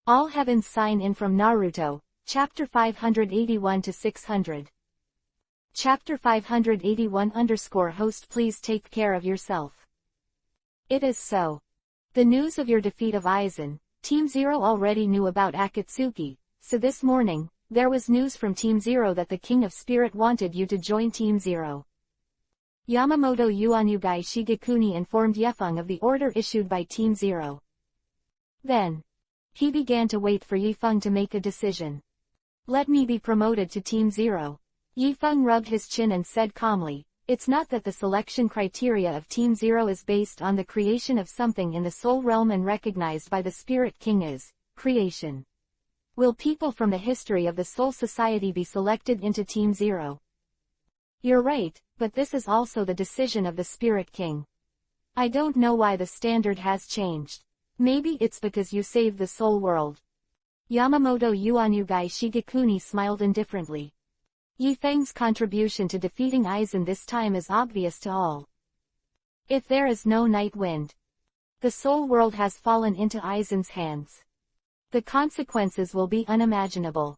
All heavens sign in from Naruto, Chapter 581 to 600. Chapter 581_host Please take care of yourself. It is so. The news of your defeat of Aizen, Team Zero already knew about Akatsuki, so this morning, there was news from Team Zero that the King of Spirit wanted you to join Team Zero. Yamamoto Yuanyugai Shigekuni informed Yefeng of the order issued by Team Zero. Then, he began to wait for Yifeng to make a decision. Let me be promoted to Team Zero. Yifeng rubbed his chin and said calmly, it's not that the selection criteria of Team Zero is based on the creation of something in the soul realm and recognized by the Spirit King as creation. Will people from the history of the Soul Society be selected into Team Zero? You're right, but this is also the decision of the Spirit King. I don't know why the standard has changed. Maybe it's because you saved the soul world. Yamamoto Yuanyugai Shigekuni smiled indifferently. Yifeng's contribution to defeating Aizen this time is obvious to all. If there is no night wind, the soul world has fallen into Aizen's hands. The consequences will be unimaginable.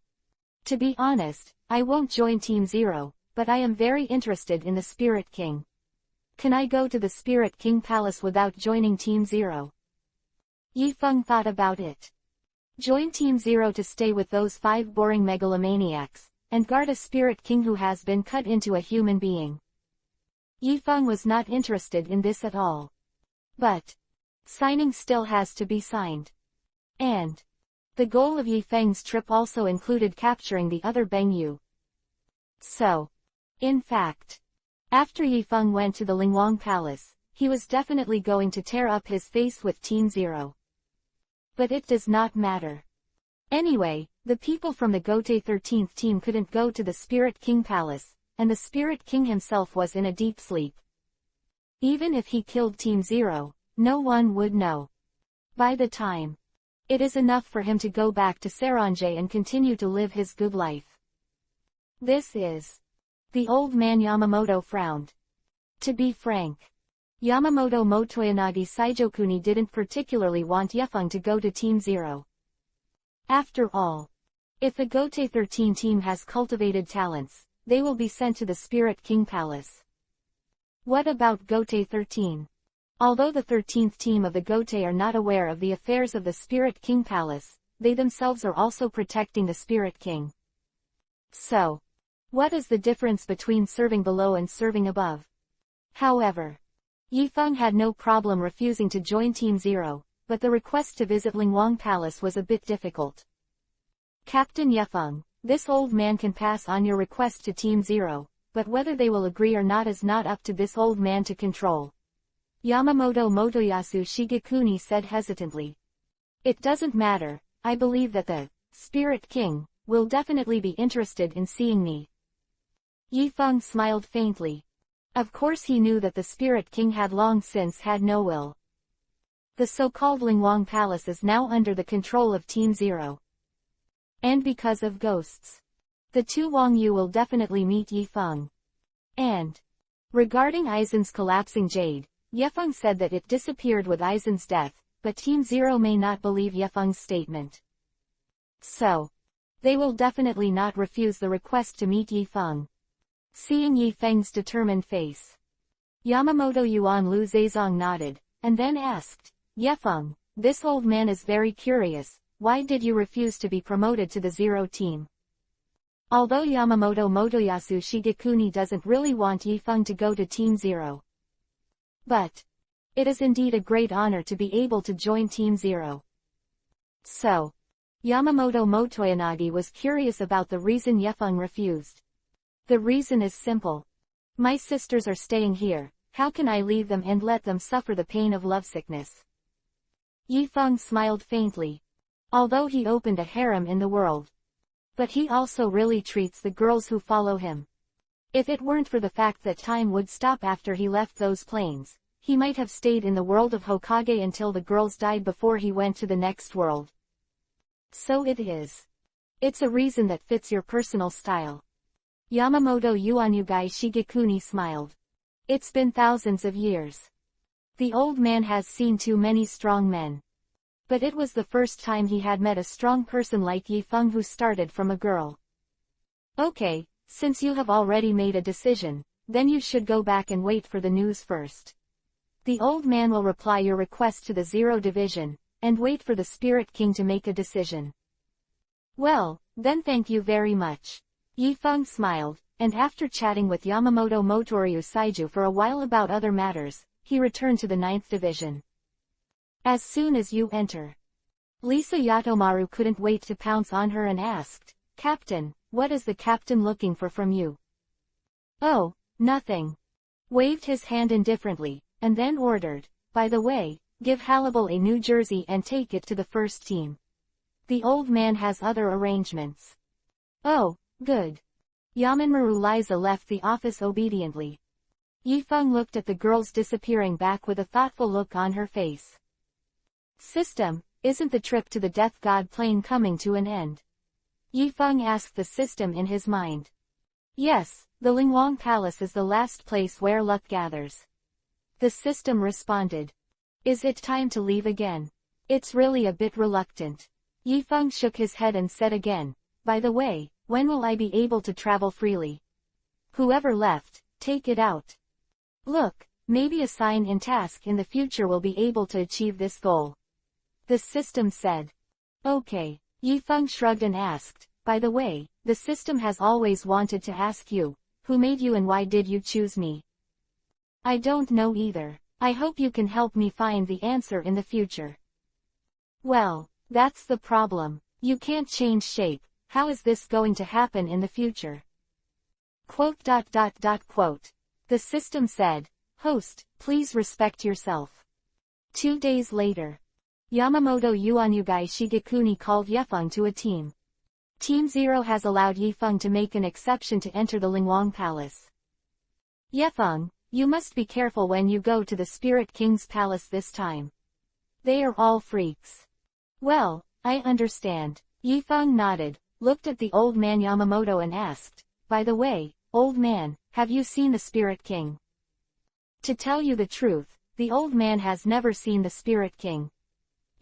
To be honest, I won't join Team Zero, but I am very interested in the Spirit King. Can I go to the Spirit King Palace without joining Team Zero? Yifeng thought about it. Join Team Zero to stay with those 5 boring megalomaniacs, and guard a Spirit King who has been cut into a human being. Yifeng was not interested in this at all. But signing still has to be signed. And the goal of Yifeng's trip also included capturing the other Bengyu. So, in fact, after Yifeng went to the Lingwang Palace, he was definitely going to tear up his face with Team Zero. But it does not matter. Anyway, the people from the Gotei 13th team couldn't go to the Spirit King Palace, and the Spirit King himself was in a deep sleep. Even if he killed Team Zero, no one would know. By the time, it is enough for him to go back to Saranjay and continue to live his good life. This is. The old man Yamamoto frowned. To be frank, Yamamoto Motoyanagi Saijokuni didn't particularly want Yefeng to go to Team Zero. After all, if the Gotei 13 team has cultivated talents, they will be sent to the Spirit King Palace. What about Gotei 13? Although the 13th team of the Gotei are not aware of the affairs of the Spirit King Palace, they themselves are also protecting the Spirit King. So, what is the difference between serving below and serving above? However, Yifeng had no problem refusing to join Team Zero, but the request to visit Lingwang Palace was a bit difficult. Captain Yefeng, this old man can pass on your request to Team Zero, but whether they will agree or not is not up to this old man to control. Yamamoto Motoyasu Shigekuni said hesitantly. It doesn't matter, I believe that the Spirit King will definitely be interested in seeing me. Yifeng smiled faintly. Of course he knew that the Spirit King had long since had no will. The so-called Lingwang Palace is now under the control of Team Zero. And because of ghosts, the 2 Wang Yu will definitely meet Yifeng. And regarding Aizen's collapsing jade, Yefeng said that it disappeared with Aizen's death, but Team Zero may not believe Yefeng's statement. So, they will definitely not refuse the request to meet Yifeng. Seeing Yifeng's determined face, Yamamoto Yuan Lu Zezong nodded, and then asked, Yefeng, this old man is very curious, why did you refuse to be promoted to the Zero team? Although Yamamoto Motoyasu Shigekuni doesn't really want Yifeng to go to Team Zero. But it is indeed a great honor to be able to join Team Zero. So, Yamamoto Motoyanagi was curious about the reason Yefeng refused. The reason is simple. My sisters are staying here, how can I leave them and let them suffer the pain of lovesickness? Yifeng smiled faintly. Although he opened a harem in the world, but he also really treats the girls who follow him. If it weren't for the fact that time would stop after he left those plains, he might have stayed in the world of Hokage until the girls died before he went to the next world. So it is. It's a reason that fits your personal style. Yamamoto Yuanyugai Shigekuni smiled. It's been thousands of years. The old man has seen too many strong men. But it was the first time he had met a strong person like Yifeng who started from a girl. Okay, since you have already made a decision, then you should go back and wait for the news first. The old man will reply your request to the Zero Division, and wait for the Spirit King to make a decision. Well, then thank you very much. Yifeng smiled, and after chatting with Yamamoto Motoryu Saiju for a while about other matters, he returned to the 9th Division. As soon as you enter. Lisa Yatomaru couldn't wait to pounce on her and asked, Captain, what is the captain looking for from you? Oh, nothing. Waved his hand indifferently, and then ordered, by the way, give Hannibal a new jersey and take it to the first team. The old man has other arrangements. Oh, good. Yamanmaru Liza left the office obediently. Yifeng looked at the girls disappearing back with a thoughtful look on her face. System, isn't the trip to the Death God plane coming to an end? Yifeng asked the system in his mind. Yes, the Lingwang Palace is the last place where luck gathers. The system responded. Is it time to leave again? It's really a bit reluctant. Yifeng shook his head and said again, by the way, when will I be able to travel freely? Whoever left, take it out. Look, maybe a sign in task in the future will be able to achieve this goal. The system said. Okay. Yifeng shrugged and asked, by the way, the system has always wanted to ask you, who made you and why did you choose me? I don't know either. I hope you can help me find the answer in the future. Well, that's the problem. You can't change shape. How is this going to happen in the future? Quote. The system said, Host, please respect yourself. 2 days later. Yamamoto Yuanyugai Shigekuni called Yifeng to a team. Team Zero has allowed Yifeng to make an exception to enter the Lingwang Palace. Yifeng, you must be careful when you go to the Spirit King's palace this time. They are all freaks. Well, I understand. Yifeng nodded, looked at the old man Yamamoto and asked, by the way, old man, have you seen the Spirit King? To tell you the truth, the old man has never seen the Spirit King.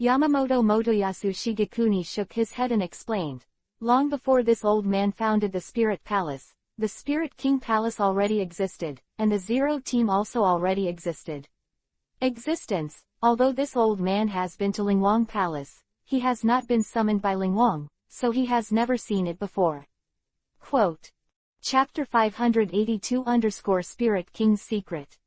Yamamoto Motoyasu Shigekuni shook his head and explained, long before this old man founded the Spirit Palace, the Spirit King Palace already existed, and the Zero Team also already existed. Although this old man has been to Lingwang Palace, he has not been summoned by Lingwang, so he has never seen it before. Quote. Chapter 582 Spirit King's Secret.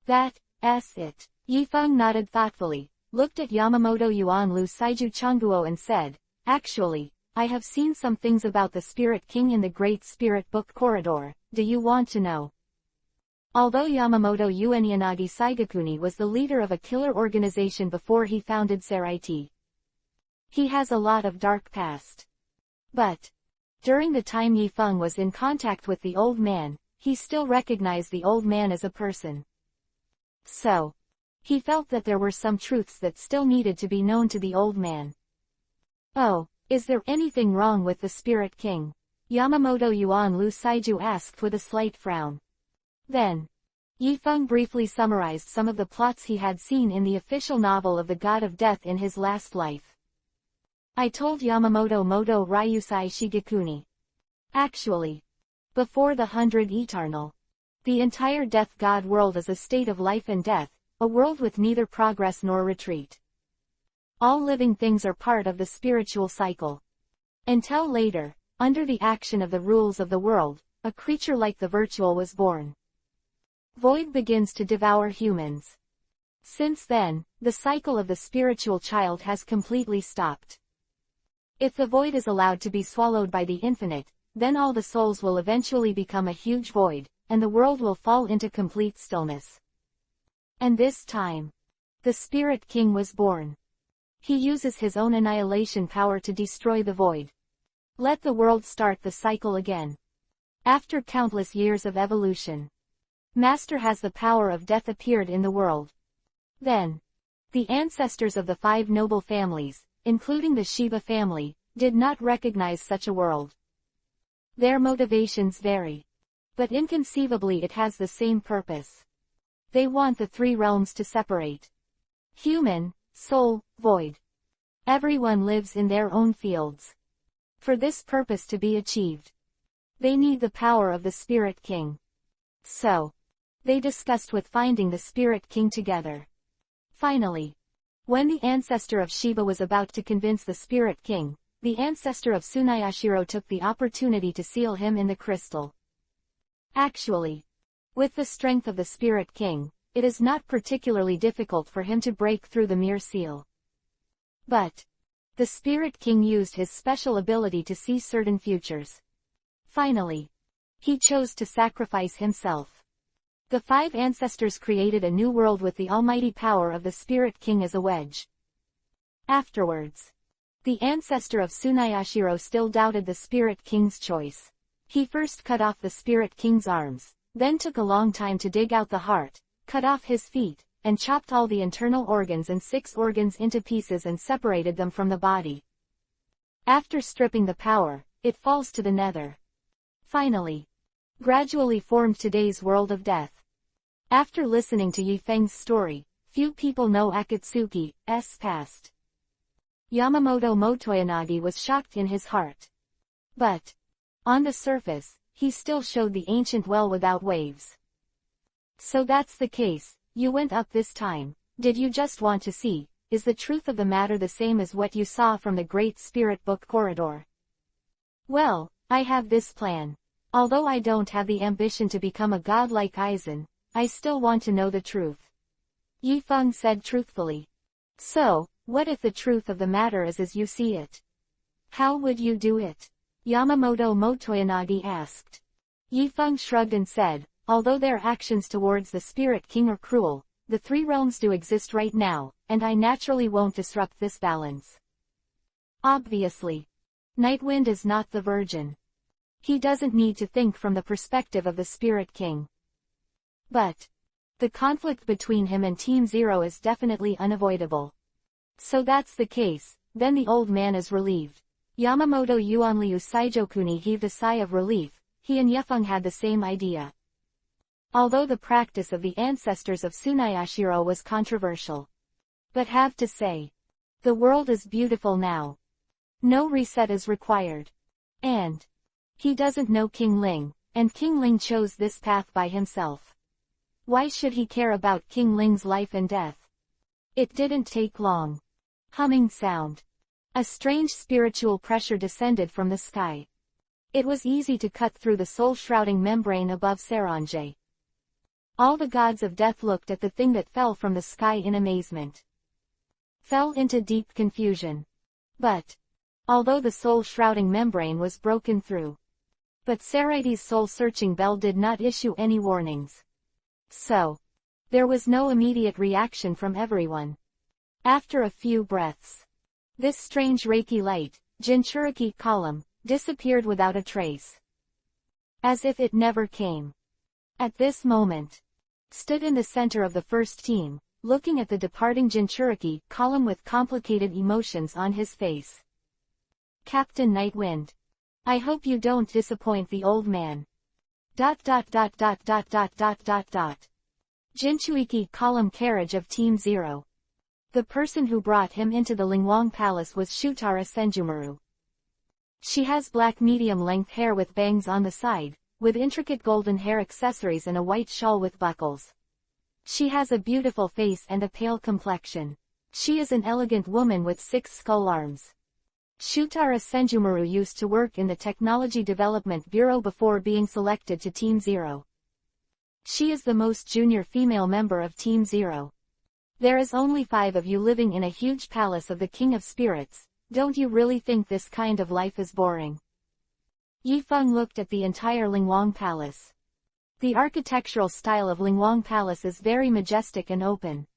That's it. Yifeng nodded thoughtfully, looked at Yamamoto Yuanlu Saiju Changguo and said, actually, I have seen some things about the Spirit King in the Great Spirit Book Corridor. Do you want to know? Although Yamamoto Uenyanagi Saigakuni was the leader of a killer organization before he founded Seraiti, he has a lot of dark past. But during the time Yifeng was in contact with the old man, he still recognized the old man as a person. So, he felt that there were some truths that still needed to be known to the old man. Oh, is there anything wrong with the Spirit King? Yamamoto Yuanlu Saiju asked with a slight frown. Then, Yifeng briefly summarized some of the plots he had seen in the official novel of the God of Death in his last life. I told Yamamoto Moto Ryusai Shigekuni. Actually, before the 100 Eternal, the entire Death God world is a state of life and death, a world with neither progress nor retreat. All living things are part of the spiritual cycle. Until later, under the action of the rules of the world, a creature like the virtual was born. Void begins to devour humans. Since then, the cycle of the spiritual child has completely stopped. If the void is allowed to be swallowed by the infinite, then all the souls will eventually become a huge void, and the world will fall into complete stillness. And this time, the Spirit King was born. He uses his own annihilation power to destroy the void. Let the world start the cycle again. After countless years of evolution, Master has the power of death appeared in the world. Then, the ancestors of the 5 noble families, including the Shiba family, did not recognize such a world. Their motivations vary. But inconceivably it has the same purpose. They want the 3 realms to separate. Human, soul, void. Everyone lives in their own fields. For this purpose to be achieved, they need the power of the Spirit King. So, they discussed with finding the Spirit King together. Finally, when the ancestor of Shiba was about to convince the Spirit King, the ancestor of Tsunayashiro took the opportunity to seal him in the crystal. Actually, with the strength of the Spirit King, it is not particularly difficult for him to break through the mere seal. But the Spirit King used his special ability to see certain futures. Finally, he chose to sacrifice himself. The 5 ancestors created a new world with the almighty power of the Spirit King as a wedge. Afterwards, the ancestor of Tsunayashiro still doubted the Spirit King's choice. He first cut off the Spirit King's arms, then took a long time to dig out the heart, cut off his feet, and chopped all the internal organs and 6 organs into pieces and separated them from the body. After stripping the power, it falls to the nether. Finally, gradually formed today's world of death. After listening to Yifeng's story, few people know Akatsuki's past. Yamamoto Motoyanagi was shocked in his heart. But, on the surface, he still showed the ancient well without waves. So that's the case, you went up this time. Did you just want to see, is the truth of the matter the same as what you saw from the Great Spirit Book corridor? Well, I have this plan. Although I don't have the ambition to become a god like Aizen, I still want to know the truth. Yifeng said truthfully. So, what if the truth of the matter is as you see it? How would you do it? Yamamoto Motoyanagi asked. Yifeng shrugged and said, although their actions towards the Spirit King are cruel, the 3 realms do exist right now, and I naturally won't disrupt this balance. Obviously, Nightwind is not the virgin. He doesn't need to think from the perspective of the Spirit King. But the conflict between him and Team Zero is definitely unavoidable. So that's the case, then the old man is relieved. Yamamoto Yuanliu Saijokuni heaved a sigh of relief. He and Yifeng had the same idea. Although the practice of the ancestors of Tsunayashiro was controversial. But have to say, the world is beautiful now. No reset is required. And he doesn't know King Ling, and King Ling chose this path by himself. Why should he care about King Ling's life and death? It didn't take long. Humming sound. A strange spiritual pressure descended from the sky. It was easy to cut through the soul-shrouding membrane above Saranjay. All the gods of death looked at the thing that fell from the sky in amazement. Fell into deep confusion. But, although the soul-shrouding membrane was broken through, but Saraidi's soul-searching bell did not issue any warnings. So, there was no immediate reaction from everyone. After a few breaths, this strange Reiki light, Jinchuriki column, disappeared without a trace. As if it never came. At this moment, stood in the center of the first team, looking at the departing Jinchuriki column with complicated emotions on his face. Captain Nightwind. I hope you don't disappoint the old man. ... Jinchuiki column carriage of Team Zero. The person who brought him into the Lingwang Palace was Shutara Senjumaru. She has black medium-length hair with bangs on the side, with intricate golden hair accessories and a white shawl with buckles. She has a beautiful face and a pale complexion. She is an elegant woman with 6 skull arms. Shutara Senjumaru used to work in the Technology Development Bureau before being selected to Team Zero. She is the most junior female member of Team Zero. There is only 5 of you living in a huge palace of the King of Spirits. Don't you really think this kind of life is boring? Yifeng looked at the entire Lingwang Palace. The architectural style of Lingwang Palace is very majestic and open.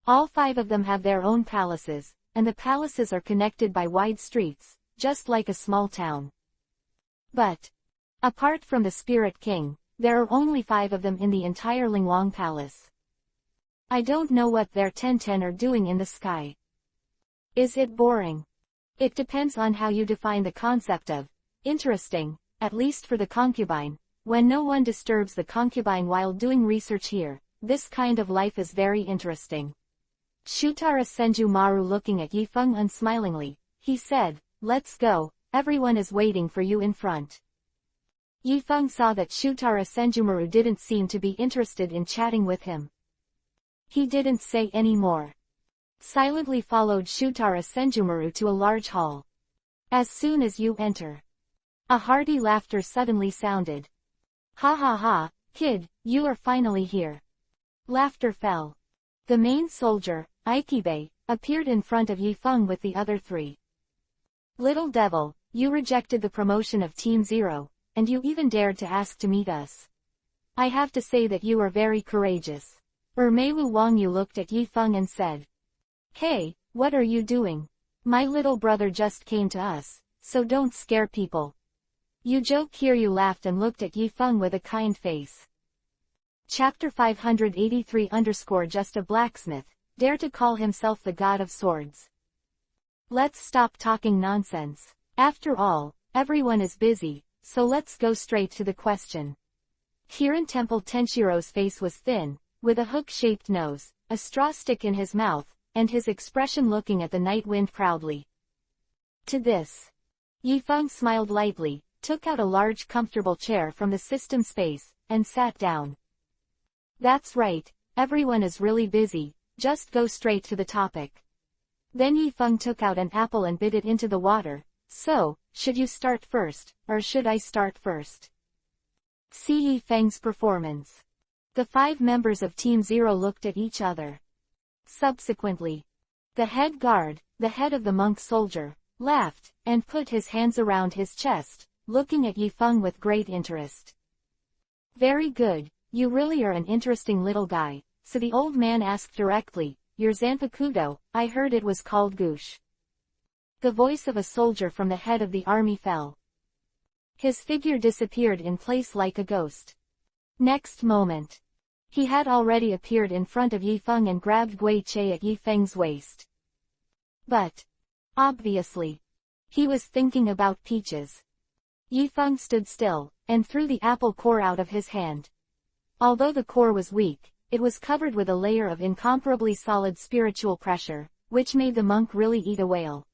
All 5 of them have their own palaces, and the palaces are connected by wide streets, just like a small town. But, apart from the Spirit King, there are only 5 of them in the entire Lingwang Palace. I don't know what their Tenten are doing in the sky. Is it boring? It depends on how you define the concept of interesting, at least for the concubine. When no one disturbs the concubine while doing research here, this kind of life is very interesting. Shutara Senju Maru looking at Yifeng unsmilingly, he said, "Let's go, everyone is waiting for you in front." Yifeng saw that Shutara Senjumaru didn't seem to be interested in chatting with him. He didn't say any more. Silently followed Shutara Senjumaru to a large hall. As soon as you enter, a hearty laughter suddenly sounded. "Ha ha ha, kid, you are finally here." Laughter fell. The main soldier, Ikibe, appeared in front of Yifeng with the other three. "Little devil, you rejected the promotion of Team Zero, and you even dared to ask to meet us. I have to say that you are very courageous." Meiwu Wangyu looked at Yifeng and said, "Hey, what are you doing? My little brother just came to us, so don't scare people." Yujo Kiryu laughed and looked at Yifeng with a kind face. Chapter 583 Just a blacksmith, dare to call himself the god of swords. Let's stop talking nonsense. After all, everyone is busy, so let's go straight to the question. Kirin Temple Tenshiro's face was thin, with a hook-shaped nose, a straw stick in his mouth, and his expression looking at the night wind proudly. To this, Yifeng smiled lightly, took out a large comfortable chair from the system space, and sat down. "That's right, everyone is really busy, just go straight to the topic." Then Yifeng took out an apple and bit it into the water. "So, should you start first, or should I start first?" See Yifeng's performance. The 5 members of Team Zero looked at each other. Subsequently, the head guard, the head of the monk soldier, laughed, and put his hands around his chest, looking at Yifeng with great interest. "Very good, you really are an interesting little guy," so the old man asked directly, "Your Zanpakudo, I heard it was called Goosh." The voice of a soldier from the head of the army fell. His figure disappeared in place like a ghost. Next moment, he had already appeared in front of Yifeng and grabbed Gui Che at Yifeng's waist. But, obviously, he was thinking about peaches. Yifeng stood still, and threw the apple core out of his hand. Although the core was weak, it was covered with a layer of incomparably solid spiritual pressure, which made the monk really eat a whale.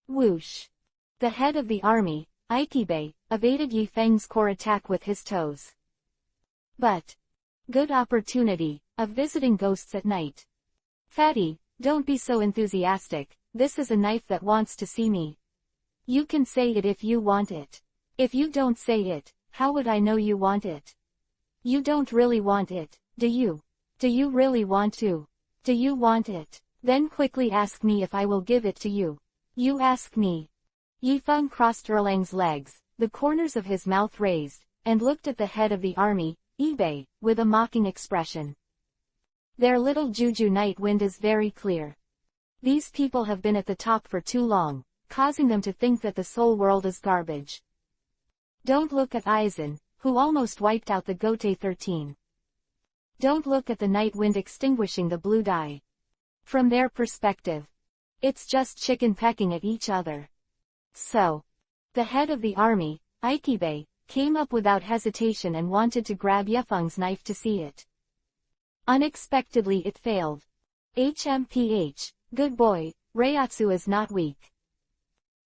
Whoosh! The head of the army, Ikibe, evaded Yifeng's core attack with his toes. But, good opportunity, of visiting ghosts at night. "Fatty, don't be so enthusiastic, this is a knife that wants to see me. You can say it if you want it. If you don't say it, how would I know you want it? You don't really want it, do you? Do you really want to? Do you want it? Then quickly ask me if I will give it to you. You ask me." Yifeng crossed Erlang's legs, the corners of his mouth raised, and looked at the head of the army, Ibe, with a mocking expression. "Their little juju night wind is very clear. These people have been at the top for too long, causing them to think that the soul world is garbage. Don't look at Aizen, who almost wiped out the Gote 13. Don't look at the night wind extinguishing the blue dye. From their perspective, it's just chicken pecking at each other." So, the head of the army, Ikibe, came up without hesitation and wanted to grab Yifeng's knife to see it. Unexpectedly it failed. HMPH, good boy, Reiatsu is not weak.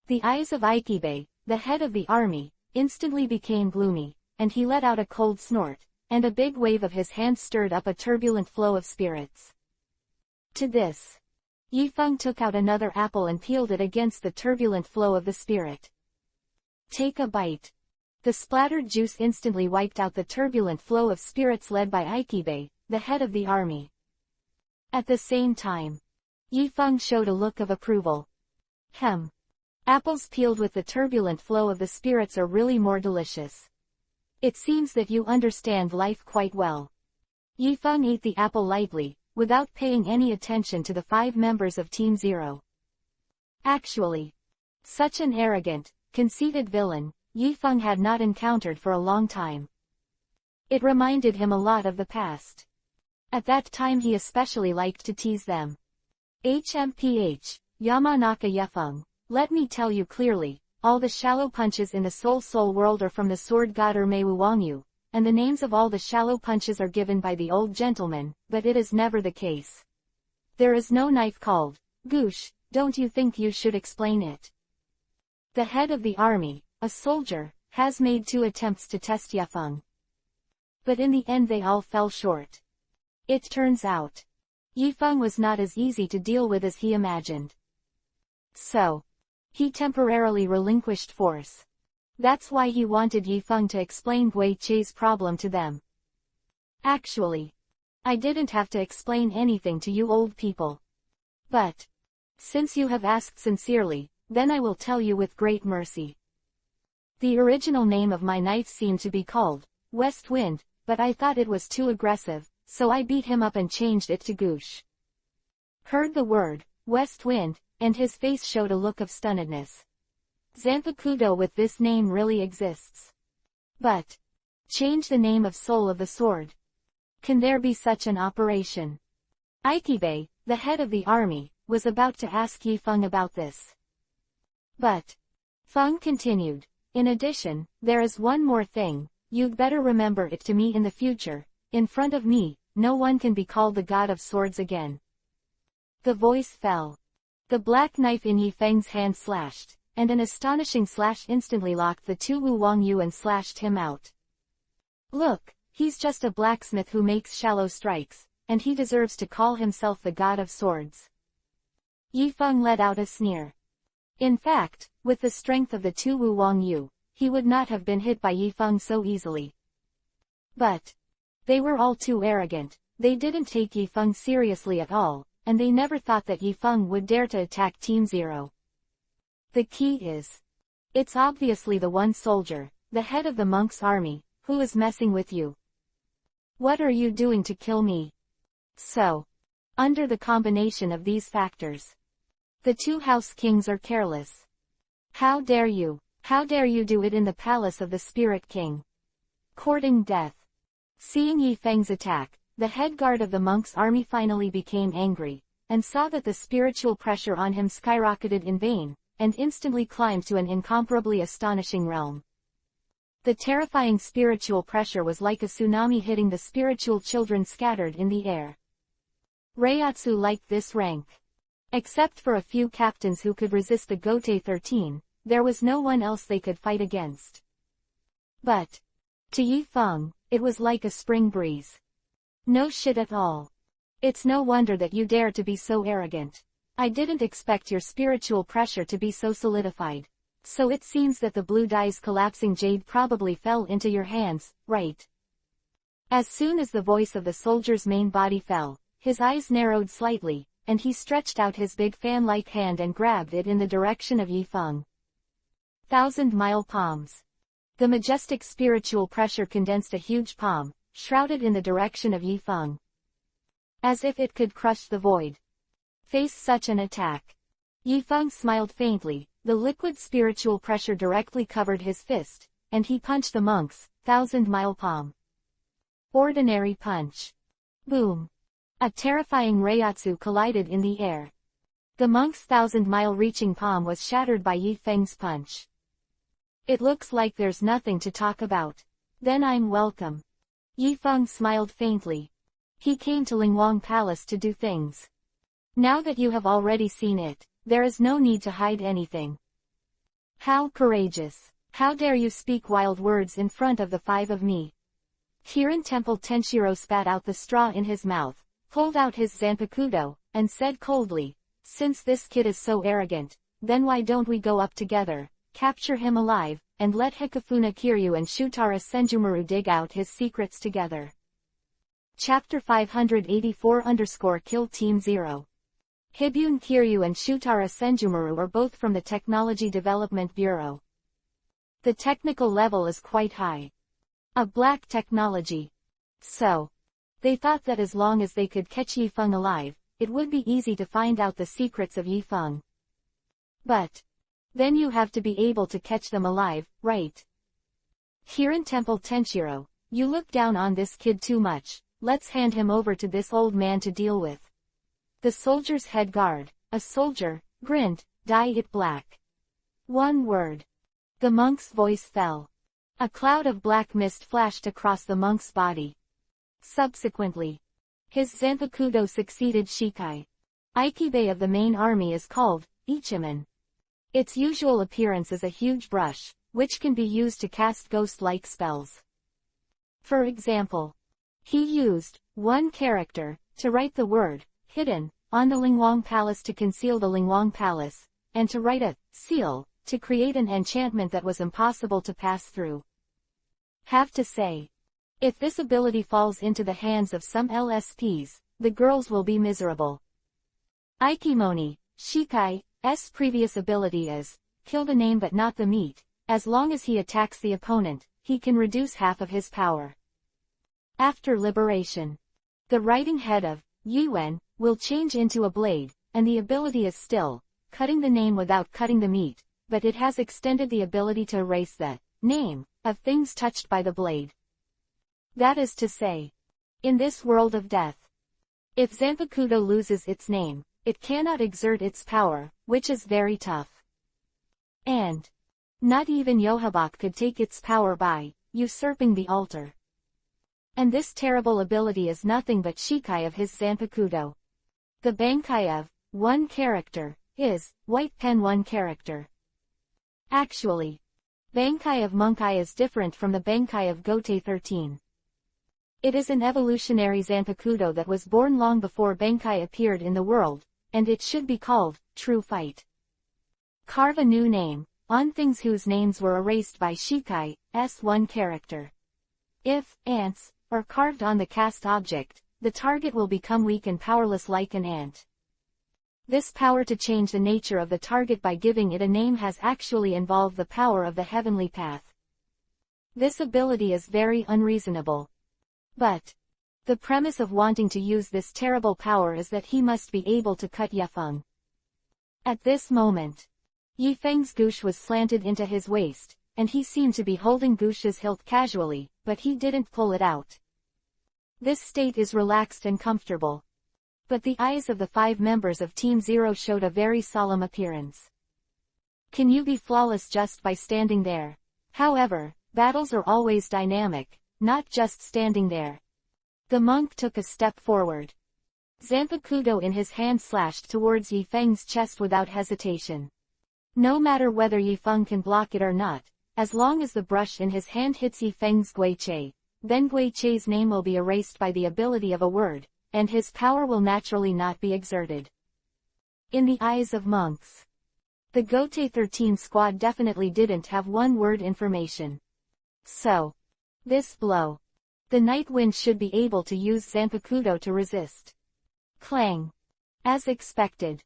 The eyes of Ikibe, the head of the army, instantly became gloomy, and he let out a cold snort, and a big wave of his hand stirred up a turbulent flow of spirits. To this, Yifeng took out another apple and peeled it against the turbulent flow of the spirit. "Take a bite." The splattered juice instantly wiped out the turbulent flow of spirits led by Ikibe, the head of the army. At the same time, Yifeng showed a look of approval. Apples peeled with the turbulent flow of the spirits are really more delicious. It seems that you understand life quite well." Yifeng ate the apple lightly, without paying any attention to the 5 members of Team Zero. Actually, such an arrogant, conceited villain, Yifeng had not encountered for a long time. It reminded him a lot of the past. At that time he especially liked to tease them. HMPH, Yamanaka Yifeng, let me tell you clearly, all the shallow punches in the soul world are from the sword god Meiwu Wangyu, and the names of all the shallow punches are given by the old gentleman, but it is never the case. There is no knife called Goosh, don't you think you should explain it? The head of the army, a soldier, has made 2 attempts to test Yifeng. But in the end they all fell short. It turns out, Yifeng was not as easy to deal with as he imagined. So, he temporarily relinquished force. That's why he wanted Yifeng to explain Gui Che's problem to them. Actually, I didn't have to explain anything to you old people. But, since you have asked sincerely, then I will tell you with great mercy. The original name of my knife seemed to be called West Wind, but I thought it was too aggressive, so I beat him up and changed it to Goosh. Heard the word West Wind, and his face showed a look of stunnedness. Zanpakuto with this name really exists. But, change the name of Soul of the Sword. Can there be such an operation? Ikibe, the head of the army, was about to ask Yifeng about this. But, Feng continued, in addition, there is one more thing, you'd better remember it to me in the future. In front of me, no one can be called the God of Swords again. The voice fell. The black knife in Yifeng's hand slashed, and an astonishing slash instantly locked the 2 Wu Wang Yu and slashed him out. Look, he's just a blacksmith who makes shallow strikes, and he deserves to call himself the God of Swords. Yifeng let out a sneer. In fact, with the strength of the 2 Wu Wang Yu, he would not have been hit by Yifeng so easily. But, they were all too arrogant, they didn't take Yifeng seriously at all, and they never thought that Yifeng would dare to attack Team Zero. The key is, it's obviously the one soldier, the head of the monk's army, who is messing with you. What are you doing to kill me? So, under the combination of these factors, the 2 house kings are careless. How dare you do it in the palace of the Spirit King? Courting death. Seeing Yifeng's attack, the head guard of the monk's army finally became angry, and saw that the spiritual pressure on him skyrocketed in vain, and instantly climbed to an incomparably astonishing realm. The terrifying spiritual pressure was like a tsunami hitting the spiritual children scattered in the air. Reiatsu liked this rank. Except for a few captains who could resist the Gotei 13, there was no one else they could fight against. But, to Yifeng, it was like a spring breeze. No shit at all. It's no wonder that you dare to be so arrogant. I didn't expect your spiritual pressure to be so solidified. So it seems that the blue dye's collapsing jade probably fell into your hands, right? As soon as the voice of the soldier's main body fell, his eyes narrowed slightly, and he stretched out his big fan-like hand and grabbed it in the direction of Yifeng. 1,000-mile palms. The majestic spiritual pressure condensed a huge palm, shrouded in the direction of Yifeng. As if it could crush the void. Face such an attack. Yifeng smiled faintly, the liquid spiritual pressure directly covered his fist, and he punched the monk's 1,000-mile palm. Ordinary punch. Boom. A terrifying Reiatsu collided in the air. The monk's 1,000-mile reaching palm was shattered by Yifeng's punch. It looks like there's nothing to talk about. Then I'm welcome. Yifeng smiled faintly. He came to Lingwang Palace to do things. Now that you have already seen it, there is no need to hide anything. How courageous. How dare you speak wild words in front of the 5 of me? Kirin Temple Tenshiro spat out the straw in his mouth, pulled out his Zanpakuto, and said coldly, since this kid is so arrogant, then why don't we go up together, capture him alive, and let Hikafuna Kiryu and Shutara Senjumaru dig out his secrets together. Chapter 584_Kill Team 0. Hibun Kiryu and Shutara Senjumaru are both from the Technology Development Bureau. The technical level is quite high. A black technology. So, they thought that as long as they could catch Yifeng alive, it would be easy to find out the secrets of Yifeng. But, then you have to be able to catch them alive, right? Kirin Temple Tenshiro, you look down on this kid too much, let's hand him over to this old man to deal with. The soldier's head guard, a soldier, grinned, dye it black. One word. The monk's voice fell. A cloud of black mist flashed across the monk's body. Subsequently, his Zanpakuto succeeded Shikai. Ikibe of the main army is called Ichiman. Its usual appearance is a huge brush, which can be used to cast ghost-like spells. For example, he used one character to write the word hidden on the Lingwang Palace to conceal the Lingwang Palace, and to write a seal to create an enchantment that was impossible to pass through. Have to say, if this ability falls into the hands of some LSPs, the girls will be miserable. Ikimoni, Shikai's previous ability is kill the name but not the meat. As long as he attacks the opponent, he can reduce half of his power. After liberation, the writing head of Yuen will change into a blade, and the ability is still cutting the name without cutting the meat, but it has extended the ability to erase the name of things touched by the blade. That is to say, in this world of death, if Zanpakuto loses its name, it cannot exert its power, which is very tough. And not even Yohabak could take its power by usurping the altar. And this terrible ability is nothing but Shikai of his Zanpakuto. The Bankai of one character is white pen one character. Actually, Bankai of Monkai is different from the Bankai of Gote 13. It is an evolutionary Zanpakuto that was born long before Bankai appeared in the world, and it should be called True Fight. Carve a new name on things whose names were erased by Shikai's one character. If ants are carved on the cast object, the target will become weak and powerless like an ant. This power to change the nature of the target by giving it a name has actually involved the power of the heavenly path. This ability is very unreasonable. But the premise of wanting to use this terrible power is that he must be able to cut Yifeng. At this moment, Yifeng's goosh was slanted into his waist, and he seemed to be holding goosh's hilt casually, but he didn't pull it out. This state is relaxed and comfortable. But the eyes of the 5 members of Team Zero showed a very solemn appearance. Can you be flawless just by standing there? However, battles are always dynamic, not just standing there. The monk took a step forward. Zanpakuto in his hand slashed towards Yifeng's chest without hesitation. No matter whether Yifeng can block it or not, as long as the brush in his hand hits Yifeng's Guiche, then Guiche's name will be erased by the ability of a word, and his power will naturally not be exerted. In the eyes of monks, the Gote 13 squad definitely didn't have one-word information. So, this blow, the Night Wind should be able to use Zanpakuto to resist. Clang. As expected.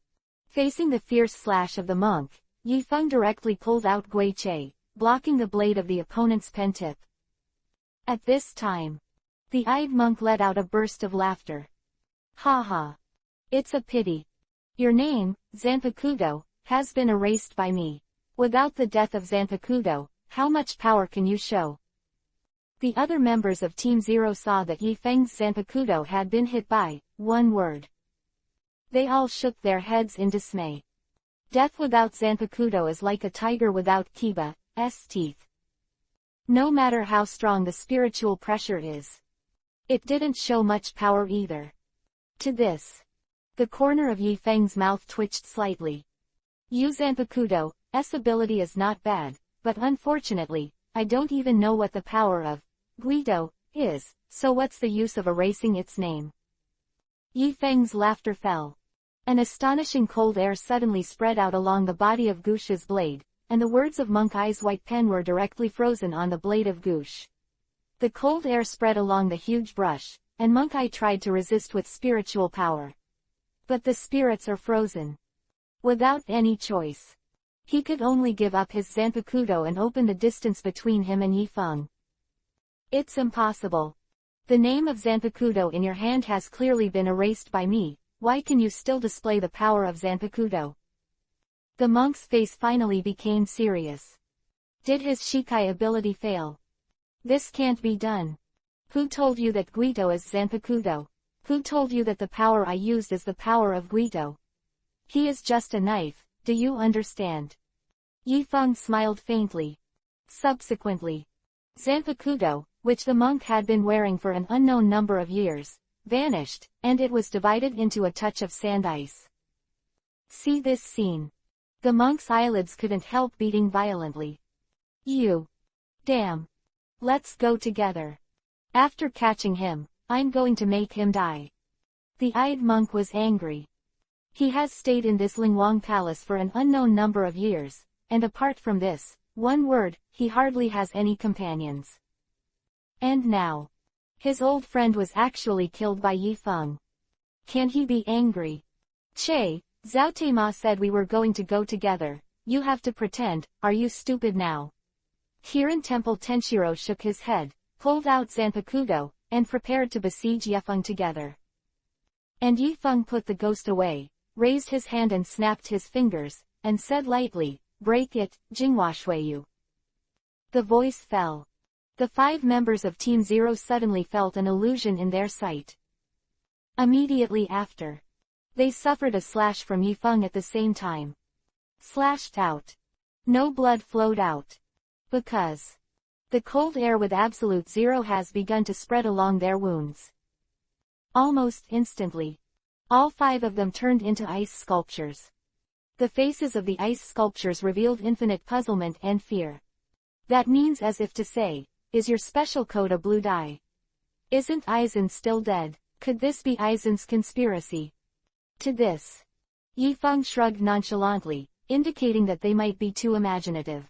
Facing the fierce slash of the monk, Yifeng directly pulled out Guiche, blocking the blade of the opponent's pen tip. At this time, the eyed monk let out a burst of laughter. Ha ha. It's a pity. Your name, Zanpakuto, has been erased by me. Without the death of Zanpakuto, how much power can you show? The other members of Team Zero saw that Yifeng's Zanpakuto had been hit by one word. They all shook their heads in dismay. Death without Zanpakuto is like a tiger without Kiba's teeth. No matter how strong the spiritual pressure is, it didn't show much power either. To this, the corner of Yifeng's mouth twitched slightly. Yu Zanpakuto's ability is not bad, but unfortunately, I don't even know what the power of Guido is, so what's the use of erasing its name? Yifeng's laughter fell. An astonishing cold air suddenly spread out along the body of Gush's blade, and the words of Monk Eye's white pen were directly frozen on the blade of Gush. The cold air spread along the huge brush, and Monk Eye tried to resist with spiritual power. But the spirits are frozen. Without any choice, he could only give up his Zanpakuto and open the distance between him and Yifeng. It's impossible. The name of Zanpakuto in your hand has clearly been erased by me. Why can you still display the power of Zanpakuto? The monk's face finally became serious. Did his Shikai ability fail? This can't be done. Who told you that Guito is Zanpakuto? Who told you that the power I used is the power of Guito? He is just a knife, do you understand? Yifeng smiled faintly. Subsequently, Zanpakuto, which the monk had been wearing for an unknown number of years, vanished, and it was divided into a touch of sand ice. See this scene. The monk's eyelids couldn't help beating violently. You. Damn. Let's go together. After catching him, I'm going to make him die. The eyed monk was angry. He has stayed in this Lingwang palace for an unknown number of years, and apart from this, one word, he hardly has any companions. And now, his old friend was actually killed by Yi Feng. Can he be angry? Che, Zhao Teima said we were going to go together. You have to pretend, are you stupid now? Kirin Temple Tenshiro shook his head, pulled out Zanpakudo, and prepared to besiege Yifeng together. And Yifeng put the ghost away, raised his hand and snapped his fingers, and said lightly, break it, Jinghua Shuiyu. The voice fell. The 5 members of Team Zero suddenly felt an illusion in their sight. Immediately after, they suffered a slash from Yifeng at the same time. Slashed out. No blood flowed out. Because the cold air with absolute zero has begun to spread along their wounds. Almost instantly, all 5 of them turned into ice sculptures. The faces of the ice sculptures revealed infinite puzzlement and fear. That means as if to say, is your special code a blue dye? Isn't Aizen still dead? Could this be Aizen's conspiracy? To this, Yifeng shrugged nonchalantly, indicating that they might be too imaginative.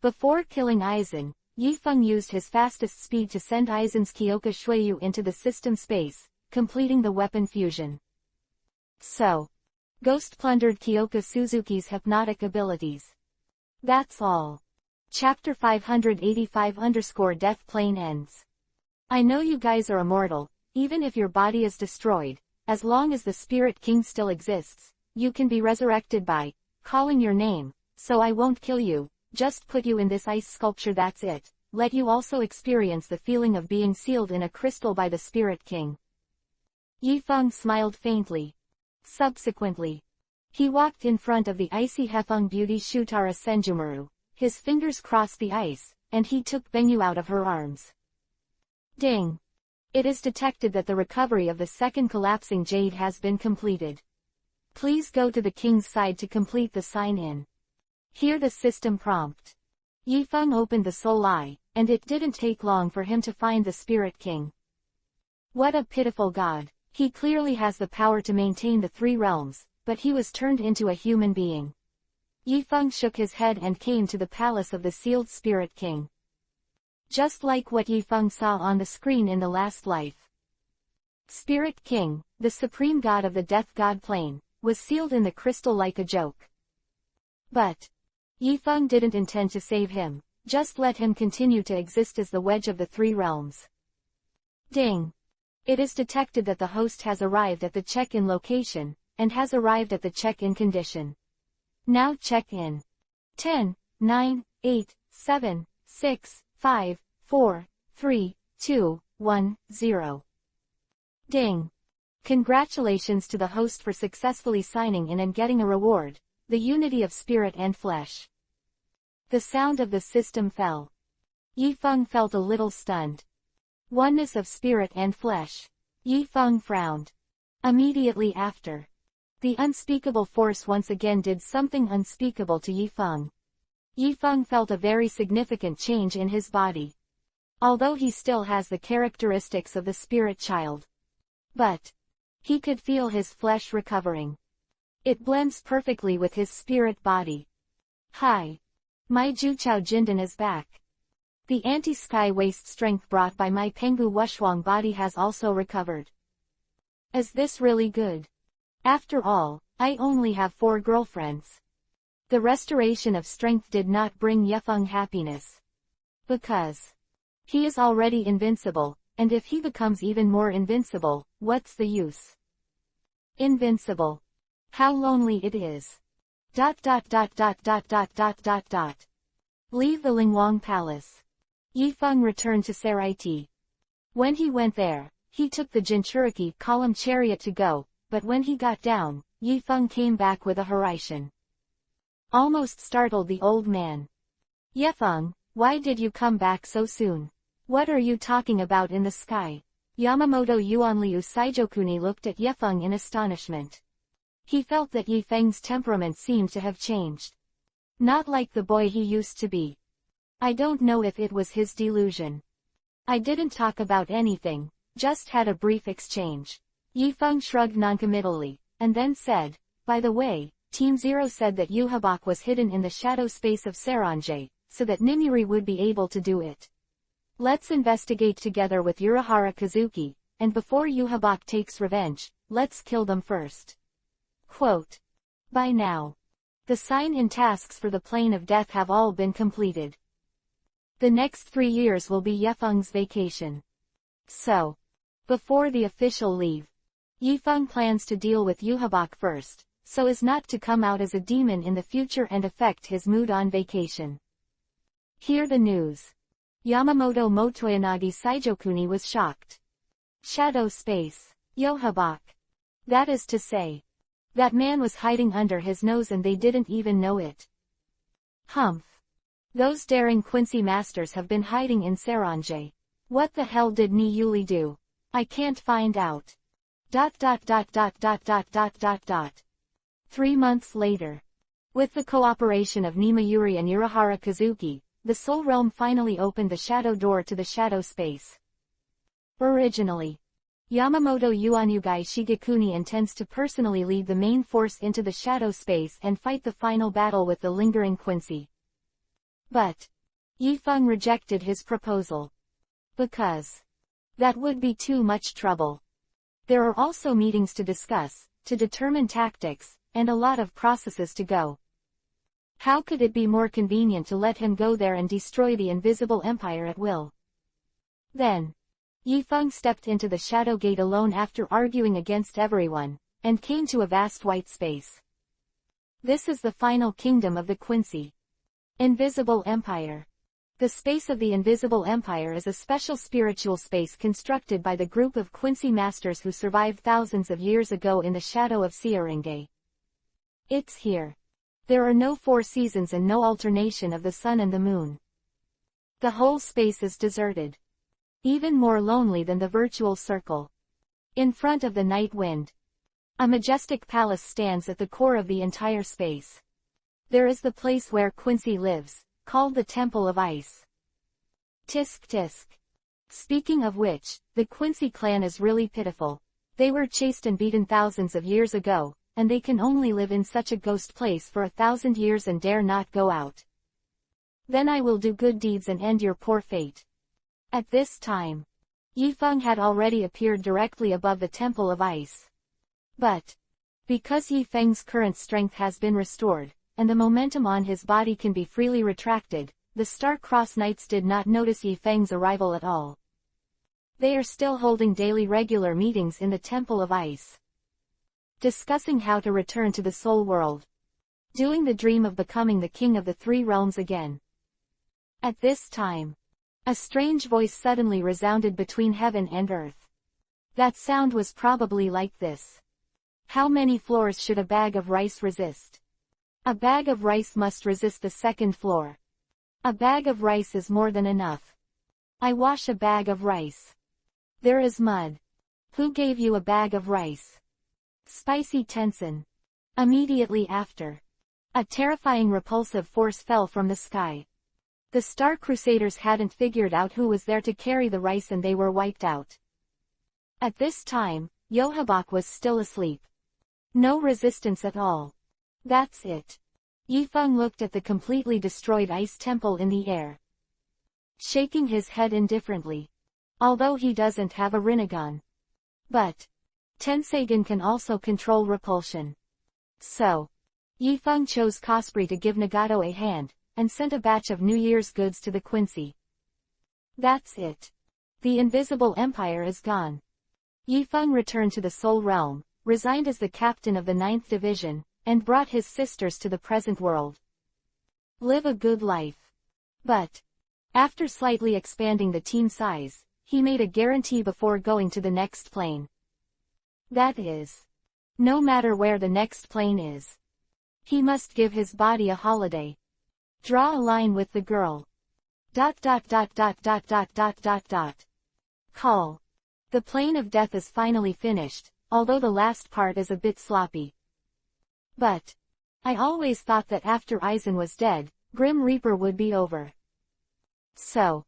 Before killing Aizen, Yifeng used his fastest speed to send Aizen's Kyoka Shuiyu into the system space, completing the weapon fusion. So, Ghost plundered Kyoka Suzuki's hypnotic abilities. That's all. Chapter 585_Death Plane ends. I know you guys are immortal, even if your body is destroyed, as long as the Spirit King still exists, you can be resurrected by calling your name, so I won't kill you, just put you in this ice sculpture, that's it, let you also experience the feeling of being sealed in a crystal by the Spirit King. Yifeng smiled faintly. Subsequently, he walked in front of the icy Hefeng beauty Shutara Senjumaru, his fingers crossed the ice, and he took Bengyu out of her arms. Ding! It is detected that the recovery of the second collapsing jade has been completed. Please go to the king's side to complete the sign-in. Hear the system prompt. Yifeng opened the soul eye, and it didn't take long for him to find the Spirit King. What a pitiful god. He clearly has the power to maintain the 3 realms, but he was turned into a human being. Yifeng shook his head and came to the palace of the sealed Spirit King. Just like what Yifeng saw on the screen in the last life. Spirit King, the supreme god of the death god plane, was sealed in the crystal like a joke. But Yifeng didn't intend to save him, just let him continue to exist as the wedge of the 3 realms. Ding! It is detected that the host has arrived at the check-in location, and has arrived at the check-in condition. Now check in. 10, 9, 8, 7, 6, 5, 4, 3, 2, 1, 0. Ding! Congratulations to the host for successfully signing in and getting a reward, the unity of spirit and flesh. The sound of the system fell. Yifeng felt a little stunned. Oneness of spirit and flesh. Yifeng frowned. Immediately after, the unspeakable force once again did something unspeakable to Yifeng. Yifeng felt a very significant change in his body. Although he still has the characteristics of the spirit child. But he could feel his flesh recovering. It blends perfectly with his spirit body. Hi! My Juchao Jindan is back. The anti-sky waste strength brought by my Penghu Wushwang body has also recovered. Is this really good? After all, I only have 4 girlfriends. The restoration of strength did not bring Yifeng happiness. Because he is already invincible, and if he becomes even more invincible, what's the use? Invincible. How lonely it is. ... Leave the Lingwang Palace. Yifeng returned to Saraiti. When he went there, he took the Jinchuriki column chariot to go, but when he got down, Yifeng came back with a Horaishin. Almost startled the old man. Yifeng, why did you come back so soon? What are you talking about in the sky? Yamamoto Yuanliu Saijokuni looked at Yifeng in astonishment. He felt that Yi Feng's temperament seemed to have changed. Not like the boy he used to be. I don't know if it was his delusion. I didn't talk about anything, just had a brief exchange. Yi Feng shrugged noncommittally, and then said, by the way, Team Zero said that Audiobook was hidden in the shadow space of Saranjay, so that Nimiri would be able to do it. Let's investigate together with Urahara Kazuki, and before Audiobook takes revenge, let's kill them first. Quote. By now, the sign-in tasks for the Plane of Death have all been completed. The next 3 years will be Yifeng's vacation. So, before the official leave, Yifeng plans to deal with Audiobook first, so as not to come out as a demon in the future and affect his mood on vacation. Hear the news. Yamamoto Motoyanagi Saijokuni was shocked. Shadow space. Audiobook. That is to say, that man was hiding under his nose and they didn't even know it. Humph. Those daring Quincy masters have been hiding in Saranjay. What the hell did Ni Yuli do? I can't find out. 3 months later. With the cooperation of Nima Yuri and Urahara Kazuki, the Soul Realm finally opened the shadow door to the shadow space. Originally, Yamamoto Yuanyugai Shigekuni intends to personally lead the main force into the shadow space and fight the final battle with the lingering Quincy. But Yifeng rejected his proposal. Because that would be too much trouble. There are also meetings to discuss, to determine tactics, and a lot of processes to go. How could it be more convenient to let him go there and destroy the Invisible Empire at will? Then, Yifeng stepped into the Shadow Gate alone after arguing against everyone, and came to a vast white space. This is the final kingdom of the Quincy. Invisible Empire. The space of the Invisible Empire is a special spiritual space constructed by the group of Quincy masters who survived thousands of years ago in the shadow of Siaringe. It's here. There are no 4 seasons and no alternation of the sun and the moon. The whole space is deserted. Even more lonely than the virtual circle. In front of the night wind, a majestic palace stands at the core of the entire space. There is the place where Quincy lives, called the Temple of Ice. Tisk tisk. Speaking of which, the Quincy clan is really pitiful. They were chased and beaten thousands of years ago, and they can only live in such a ghost place for 1,000 years and dare not go out. Then I will do good deeds and end your poor fate. At this time, Yifeng had already appeared directly above the Temple of Ice. But, because Yifeng's current strength has been restored, and the momentum on his body can be freely retracted, the Star-Crossed Knights did not notice Yifeng's arrival at all. They are still holding daily regular meetings in the Temple of Ice, discussing how to return to the Soul World, doing the dream of becoming the king of the 3 realms again. At this time, a strange voice suddenly resounded between heaven and earth. That sound was probably like this. How many floors should a bag of rice resist? A bag of rice must resist the 2nd floor. A bag of rice is more than enough. I wash a bag of rice. There is mud. Who gave you a bag of rice? Spicy Tensen. Immediately after, a terrifying repulsive force fell from the sky. The Star Crusaders hadn't figured out who was there to carry the rice and they were wiped out. At this time, Audiobook was still asleep. No resistance at all. That's it. Yifeng looked at the completely destroyed ice temple in the air, shaking his head indifferently. Although he doesn't have a Rinnegan. But Tensegan can also control repulsion. So, Yifeng chose Cosprey to give Nagato a hand, and sent a batch of New Year's goods to the Quincy. That's it. The Invisible Empire is gone. Yifeng returned to the Soul Realm, resigned as the captain of the 9th Division, and brought his sisters to the present world. Live a good life. But, after slightly expanding the team size, he made a guarantee before going to the next plane. That is, no matter where the next plane is, he must give his body a holiday. Draw a line with the girl. ... Call. The Plane of Death is finally finished, although the last part is a bit sloppy. But I always thought that after Aizen was dead, Grim Reaper would be over. So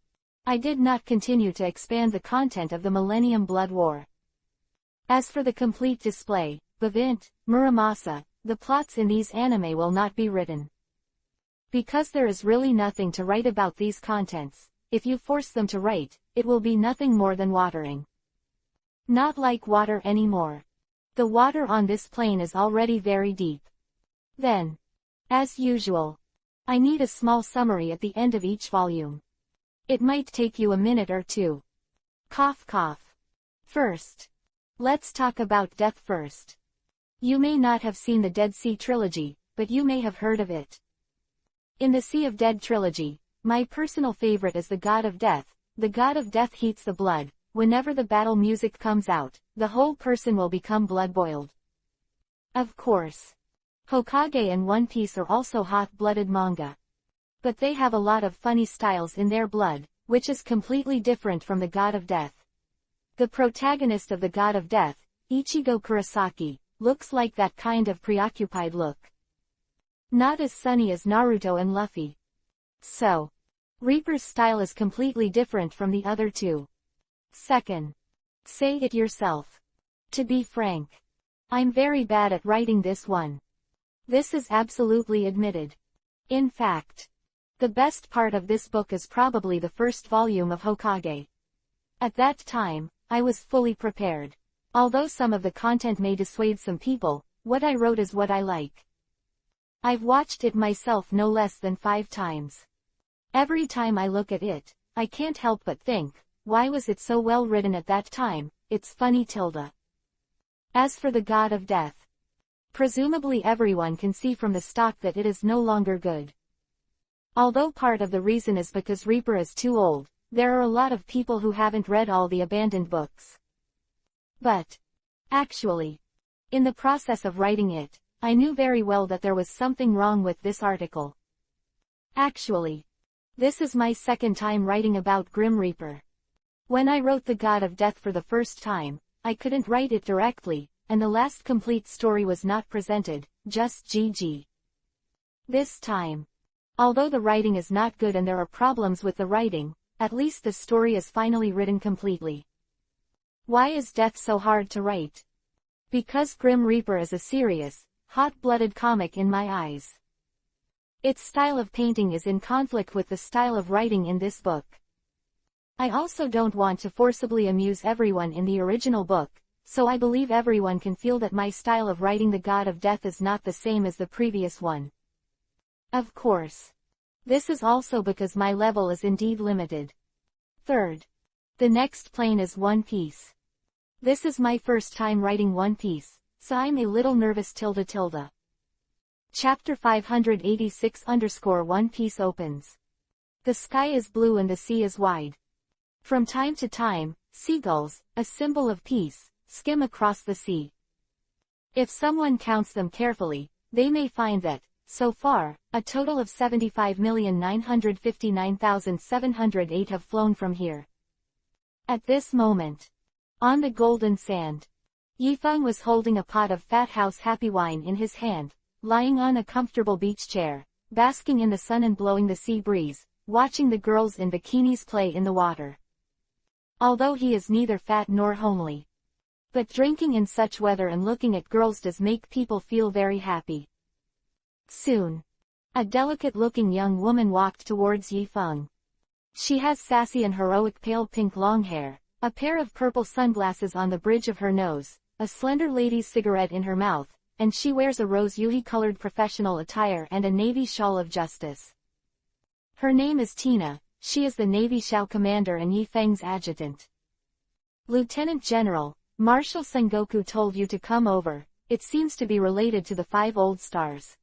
I did not continue to expand the content of the Millennium Blood War. As for the complete display, Bavint, Muramasa, the plots in these anime will not be written. Because there is really nothing to write about these contents. If you force them to write, it will be nothing more than watering. Not like water anymore. The water on this plane is already very deep. Then, as usual, I need a small summary at the end of each volume. It might take you a minute or two. Cough cough. First, let's talk about death first. You may not have seen the Dead Sea trilogy, but you may have heard of it. In the Sea of Dead trilogy, my personal favorite is the God of Death. The God of Death heats the blood. Whenever the battle music comes out, the whole person will become blood-boiled. Of course, Hokage and One Piece are also hot-blooded manga. But they have a lot of funny styles in their blood, which is completely different from the God of Death. The protagonist of the God of Death, Ichigo Kurosaki, looks like that kind of preoccupied look. Not as sunny as Naruto and Luffy. So, Reaper's style is completely different from the other two. Second, say it yourself. To be frank, I'm very bad at writing this one. This is absolutely admitted. In fact, the best part of this book is probably the first volume of Hokage. At that time, I was fully prepared. Although some of the content may dissuade some people, what I wrote is what I like. I've watched it myself no less than 5 times. Every time I look at it, I can't help but think, why was it so well written at that time? It's funny tilde. As for the God of Death, presumably everyone can see from the stock that it is no longer good. Although part of the reason is because Reaper is too old, there are a lot of people who haven't read all the abandoned books. But, actually, in the process of writing it, I knew very well that there was something wrong with this article. Actually, this is my second time writing about Grim Reaper. When I wrote the God of Death for the first time, I couldn't write it directly, and the last complete story was not presented, just GG. This time, although the writing is not good and there are problems with the writing, at least the story is finally written completely. Why is Death so hard to write? Because Grim Reaper is a serious, hot-blooded comic in my eyes. Its style of painting is in conflict with the style of writing in this book. I also don't want to forcibly amuse everyone in the original book, so I believe everyone can feel that my style of writing the God of Death is not the same as the previous one. Of course, this is also because my level is indeed limited. Third, the next plane is One Piece. This is my first time writing One Piece, so I'm a little nervous tilde. Chapter 586_One Piece opens. The sky is blue and the sea is wide. From time to time, seagulls, a symbol of peace, skim across the sea. If someone counts them carefully, they may find that, so far, a total of 75,959,708 have flown from here. At this moment, on the golden sand, Yifeng was holding a pot of Fat House Happy Wine in his hand, lying on a comfortable beach chair, basking in the sun and blowing the sea breeze, watching the girls in bikinis play in the water. Although he is neither fat nor homely. But drinking in such weather and looking at girls does make people feel very happy. Soon, a delicate-looking young woman walked towards Yifeng. She has sassy and heroic pale pink long hair, a pair of purple sunglasses on the bridge of her nose, a slender lady's cigarette in her mouth, and she wears a rose hue-colored professional attire and a navy shawl of justice. Her name is Tina, she is the Navy Shao commander and Yifeng's adjutant. Lieutenant General, Marshal Sengoku told you to come over, it seems to be related to the 5 old stars.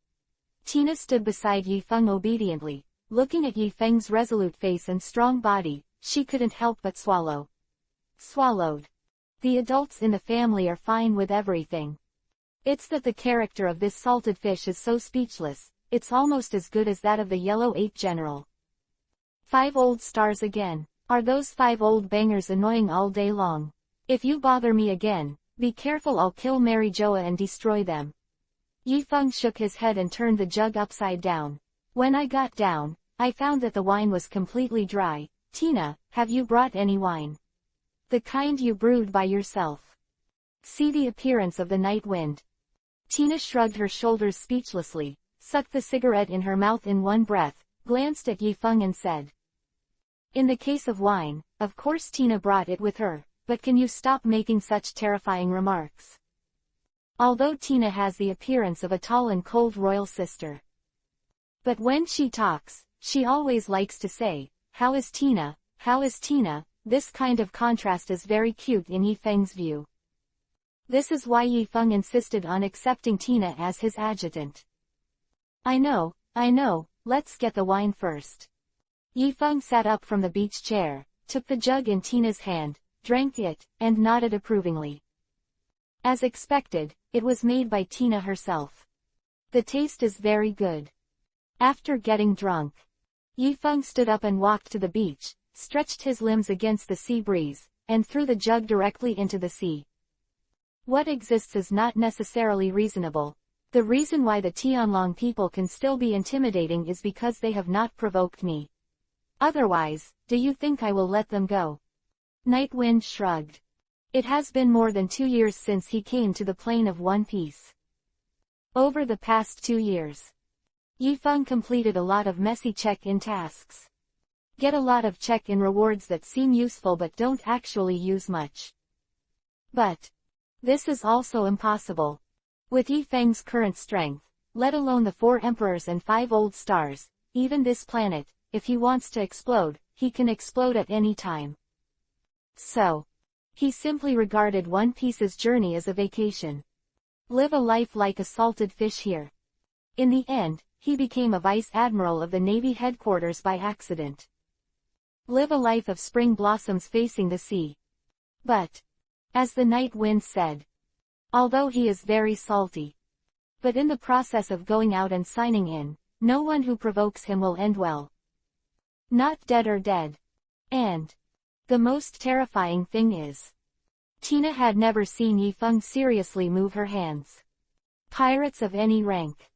Tina stood beside Yifeng obediently, looking at Yifeng's resolute face and strong body, she couldn't help but swallow. Swallowed. The adults in the family are fine with everything. It's that the character of this salted fish is so speechless, it's almost as good as that of the Yellow Ape General. 5 old stars again. Are those 5 old bangers annoying all day long? If you bother me again, be careful, I'll kill Mary Joa and destroy them. Yifeng shook his head and turned the jug upside down. When I got down, I found that the wine was completely dry. Tina, have you brought any wine? The kind you brewed by yourself. See the appearance of the night wind. Tina shrugged her shoulders speechlessly, sucked the cigarette in her mouth in one breath, glanced at Yifeng and said. In the case of wine, of course Tina brought it with her, but can you stop making such terrifying remarks? Although Tina has the appearance of a tall and cold royal sister. But when she talks, she always likes to say, how is Tina, how is Tina? This kind of contrast is very cute in Yifeng's view. This is why Yifeng insisted on accepting Tina as his adjutant. I know, let's get the wine first. Yifeng sat up from the beach chair, took the jug in Tina's hand, drank it, and nodded approvingly. As expected, it was made by Tina herself. The taste is very good. After getting drunk, Yifeng stood up and walked to the beach, stretched his limbs against the sea breeze, and threw the jug directly into the sea. What exists is not necessarily reasonable. The reason why the Tianlong people can still be intimidating is because they have not provoked me. Otherwise, do you think I will let them go? Nightwind shrugged. It has been more than 2 years since he came to the plane of One Piece. Over the past 2 years, Yifeng completed a lot of messy check-in tasks. Get a lot of check-in rewards that seem useful but don't actually use much. But this is also impossible. With Yifeng's current strength, let alone the 4 emperors and 5 old stars, even this planet, if he wants to explode, he can explode at any time. So, he simply regarded One Piece's journey as a vacation. Live a life like a salted fish here. In the end, he became a vice admiral of the Navy headquarters by accident. Live a life of spring blossoms facing the sea. But, as the night wind said, although he is very salty, but in the process of going out and signing in, no one who provokes him will end well. Not dead or dead. And the most terrifying thing is, Tina had never seen Yifeng seriously move her hands. Pirates of any rank.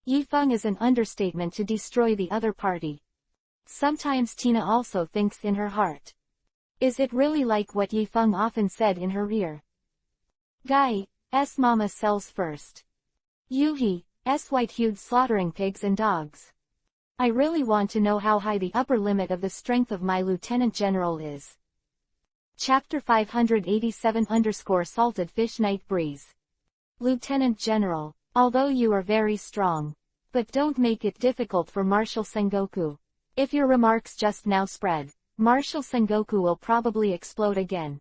Yifeng is an understatement to destroy the other party. Sometimes Tina also thinks in her heart. Is it really like what Yifeng often said in her ear? Guy's mama sells first. Yuhi's white-hued slaughtering pigs and dogs. I really want to know how high the upper limit of the strength of my Lieutenant General is. Chapter 587 _ Fish Night Breeze. Lieutenant General, although you are very strong, but don't make it difficult for Marshal Sengoku. If your remarks just now spread, Marshal Sengoku will probably explode again.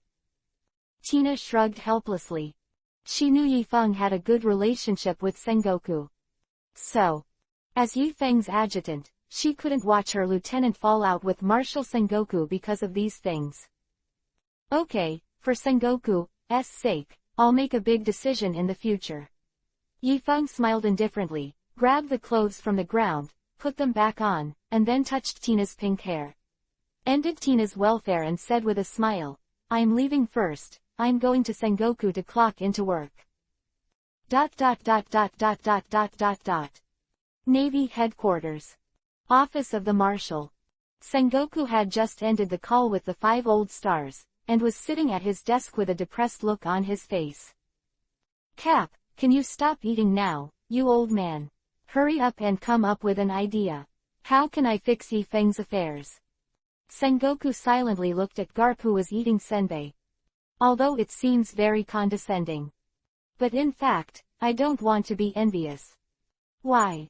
Tina shrugged helplessly. She knew Yifeng had a good relationship with Sengoku. So, as Yifeng's adjutant, she couldn't watch her lieutenant fall out with Marshal Sengoku because of these things. Okay, for Sengoku's sake, I'll make a big decision in the future. Yifeng smiled indifferently, grabbed the clothes from the ground, put them back on, and then touched Tina's pink hair. Ended Tina's welfare and said with a smile, I'm leaving first, I'm going to Sengoku to clock into work. ... Navy Headquarters. Office of the Marshal. Sengoku had just ended the call with the 5 old stars, and was sitting at his desk with a depressed look on his face. Cap, can you stop eating now, you old man? Hurry up and come up with an idea. How can I fix Yifeng's affairs? Sengoku silently looked at Garp, who was eating senbei. Although it seems very condescending. But in fact, I don't want to be envious. Why?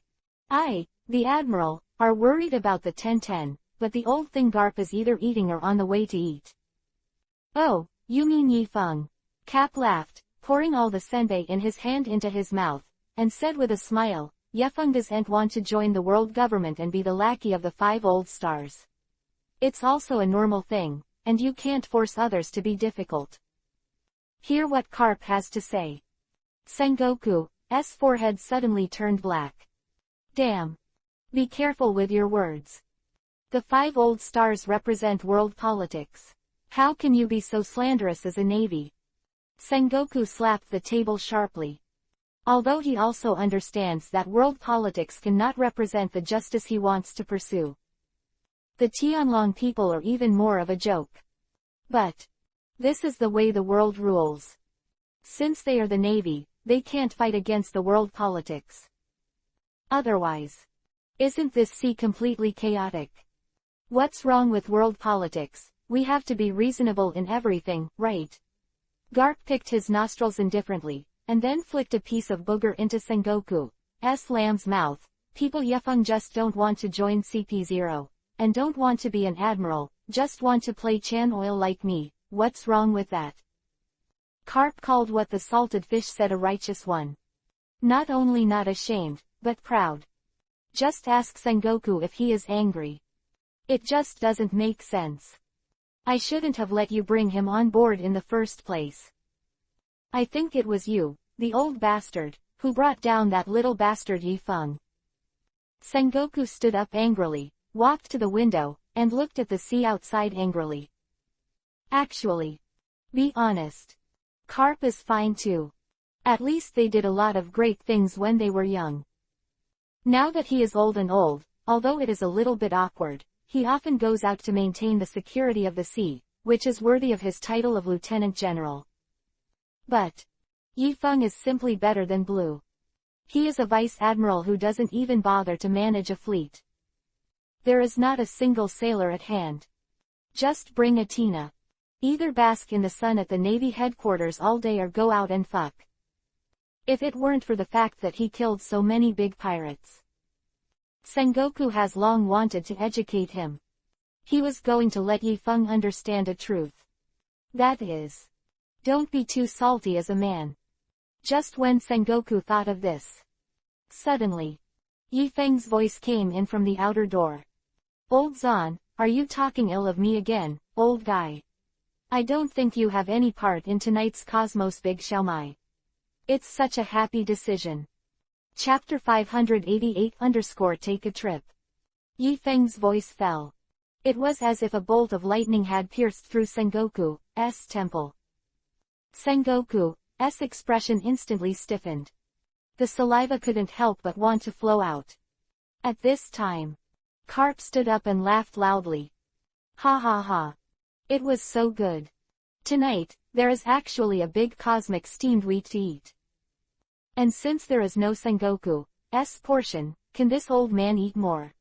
The Admiral, are worried about the 1010, but the old thing Garp is either eating or on the way to eat. Oh, you mean Yifeng? Cap laughed, pouring all the senbei in his hand into his mouth, and said with a smile, Yifeng doesn't want to join the world government and be the lackey of the 5 old stars. It's also a normal thing, and you can't force others to be difficult. Hear what Garp has to say. Sengoku's forehead suddenly turned black. Damn. Be careful with your words. The 5 old stars represent world politics. How can you be so slanderous as a navy? Sengoku slapped the table sharply. Although he also understands that world politics cannot represent the justice he wants to pursue. The Tianlong people are even more of a joke. But this is the way the world rules. Since they are the Navy, they can't fight against the world politics. Otherwise. Isn't this sea completely chaotic? What's wrong with world politics? We have to be reasonable in everything, right? Garp picked his nostrils indifferently, and then flicked a piece of booger into Sengoku's lamb's mouth. People Yifeng just don't want to join CP0, and don't want to be an admiral, just want to play Chan oil like me. What's wrong with that? Carp called what the salted fish said a righteous one. Not only not ashamed, but proud. Just ask Sengoku if he is angry. It just doesn't make sense. I shouldn't have let you bring him on board in the first place. I think it was you, the old bastard, who brought down that little bastard Yifeng. Sengoku stood up angrily, walked to the window, and looked at the sea outside angrily. Actually, be honest. Carp is fine too. At least they did a lot of great things when they were young. Now that he is old and old, although it is a little bit awkward, he often goes out to maintain the security of the sea, which is worthy of his title of Lieutenant General. But Yifeng is simply better than Blue. He is a vice admiral who doesn't even bother to manage a fleet. There is not a single sailor at hand. Just bring a Tina. Either bask in the sun at the Navy headquarters all day or go out and fuck. If it weren't for the fact that he killed so many big pirates. Sengoku has long wanted to educate him. He was going to let Yifeng understand a truth. That is, don't be too salty as a man. Just when Sengoku thought of this, suddenly, Yifeng's voice came in from the outer door. Old Zan, are you talking ill of me again, old guy? I don't think you have any part in tonight's Cosmos Big Xiaomai. It's such a happy decision. Chapter 588_Take a Trip. Yifeng's voice fell. It was as if a bolt of lightning had pierced through Sengoku's temple. Sengoku's expression instantly stiffened. The saliva couldn't help but want to flow out. At this time, Carp stood up and laughed loudly. Ha ha ha. It was so good. Tonight, there is actually a big cosmic steamed wheat to eat. And since there is no Sengoku's portion, can this old man eat more?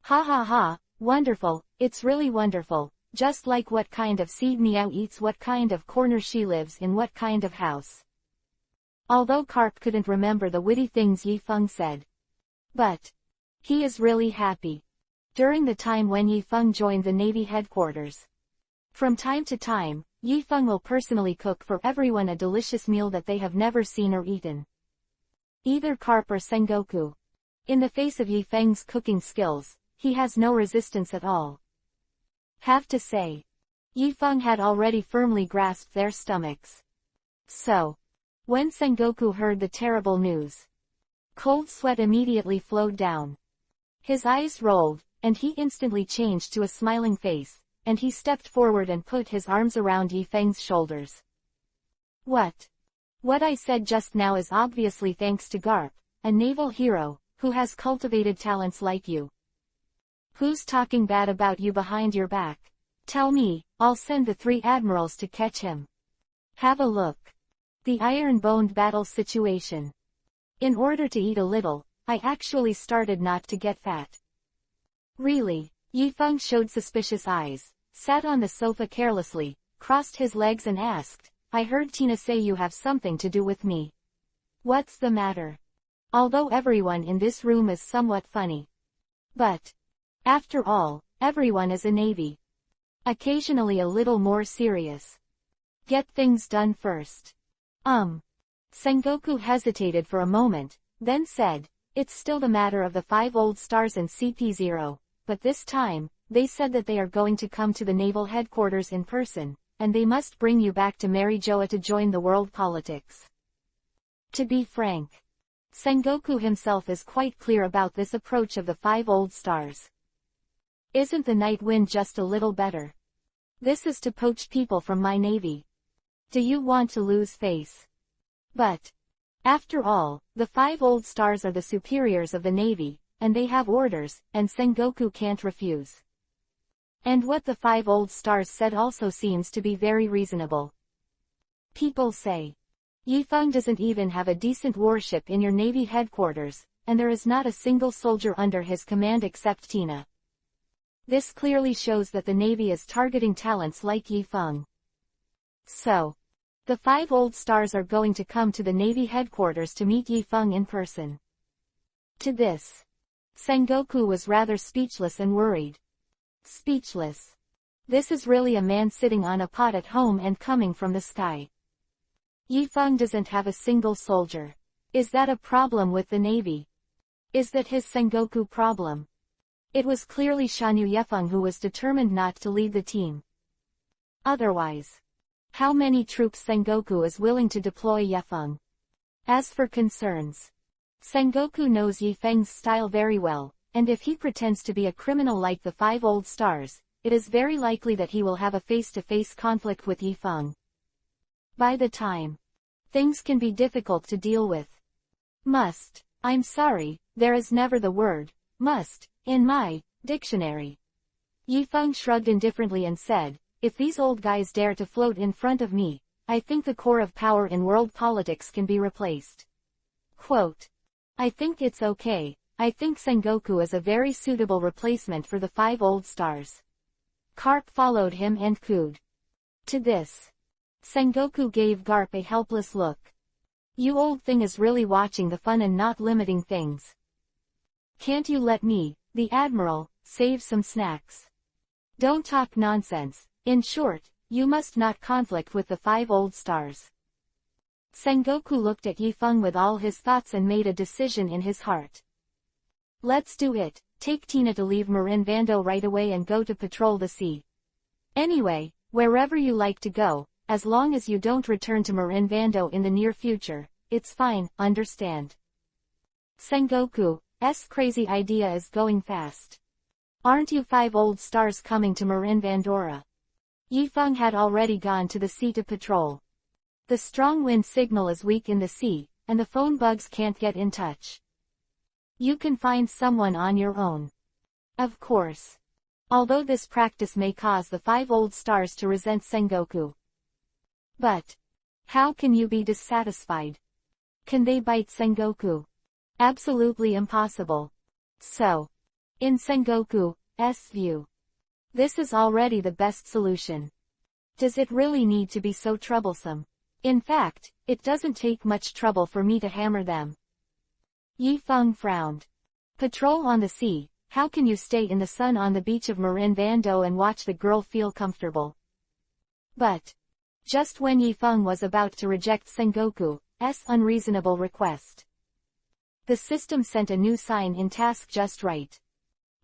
Ha ha ha, wonderful, it's really wonderful, just like what kind of seed Meow eats, what kind of corner she lives in, what kind of house. Although Carp couldn't remember the witty things Yifeng said. But he is really happy. During the time when Yifeng joined the Navy headquarters, from time to time, Yifeng will personally cook for everyone a delicious meal that they have never seen or eaten. Either Carp or Sengoku. In the face of Yifeng's cooking skills, he has no resistance at all. Have to say, Yifeng had already firmly grasped their stomachs. So, when Sengoku heard the terrible news, cold sweat immediately flowed down. His eyes rolled, and he instantly changed to a smiling face, and he stepped forward and put his arms around Yifeng's shoulders. What I said just now is obviously thanks to Garp, a naval hero, who has cultivated talents like you. Who's talking bad about you behind your back? Tell me, I'll send the 3 admirals to catch him. Have a look. The iron-boned battle situation. In order to eat a little, I actually started not to get fat. Really? Yifeng showed suspicious eyes, sat on the sofa carelessly, crossed his legs and asked, I heard Tina say you have something to do with me. What's the matter? Although everyone in this room is somewhat funny. But, after all, everyone is a Navy. Occasionally a little more serious. Get things done first. Sengoku hesitated for a moment, then said, it's still the matter of the 5 old stars and CP0, but this time, they said that they are going to come to the naval headquarters in person, and they must bring you back to Mary Joa to join the world politics. To be frank, Sengoku himself is quite clear about this approach of the 5 old stars. Isn't the night wind just a little better? This is to poach people from my navy. Do you want to lose face? But After all, the 5 old stars are the superiors of the Navy, and they have orders, and Sengoku can't refuse. And what the 5 old stars said also seems to be very reasonable. People say, Yifeng doesn't even have a decent warship in your Navy headquarters, and there is not a single soldier under his command except Tina. This clearly shows that the Navy is targeting talents like Yifeng. So, the 5 old stars are going to come to the Navy headquarters to meet Yifeng in person. To this, Sengoku was rather speechless and worried. Speechless. This is really a man sitting on a pot at home and coming from the sky. Yifeng doesn't have a single soldier. Is that a problem with the Navy? Is that his Sengoku problem? It was clearly Shanyu Yifeng who was determined not to lead the team. Otherwise, how many troops Sengoku is willing to deploy Yifeng? As for concerns, Sengoku knows Yifeng's style very well, and if he pretends to be a criminal like the 5 old stars, it is very likely that he will have a face-to-face conflict with Yifeng. By the time, things can be difficult to deal with. I'm sorry, there is never the word, must, in my dictionary. Yifeng shrugged indifferently and said, if these old guys dare to float in front of me, I think the core of power in world politics can be replaced. Quote, I think it's okay, I think Sengoku is a very suitable replacement for the 5 old stars. Garp followed him and cooed. To this, Sengoku gave Garp a helpless look. You old thing is really watching the fun and not limiting things. Can't you let me, the Admiral, save some snacks? Don't talk nonsense. In short, you must not conflict with the 5 old stars. Sengoku looked at Yifeng with all his thoughts and made a decision in his heart. Let's do it, take Tina to leave Marin Vando right away and go to patrol the sea. Anyway, wherever you like to go, as long as you don't return to Marin Vando in the near future, it's fine, understand? Sengoku's crazy idea is going fast. Aren't you 5 old stars coming to Marin Vandora? Yifeng had already gone to the sea to patrol. The strong wind signal is weak in the sea, and the phone bugs can't get in touch. You can find someone on your own. Of course. Although this practice may cause the 5 old stars to resent Sengoku. But how can you be dissatisfied? Can they bite Sengoku? Absolutely impossible. So, in Sengoku's view, this is already the best solution. Does it really need to be so troublesome? In fact, it doesn't take much trouble for me to hammer them. Yifeng frowned. Patrol on the sea, how can you stay in the sun on the beach of Marin Vando and watch the girl feel comfortable? But, just when Yifeng was about to reject Sengoku's unreasonable request, the system sent a new sign in task just right.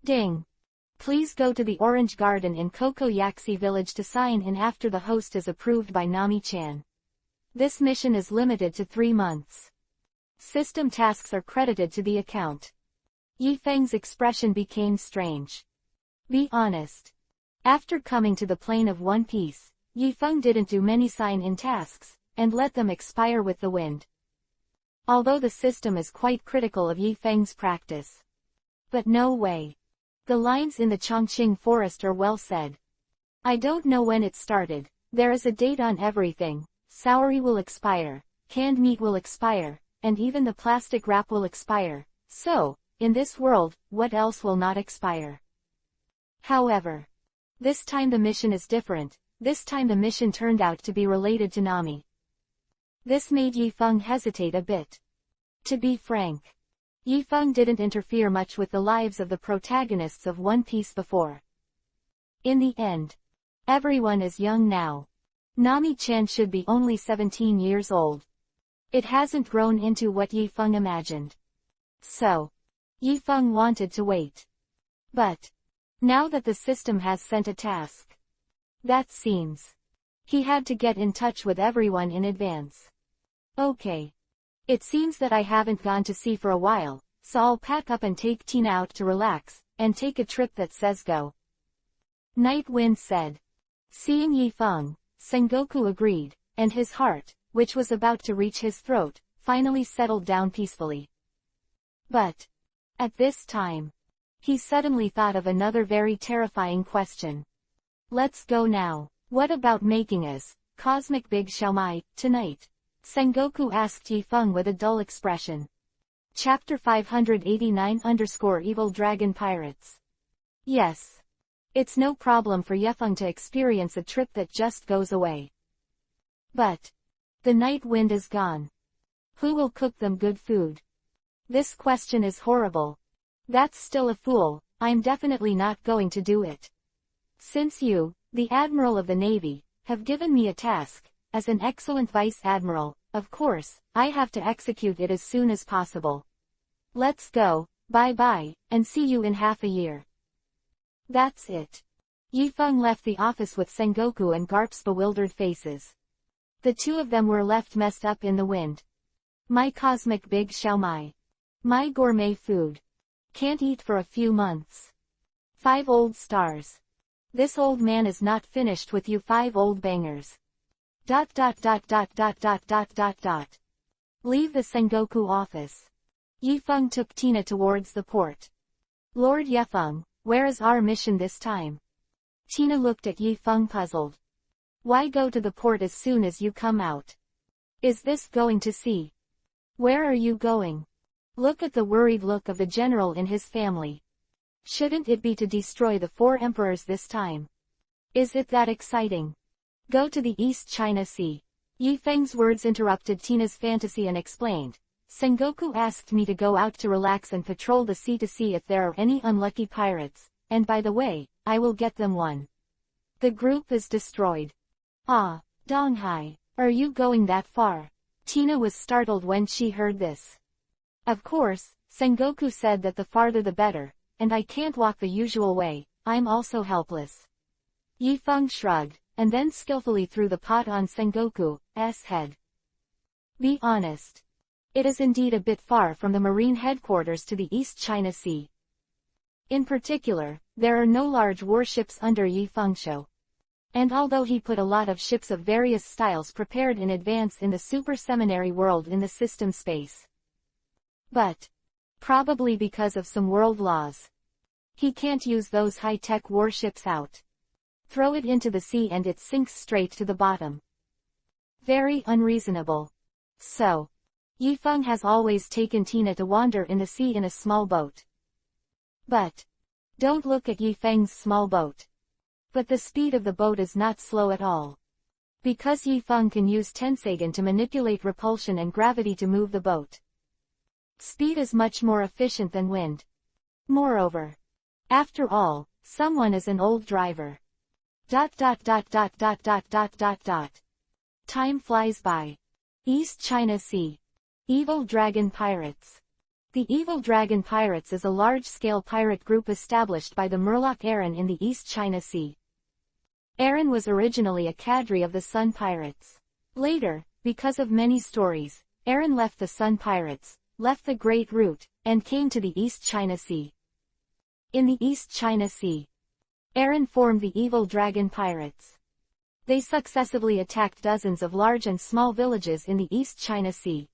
Ding! Please go to the Orange Garden in Kokoyaksi Village to sign in after the host is approved by Nami-chan. This mission is limited to 3 months. System tasks are credited to the account. Yifeng's expression became strange. Be honest. After coming to the plane of One Piece, Yifeng didn't do many sign-in tasks, and let them expire with the wind. Although the system is quite critical of Yifeng's practice. But no way. The lines in the Chongqing forest are well said. I don't know when it started, there is a date on everything, soury will expire, canned meat will expire, and even the plastic wrap will expire, so, in this world, what else will not expire? However, this time the mission is different, this time the mission turned out to be related to Nami. This made Yifeng hesitate a bit. To be frank, Yifeng didn't interfere much with the lives of the protagonists of One Piece before. In the end, everyone is young now. Nami-chan should be only 17 years old. It hasn't grown into what Yifeng imagined. So, Yifeng wanted to wait. But, now that the system has sent a task, that seems, he had to get in touch with everyone in advance. Okay. It seems that I haven't gone to sea for a while, so I'll pack up and take Tina out to relax, and take a trip that says go. Night Wind said. Seeing Yifeng, Sengoku agreed, and his heart, which was about to reach his throat, finally settled down peacefully. But, at this time, he suddenly thought of another very terrifying question. Let's go now. What about making us cosmic big xiaomai tonight? Sengoku asked Yifeng with a dull expression. Chapter 589 _ Evil Dragon Pirates. Yes. It's no problem for Yifeng to experience a trip that just goes away. But, the night wind is gone. Who will cook them good food? This question is horrible. That's still a fool, I'm definitely not going to do it. Since you, the Admiral of the Navy, have given me a task, as an excellent Vice Admiral, of course, I have to execute it as soon as possible. Let's go, bye-bye, and see you in half a year. That's it. Yifeng left the office with Sengoku and Garp's bewildered faces. The two of them were left messed up in the wind. My cosmic big xiaomai. My gourmet food. Can't eat for a few months. 5 old stars. This old man is not finished with you 5 old bangers. ... Leave the Sengoku office. Yifeng took Tina towards the port. Lord Yifeng, where is our mission this time? Tina looked at Yifeng puzzled. Why go to the port as soon as you come out? Is this going to sea? Where are you going? Look at the worried look of the general and his family. Shouldn't it be to destroy the 4 emperors this time? Is it that exciting? Go to the East China Sea. Yifeng's words interrupted Tina's fantasy and explained. Sengoku asked me to go out to relax and patrol the sea to see if there are any unlucky pirates, and by the way, I will get them one. The group is destroyed. Ah, Donghai, are you going that far? Tina was startled when she heard this. Of course, Sengoku said that the farther the better, and I can't walk the usual way, I'm also helpless. Yifeng shrugged, and then skillfully threw the pot on Sengoku's head. Be honest. It is indeed a bit far from the marine headquarters to the East China Sea. In particular, there are no large warships under Yifengsho. And although he put a lot of ships of various styles prepared in advance in the super seminary world in the system space. But, probably because of some world laws, he can't use those high-tech warships out. Throw it into the sea and it sinks straight to the bottom. Very unreasonable. So, Yifeng has always taken Tina to wander in the sea in a small boat. But, don't look at Yifeng's small boat. But the speed of the boat is not slow at all. Because Yifeng can use Tensagen to manipulate repulsion and gravity to move the boat. Speed is much more efficient than wind. Moreover, after all, someone is an old driver. ... Time flies by. East China Sea. Evil Dragon Pirates. The Evil Dragon Pirates is a large-scale pirate group established by the Murloc Aaron in the East China Sea. Aaron was originally a cadre of the Sun Pirates. Later, because of many stories, Aaron left the Sun Pirates, left the Great Route, and came to the East China Sea. In the East China Sea, Aaron formed the Evil Dragon Pirates. They successively attacked dozens of large and small villages in the East China Sea.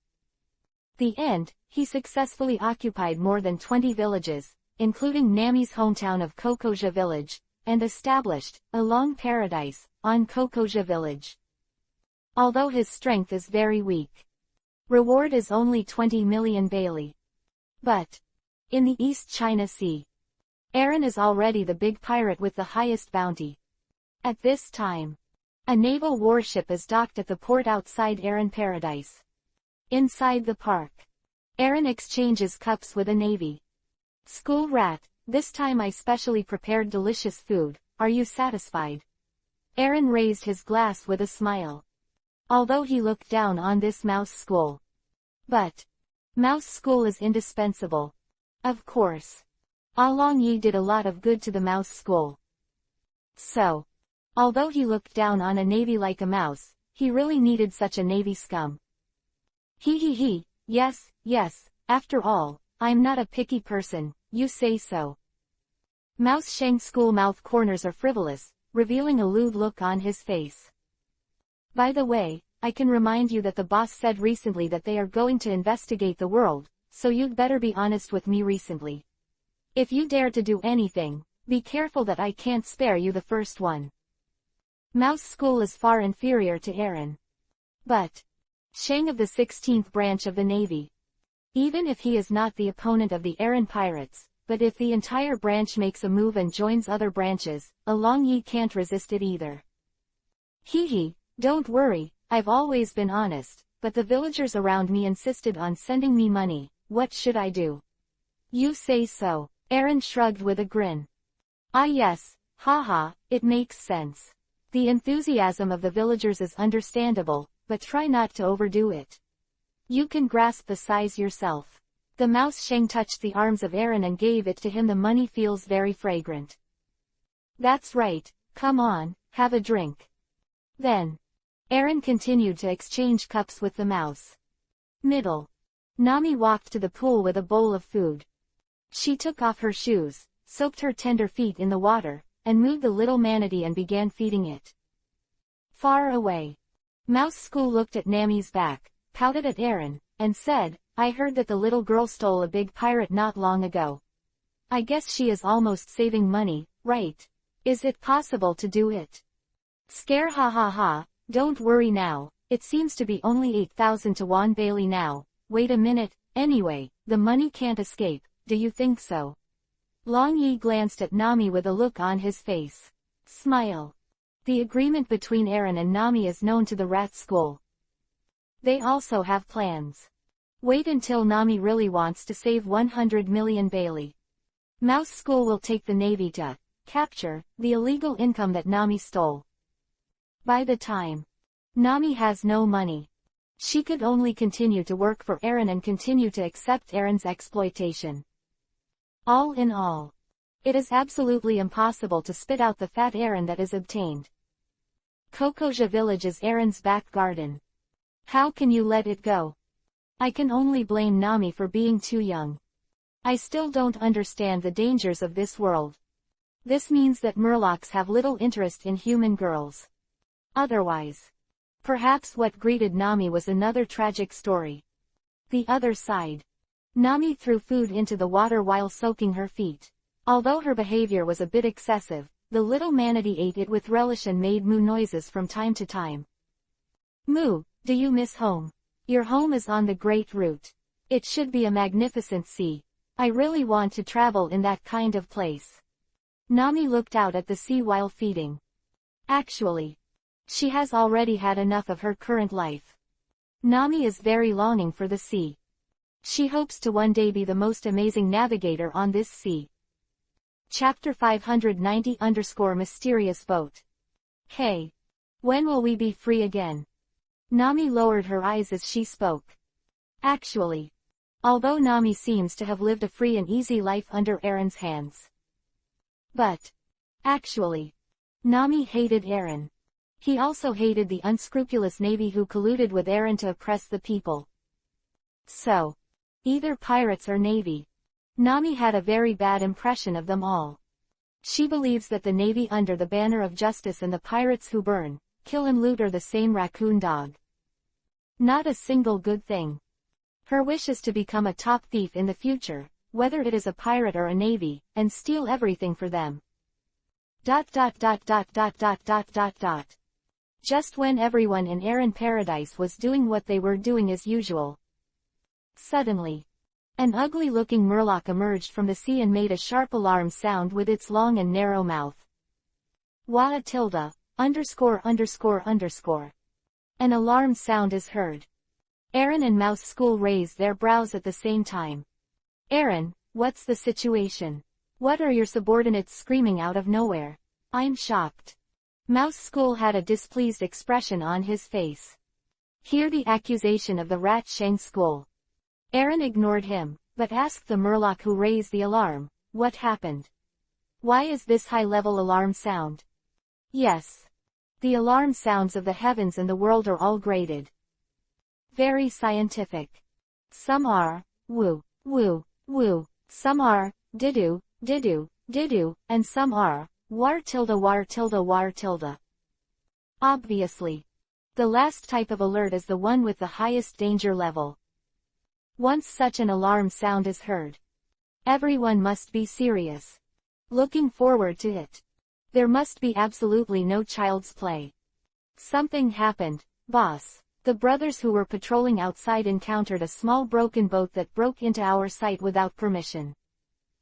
The end, he successfully occupied more than 20 villages, including Nami's hometown of Kokoja Village, and established a long paradise on Kokoja Village. Although his strength is very weak. Reward is only 20 million Bailey. But, in the East China Sea, Aaron is already the big pirate with the highest bounty. At this time, a naval warship is docked at the port outside Aaron Paradise. Inside the park, Aaron exchanges cups with a navy. School rat, this time I specially prepared delicious food, are you satisfied? Aaron raised his glass with a smile. Although he looked down on this mouse school. But, mouse school is indispensable. Of course. Along Yi did a lot of good to the mouse school. So, although he looked down on a navy like a mouse, he really needed such a navy scum. He, yes, after all, I'm not a picky person, you say so. Mouse Sheng school mouth corners are frivolous, revealing a lewd look on his face. By the way, I can remind you that the boss said recently that they are going to investigate the world, so you'd better be honest with me recently. If you dare to do anything, be careful that I can't spare you the first one. Mouse School is far inferior to Aaron. But Shang of the 16th branch of the Navy. Even if he is not the opponent of the Aaron pirates, but if the entire branch makes a move and joins other branches, Long Yi can't resist it either. Hee hee, don't worry, I've always been honest, but the villagers around me insisted on sending me money. What should I do? You say so. Aaron shrugged with a grin. Ah yes, haha, it makes sense. The enthusiasm of the villagers is understandable, but try not to overdo it. You can grasp the size yourself. The mouse Shang touched the arms of Aaron and gave it to him. The money feels very fragrant. That's right, come on, have a drink. Then Aaron continued to exchange cups with the mouse. Middle. Nami walked to the pool with a bowl of food. She took off her shoes, soaked her tender feet in the water, and moved the little manatee and began feeding it. Far away. Mouse School looked at Nami's back, pouted at Aaron, and said, I heard that the little girl stole a big pirate not long ago. I guess she is almost saving money, right? Is it possible to do it? Scare ha ha ha, don't worry now, it seems to be only 8,000 to won Bailey now. Wait a minute, anyway, the money can't escape, do you think so? Long Yi glanced at Nami with a look on his face. Smile. The agreement between Aaron and Nami is known to the rat school. They also have plans. Wait until Nami really wants to save 100 million Bailey. Mouse School will take the Navy to capture the illegal income that Nami stole. By the time Nami has no money, she could only continue to work for Aaron and continue to accept Aaron's exploitation. All in all, it is absolutely impossible to spit out the fat Aaron that is obtained. Kokoja village is Aaron's back garden. How can you let it go? I can only blame Nami for being too young. I still don't understand the dangers of this world. This means that Murlocs have little interest in human girls. Otherwise, perhaps what greeted Nami was another tragic story. The other side. Nami threw food into the water while soaking her feet. Although her behavior was a bit excessive, the little manatee ate it with relish and made moo noises from time to time. Moo, do you miss home? Your home is on the Great Route. It should be a magnificent sea. I really want to travel in that kind of place. Nami looked out at the sea while feeding. Actually, she has already had enough of her current life. Nami is very longing for the sea. She hopes to one day be the most amazing navigator on this sea. Chapter 590_Mysterious Boat. Hey. When will we be free again? Nami lowered her eyes as she spoke. Actually, although Nami seems to have lived a free and easy life under Aaron's hands. But actually, Nami hated Aaron. He also hated the unscrupulous Navy who colluded with Aaron to oppress the people. So, either pirates or Navy. Nami had a very bad impression of them all. She believes that the Navy under the banner of justice and the pirates who burn, kill and loot are the same raccoon dog. Not a single good thing. Her wish is to become a top thief in the future, whether it is a pirate or a Navy, and steal everything for them. ... Just when everyone in Aaron Paradise was doing what they were doing as usual. Suddenly, an ugly-looking murloc emerged from the sea and made a sharp alarm sound with its long and narrow mouth. Wah tilde, underscore underscore underscore. An alarm sound is heard. Aaron and Mouse School raised their brows at the same time. Aaron, what's the situation? What are your subordinates screaming out of nowhere? I'm shocked. Mouse School had a displeased expression on his face. Hear the accusation of the Rat Shang School. Aaron ignored him, but asked the murloc who raised the alarm, what happened? Why is this high-level alarm sound? Yes. The alarm sounds of the heavens and the world are all graded. Very scientific. Some are, woo, woo, woo, some are, didu, didu, didu, and some are, war tilde war tilde war tilde. Obviously. The last type of alert is the one with the highest danger level. Once such an alarm sound is heard, everyone must be serious. Looking forward to it. There must be absolutely no child's play. Something happened, boss. The brothers who were patrolling outside encountered a small broken boat that broke into our site without permission.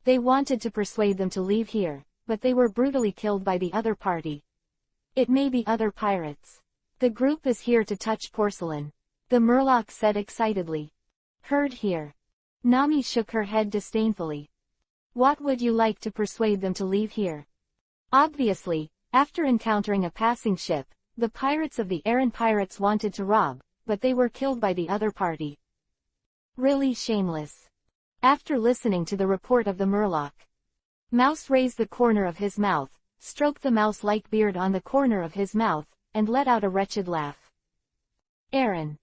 They wanted to persuade them to leave here, but they were brutally killed by the other party. It may be other pirates. The group is here to touch porcelain, the Murloc said excitedly. Heard here. Nami shook her head disdainfully. What would you like to persuade them to leave here? Obviously, after encountering a passing ship, the pirates of the Aran pirates wanted to rob, but they were killed by the other party. Really shameless. After listening to the report of the Murloc, Mouse raised the corner of his mouth, stroked the mouse-like beard on the corner of his mouth, and let out a wretched laugh. Aran.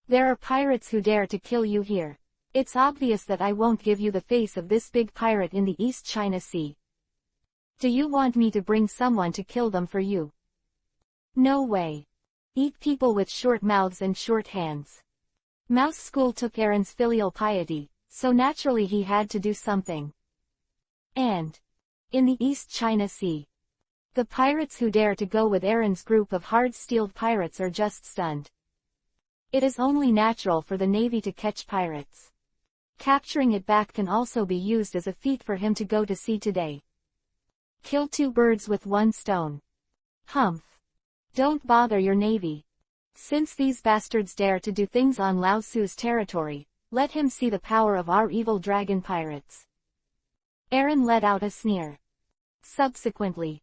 There are pirates who dare to kill you here. It's obvious that I won't give you the face of this big pirate in the East China Sea. Do you want me to bring someone to kill them for you? No way. Eat people with short mouths and short hands. Mouse School took Aran's filial piety, so naturally he had to do something. And in the East China Sea, the pirates who dare to go with Aran's group of hard-steeled pirates are just stunned. It is only natural for the Navy to catch pirates. Capturing it back can also be used as a feat for him to go to sea today. Kill two birds with one stone. Humph. Don't bother your Navy. Since these bastards dare to do things on Lao Tzu's territory, let him see the power of our evil dragon pirates. Aran let out a sneer. Subsequently,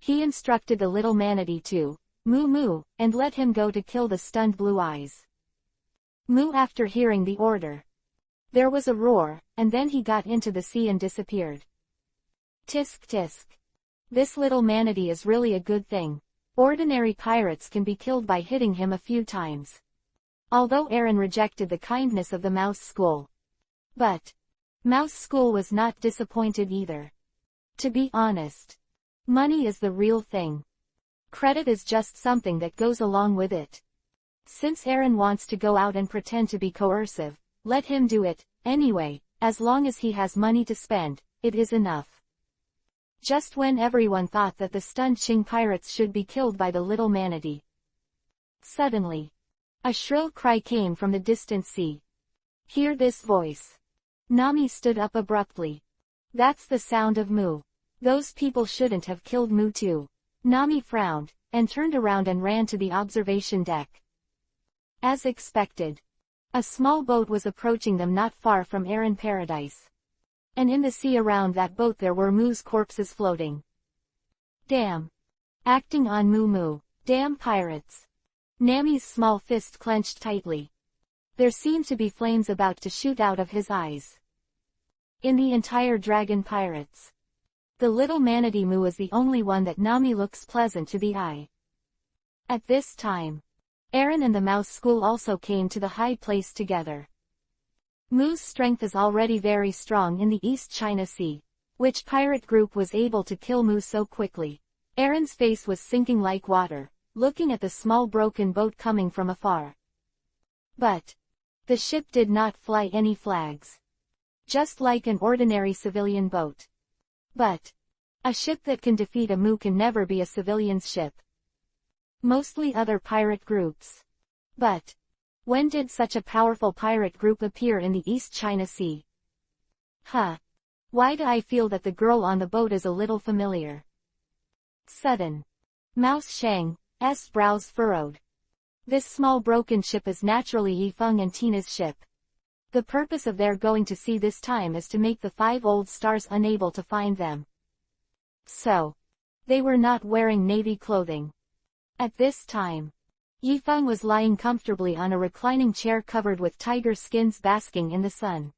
he instructed the little manatee to moo moo, and let him go to kill the stunned Blue Eyes. Moo after hearing the order. There was a roar, and then he got into the sea and disappeared. Tisk tisk. This little manatee is really a good thing. Ordinary pirates can be killed by hitting him a few times. Although Aran rejected the kindness of the Mouse School. But Mouse School was not disappointed either. To be honest, money is the real thing. Credit is just something that goes along with it. Since Aran wants to go out and pretend to be coercive, let him do it, anyway, as long as he has money to spend, it is enough. Just when everyone thought that the stunned Qing pirates should be killed by the little manatee, suddenly, a shrill cry came from the distant sea. Hear this voice. Nami stood up abruptly. That's the sound of Moo. Those people shouldn't have killed Moo too. Nami frowned, and turned around and ran to the observation deck. As expected, a small boat was approaching them not far from Aran Paradise. And in the sea around that boat there were Moo's corpses floating. Damn. Acting on Moo Moo. Damn pirates. Nami's small fist clenched tightly. There seemed to be flames about to shoot out of his eyes. In the entire dragon pirates, the little manatee Moo is the only one that Nami looks pleasant to the eye. At this time, Aran and the Mouse School also came to the high place together. Moo's strength is already very strong in the East China Sea. Which pirate group was able to kill Moo so quickly? Aran's face was sinking like water, looking at the small broken boat coming from afar. But the ship did not fly any flags. Just like an ordinary civilian boat. But a ship that can defeat a Moo can never be a civilian's ship. Mostly other pirate groups. But when did such a powerful pirate group appear in the East China Sea? Huh. Why do I feel that the girl on the boat is a little familiar? Sudden. Mouse Shang's brows furrowed. This small broken ship is naturally Yifeng and Tina's ship. The purpose of their going to sea this time is to make the 5 old stars unable to find them. So, they were not wearing navy clothing. At this time, Yifeng was lying comfortably on a reclining chair covered with tiger skins basking in the sun.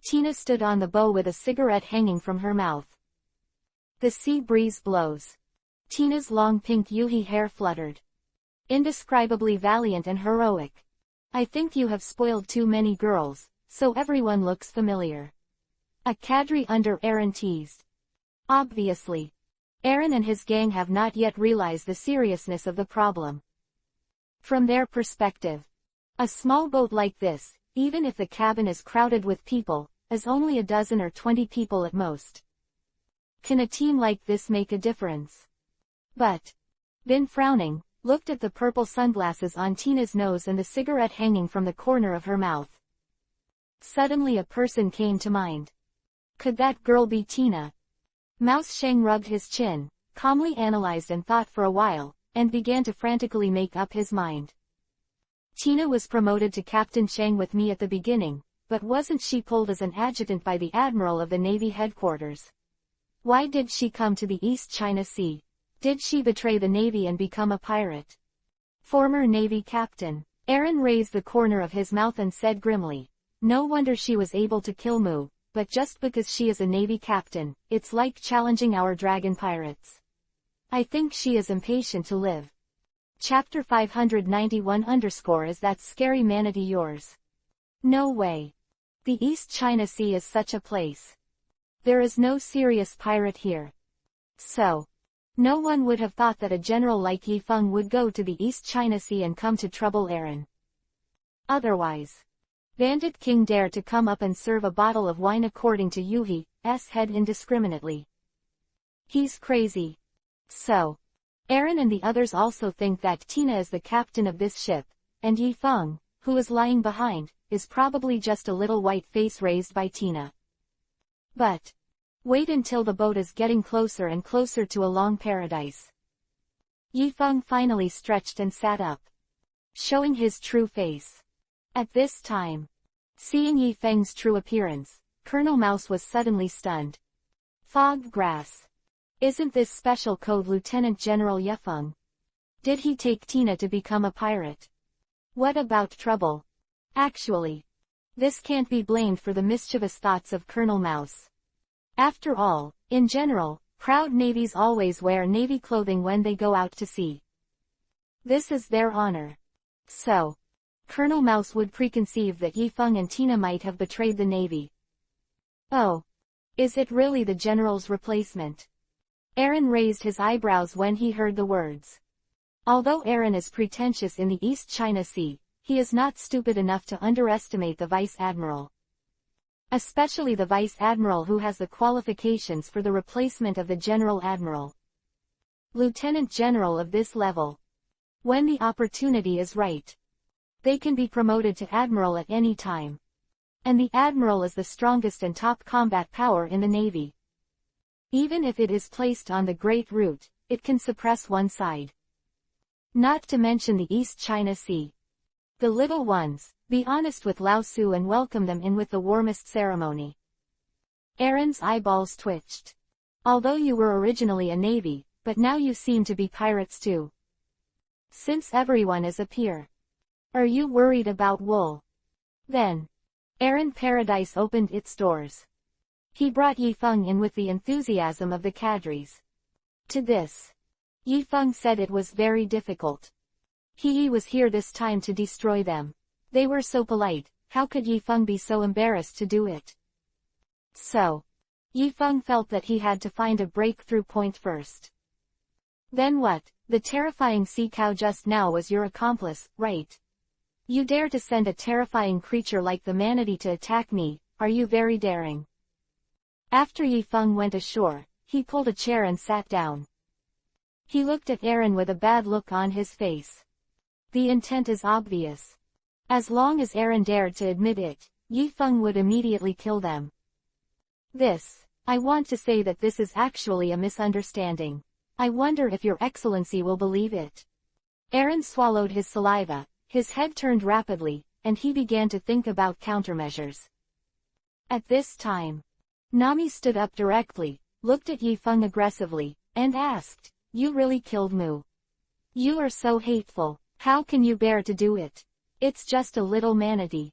Tina stood on the bow with a cigarette hanging from her mouth. The sea breeze blows. Tina's long pink yuhi hair fluttered. Indescribably valiant and heroic. I think you have spoiled too many girls, so everyone looks familiar. A cadre under Aran teased. Obviously, Aran and his gang have not yet realized the seriousness of the problem. From their perspective, a small boat like this, even if the cabin is crowded with people, is only a dozen or 20 people at most. Can a team like this make a difference? But Bin, frowning, looked at the purple sunglasses on Tina's nose and the cigarette hanging from the corner of her mouth. Suddenly a person came to mind. Could that girl be Tina? Mouse Sheng rubbed his chin, calmly analyzed and thought for a while, and began to frantically make up his mind. Tina was promoted to Captain Sheng with me at the beginning, but wasn't she pulled as an adjutant by the Admiral of the Navy headquarters? Why did she come to the East China Sea? Did she betray the Navy and become a pirate? Former Navy captain. Aaron raised the corner of his mouth and said grimly, no wonder she was able to kill Mu, but just because she is a Navy captain, it's like challenging our dragon pirates. I think she is impatient to live. Chapter 591 _ Is that scary manatee yours? No way. The East China Sea is such a place. There is no serious pirate here. So, no one would have thought that a general like Yi Feng would go to the East China Sea and come to trouble Aaron. Otherwise, Bandit King dare to come up and serve a bottle of wine according to Yuhi's head indiscriminately. He's crazy. So, Aaron and the others also think that Tina is the captain of this ship, and Yi Feng, who is lying behind, is probably just a little white face raised by Tina. But wait until the boat is getting closer and closer to a long paradise. Yi Feng finally stretched and sat up, showing his true face. At this time, seeing Yi Feng's true appearance, Colonel Mouse was suddenly stunned. Fog grass. Isn't this special code Lieutenant General Yi Feng? Did he take Tina to become a pirate? What about trouble? Actually, this can't be blamed for the mischievous thoughts of Colonel Mouse. After all, in general, proud navies always wear navy clothing when they go out to sea. This is their honor. So, Colonel Mouse would preconceive that Yi Feng and Tina might have betrayed the navy. Oh. Is it really the general's replacement? Aaron raised his eyebrows when he heard the words. Although Aaron is pretentious in the East China Sea, he is not stupid enough to underestimate the Vice Admiral. Especially the Vice Admiral who has the qualifications for the replacement of the General Admiral. Lieutenant General of this level. When the opportunity is right, they can be promoted to Admiral at any time. And the Admiral is the strongest and top combat power in the Navy. Even if it is placed on the Great Route, it can suppress one side. Not to mention the East China Sea. The little ones, be honest with Lao Su and welcome them in with the warmest ceremony. Aaron's eyeballs twitched. Although you were originally a Navy, but now you seem to be pirates too. Since everyone is a peer. Are you worried about wool? Then, Aaron Paradise opened its doors. He brought Yi Feng in with the enthusiasm of the cadres. To this, Yi Feng said it was very difficult. He was here this time to destroy them. They were so polite, how could Yi Feng be so embarrassed to do it? So, Yi Feng felt that he had to find a breakthrough point first. Then what? The terrifying sea cow just now was your accomplice, right? You dare to send a terrifying creature like the manatee to attack me, are you very daring? After Yi Feng went ashore, he pulled a chair and sat down. He looked at Aaron with a bad look on his face. The intent is obvious. As long as Aaron dared to admit it, Yi Feng would immediately kill them. I want to say that this is actually a misunderstanding. I wonder if Your Excellency will believe it. Aaron swallowed his saliva, his head turned rapidly, and he began to think about countermeasures. At this time, Nami stood up directly, looked at Yi Feng aggressively, and asked, You really killed Mu? You are so hateful, how can you bear to do it? It's just a little manatee.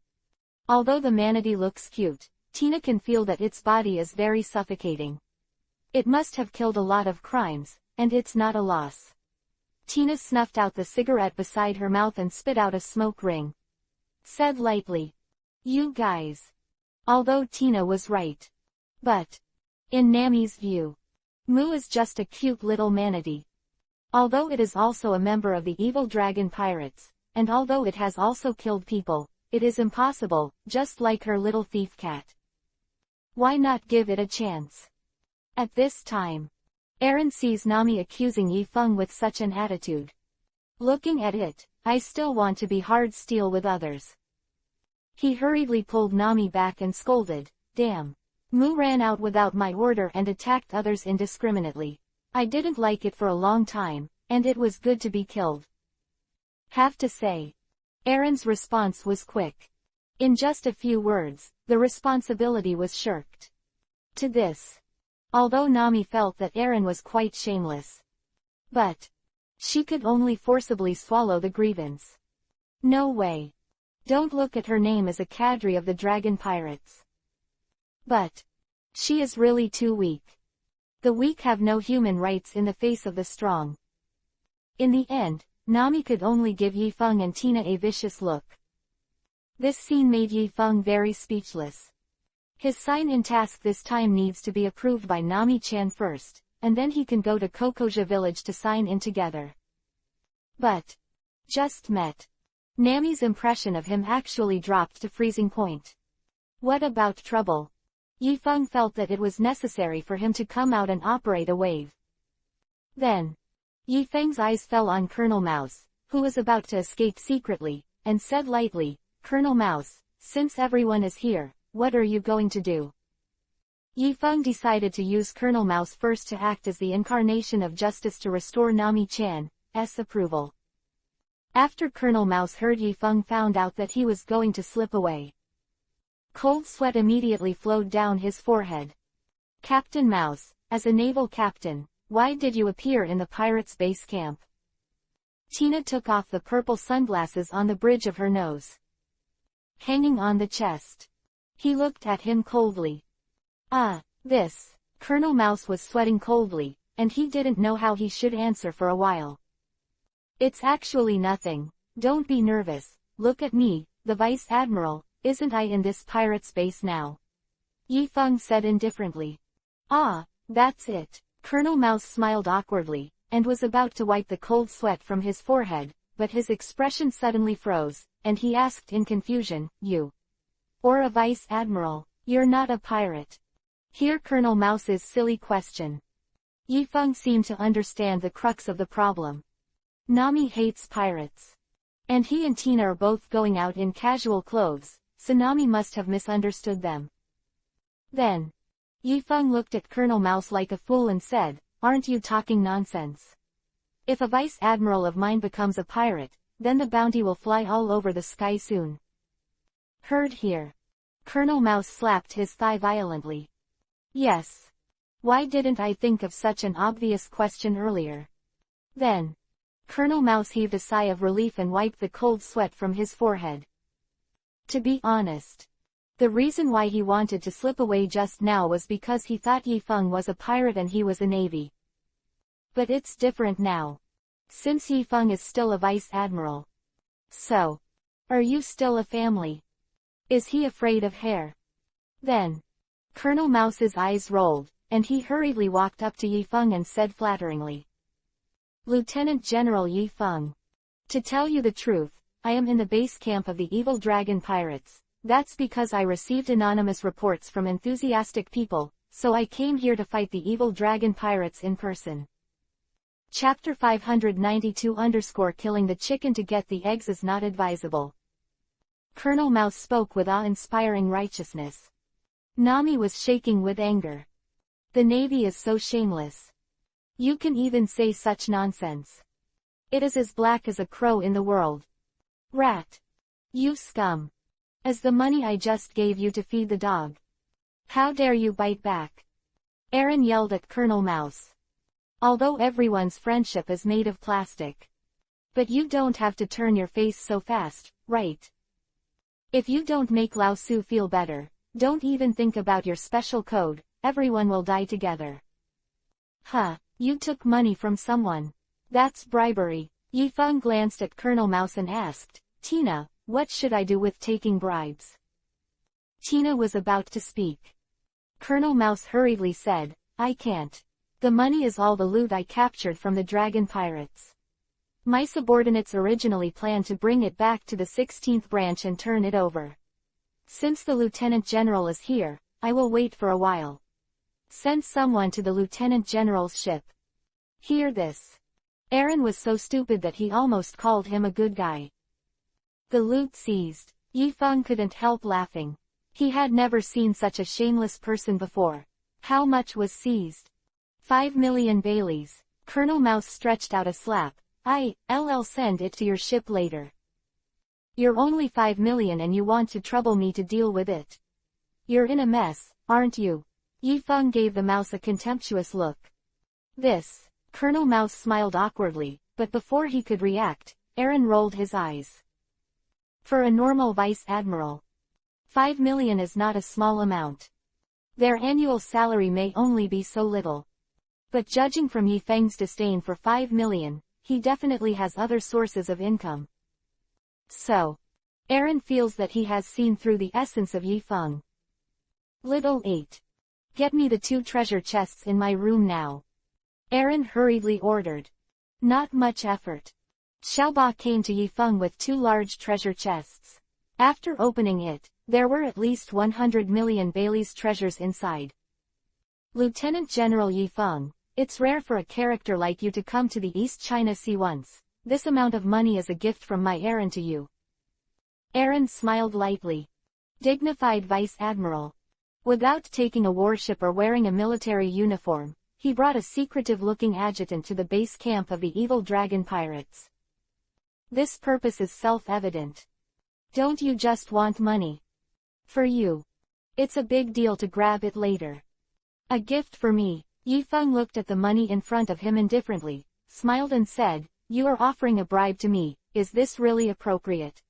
Although the manatee looks cute, Tina can feel that its body is very suffocating. It must have killed a lot of crimes, and it's not a loss. Tina snuffed out the cigarette beside her mouth and spit out a smoke ring. Said lightly, You guys. Although Tina was right. But, in Nami's view, Mu is just a cute little manatee. Although it is also a member of the evil dragon pirates, and although it has also killed people, it is impossible, just like her little thief cat. Why not give it a chance? At this time, Aaron sees Nami accusing Yifeng with such an attitude. Looking at it, I still want to be hard steel with others. He hurriedly pulled Nami back and scolded, damn. Mu ran out without my order and attacked others indiscriminately. I didn't like it for a long time, and it was good to be killed. Have to say. Aaron's response was quick. In just a few words, the responsibility was shirked. To this. Although Nami felt that Aaron was quite shameless. But she could only forcibly swallow the grievance. No way. Don't look at her name as a cadre of the dragon pirates. But she is really too weak. The weak have no human rights in the face of the strong. In the end, Nami could only give Yifeng and Tina a vicious look. This scene made Yifeng very speechless. His sign-in task this time needs to be approved by Nami-chan first, and then he can go to Kokoja village to sign in together. But just met. Nami's impression of him actually dropped to freezing point. What about trouble? Yifeng felt that it was necessary for him to come out and operate a wave. Then, Yifeng's eyes fell on Colonel Mouse, who was about to escape secretly, and said lightly, Colonel Mouse, since everyone is here, what are you going to do? Yifeng decided to use Colonel Mouse first to act as the incarnation of justice to restore Nami-chan's approval. After Colonel Mouse heard Yifeng found out that he was going to slip away. Cold sweat immediately flowed down his forehead. Captain Mouse, as a naval captain, why did you appear in the pirates' base camp? Tina took off the purple sunglasses on the bridge of her nose, hanging on the chest. He looked at him coldly. This. Colonel Mouse was sweating coldly, and he didn't know how he should answer for a while. It's actually nothing. Don't be nervous. Look at me, the Vice Admiral, isn't I in this pirate's base now? Yifeng said indifferently. That's it. Colonel Mouse smiled awkwardly, and was about to wipe the cold sweat from his forehead, but his expression suddenly froze, and he asked in confusion, you? Or a Vice Admiral? You're not a pirate. Hear Colonel Mouse's silly question. Yifeng seemed to understand the crux of the problem. Nami hates pirates. And he and Tina are both going out in casual clothes, so Nami must have misunderstood them. Then, Yifeng looked at Colonel Mouse like a fool and said, aren't you talking nonsense? If a Vice Admiral of mine becomes a pirate, then the bounty will fly all over the sky soon. Heard here. Colonel Mouse slapped his thigh violently. Yes. Why didn't I think of such an obvious question earlier? Then, Colonel Mouse heaved a sigh of relief and wiped the cold sweat from his forehead. To be honest, the reason why he wanted to slip away just now was because he thought Yifeng was a pirate and he was a navy. But it's different now. Since Yifeng is still a Vice Admiral. So, are you still a family? Is he afraid of hair? Then, Colonel Mouse's eyes rolled, and he hurriedly walked up to Yifeng and said flatteringly. Lieutenant General Yifeng. To tell you the truth, I am in the base camp of the evil dragon pirates. That's because I received anonymous reports from enthusiastic people, so I came here to fight the evil dragon pirates in person. Chapter 592 _ Killing the chicken to get the eggs is not advisable. Colonel Mouse spoke with awe-inspiring righteousness. Nami was shaking with anger. The Navy is so shameless. You can even say such nonsense. It is as black as a crow in the world. Rat. You scum. As the money I just gave you to feed the dog. How dare you bite back? Aaron yelled at Colonel Mouse. Although everyone's friendship is made of plastic. But you don't have to turn your face so fast, right? If you don't make Lao Su feel better, don't even think about your special code, everyone will die together. You took money from someone. That's bribery. Yifeng glanced at Colonel Mouse and asked, Tina, what should I do with taking bribes? Tina was about to speak. Colonel Mouse hurriedly said, I can't. The money is all the loot I captured from the dragon pirates. My subordinates originally planned to bring it back to the 16th branch and turn it over. Since the Lieutenant General is here, I will wait for a while. Send someone to the Lieutenant General's ship. Hear this. Aaron was so stupid that he almost called him a good guy. The loot seized. Yifeng couldn't help laughing. He had never seen such a shameless person before. How much was seized? 5 million Baileys. Colonel Mouse stretched out a slap. I'll send it to your ship later. You're only 5 million and you want to trouble me to deal with it. You're in a mess, aren't you? Yifeng gave the mouse a contemptuous look. This. Colonel Mouse smiled awkwardly, but before he could react, Aaron rolled his eyes. For a normal vice admiral, 5 million is not a small amount. Their annual salary may only be so little. But judging from Yifeng's disdain for 5 million, he definitely has other sources of income. So, Aaron feels that he has seen through the essence of Yifeng. Little 8. Get me the 2 treasure chests in my room now. Aaron hurriedly ordered. Not much effort. Xiaoba came to Yifeng with 2 large treasure chests. After opening it, there were at least 100 million Bailey's treasures inside. Lieutenant General Yifeng, it's rare for a character like you to come to the East China Sea once. This amount of money is a gift from my Aaron to you. Aaron smiled lightly. Dignified Vice Admiral. Without taking a warship or wearing a military uniform, he brought a secretive-looking adjutant to the base camp of the evil dragon pirates. This purpose is self-evident. Don't you just want money? For you. It's a big deal to grab it later. A gift for me. Yifeng looked at the money in front of him indifferently, smiled and said, You are offering a bribe to me, is this really appropriate?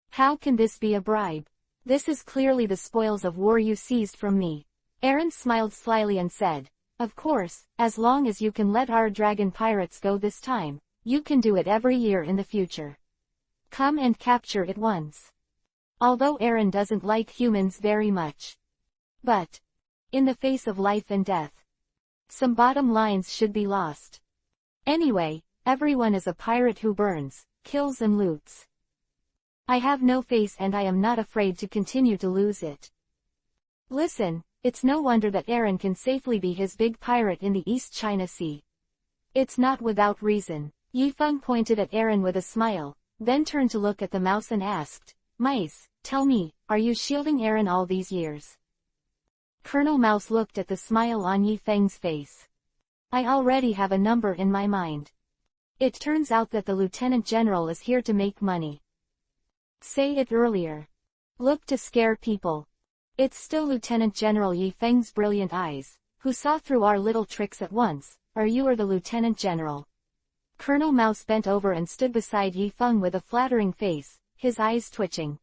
How can this be a bribe? This is clearly the spoils of war you seized from me. Aaron smiled slyly and said, Of course, as long as you can let our dragon pirates go this time, you can do it every year in the future. Come and capture it once. Although Aaron doesn't like humans very much. But, in the face of life and death, some bottom lines should be lost. Anyway, everyone is a pirate who burns, kills and loots. I have no face and I am not afraid to continue to lose it. Listen, it's no wonder that Aaron can safely be his big pirate in the East China Sea. It's not without reason. Yifeng pointed at Aaron with a smile, then turned to look at the mouse and asked, Mice, tell me, are you shielding Aaron all these years? Colonel Mouse looked at the smile on Yifeng's face. I already have a number in my mind. It turns out that the Lieutenant General is here to make money. Say it earlier. Look to scare people. It's still Lieutenant General Yifeng's brilliant eyes, who saw through our little tricks at once. Are you or the Lieutenant General? Colonel Mouse bent over and stood beside Yifeng with a flattering face, his eyes twitching.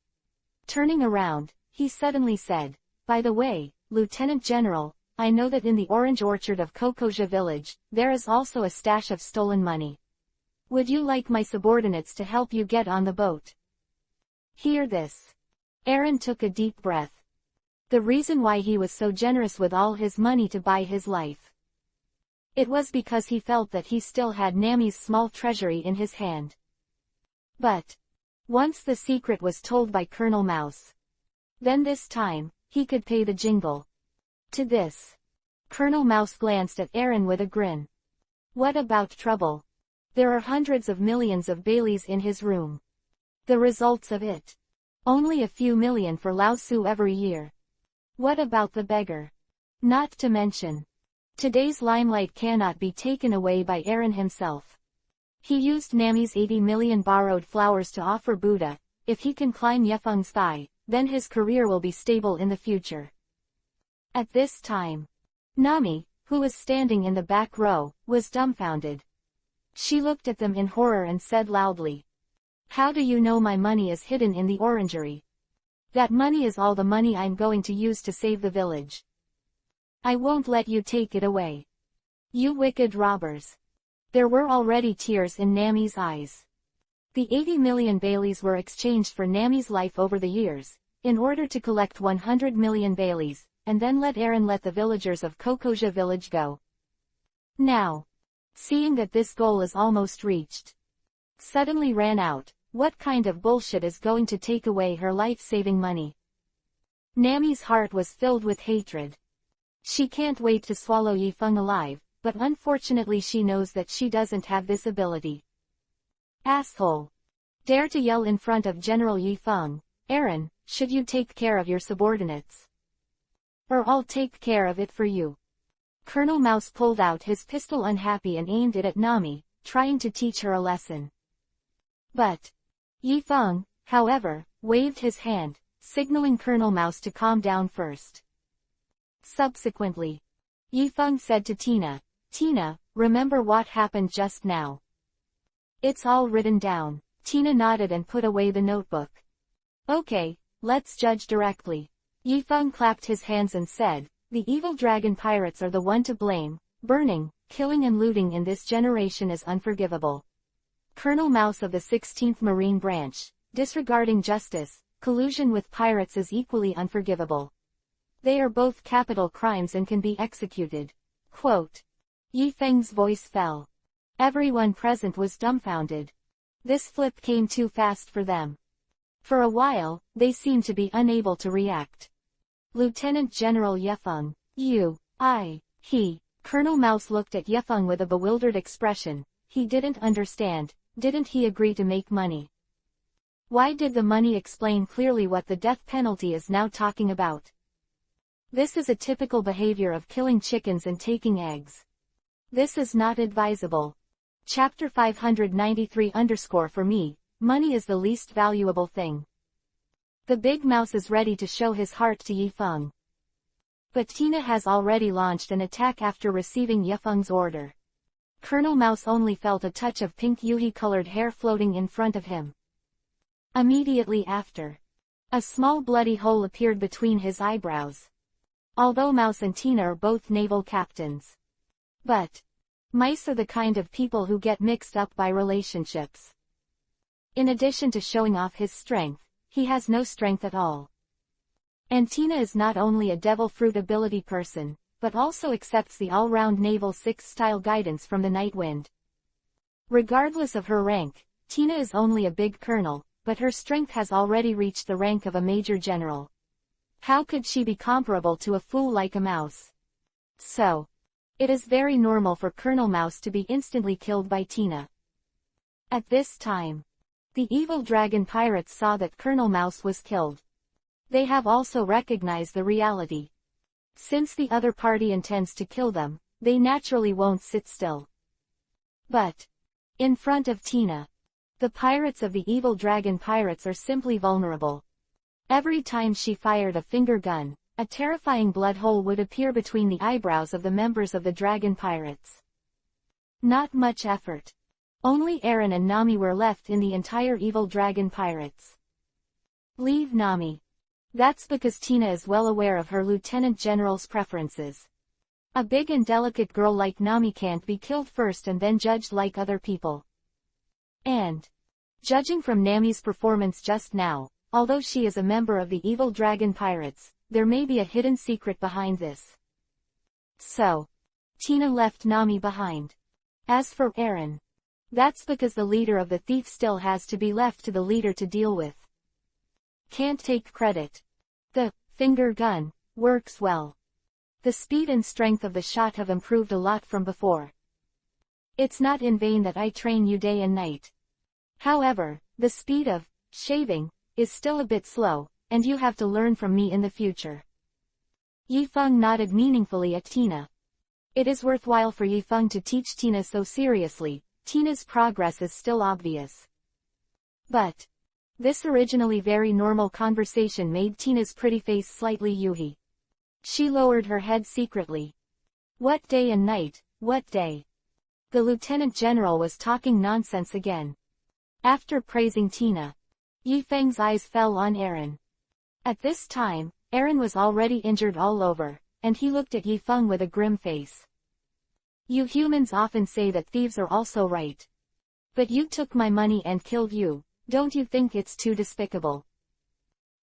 Turning around, he suddenly said, By the way, Lieutenant General, I know that in the orange orchard of Kokoja village, there is also a stash of stolen money. Would you like my subordinates to help you get on the boat? Hear this. Aaron took a deep breath. The reason why he was so generous with all his money to buy his life. It was because he felt that he still had Nami's small treasury in his hand. But, once the secret was told by Colonel Mouse, then this time, he could pay the jingle. To this, Colonel Mouse glanced at Aaron with a grin. What about trouble? There are hundreds of millions of Baileys in his room. The results of it. Only a few million for Lao Su every year. What about the beggar? Not to mention, today's limelight cannot be taken away by Aaron himself. He used Nami's 80 million borrowed flowers to offer Buddha. If he can climb Yifeng's thigh, then his career will be stable in the future. At this time, Nami, who was standing in the back row, was dumbfounded. She looked at them in horror and said loudly, How do you know my money is hidden in the orangery? That money is all the money I'm going to use to save the village. I won't let you take it away. You wicked robbers. There were already tears in Nami's eyes. The 80 million Baileys were exchanged for Nami's life over the years, in order to collect 100 million Baileys, and then let Aaron let the villagers of Kokoja village go. Now, seeing that this goal is almost reached, suddenly ran out. What kind of bullshit is going to take away her life-saving money? Nami's heart was filled with hatred. She can't wait to swallow Yifeng alive, but unfortunately she knows that she doesn't have this ability. Asshole. Dare to yell in front of General Yifeng. Aaron, should you take care of your subordinates? Or I'll take care of it for you. Colonel Mouse pulled out his pistol unhappy and aimed it at Nami, trying to teach her a lesson. But Yifeng, however, waved his hand, signaling Colonel Mouse to calm down first. Subsequently, Yifeng said to Tina, Tina, remember what happened just now? It's all written down. Tina nodded and put away the notebook. Okay, let's judge directly. Yifeng clapped his hands and said, the evil dragon pirates are the one to blame. Burning, killing and looting in this generation is unforgivable. Colonel Mouse of the 16th Marine Branch, disregarding justice, collusion with pirates is equally unforgivable. They are both capital crimes and can be executed. Quote. Yifeng's voice fell. Everyone present was dumbfounded. This flip came too fast for them. For a while, they seemed to be unable to react. Lieutenant General Yifeng, he. Colonel Mouse looked at Yifeng with a bewildered expression. He didn't understand. Didn't he agree to make money? Why did the money explain clearly what the death penalty is now talking about? This is a typical behavior of killing chickens and taking eggs. This is not advisable. Chapter 593 For me, money is the least valuable thing. The big mouse is ready to show his heart to Yifeng. But Tina has already launched an attack after receiving Yifeng's order. Colonel Mouse only felt a touch of pink yuhi-colored hair floating in front of him. Immediately after, a small bloody hole appeared between his eyebrows. Although Mouse and Tina are both naval captains. But mice are the kind of people who get mixed up by relationships. In addition to showing off his strength, he has no strength at all. And Tina is not only a devil fruit ability person, but also accepts the all-round naval 6-style guidance from the Night Wind. Regardless of her rank, Tina is only a big colonel, but her strength has already reached the rank of a major general. How could she be comparable to a fool like a mouse? So, it is very normal for Colonel Mouse to be instantly killed by Tina. At this time, the evil dragon pirates saw that Colonel Mouse was killed. They have also recognized the reality. Since the other party intends to kill them, they naturally won't sit still. But in front of Tina, the pirates of the evil dragon pirates are simply vulnerable. Every time she fired a finger gun, a terrifying blood hole would appear between the eyebrows of the members of the dragon pirates. Not much effort. Only Aaron and Nami were left in the entire evil dragon pirates. Leave Nami. That's because Tina is well aware of her lieutenant general's preferences. A big and delicate girl like Nami can't be killed first and then judged like other people. And, judging from Nami's performance just now, although she is a member of the evil dragon pirates, there may be a hidden secret behind this. So, Tina left Nami behind. As for Aaron, that's because the leader of the thief still has to be left to the leader to deal with. Can't take credit. The finger gun works well. The speed and strength of the shot have improved a lot from before. It's not in vain that I train you day and night. However, the speed of shaving is still a bit slow, and you have to learn from me in the future. Yifeng nodded meaningfully at Tina. It is worthwhile for Yifeng to teach Tina so seriously. Tina's progress is still obvious. But this originally very normal conversation made Tina's pretty face slightly yuhi. She lowered her head secretly. What day and night, what day? The lieutenant general was talking nonsense again. After praising Tina, Yifeng's eyes fell on Aaron. At this time, Aaron was already injured all over, and he looked at Yifeng with a grim face. You humans often say that thieves are also right. But you took my money and killed you, don't you think it's too despicable?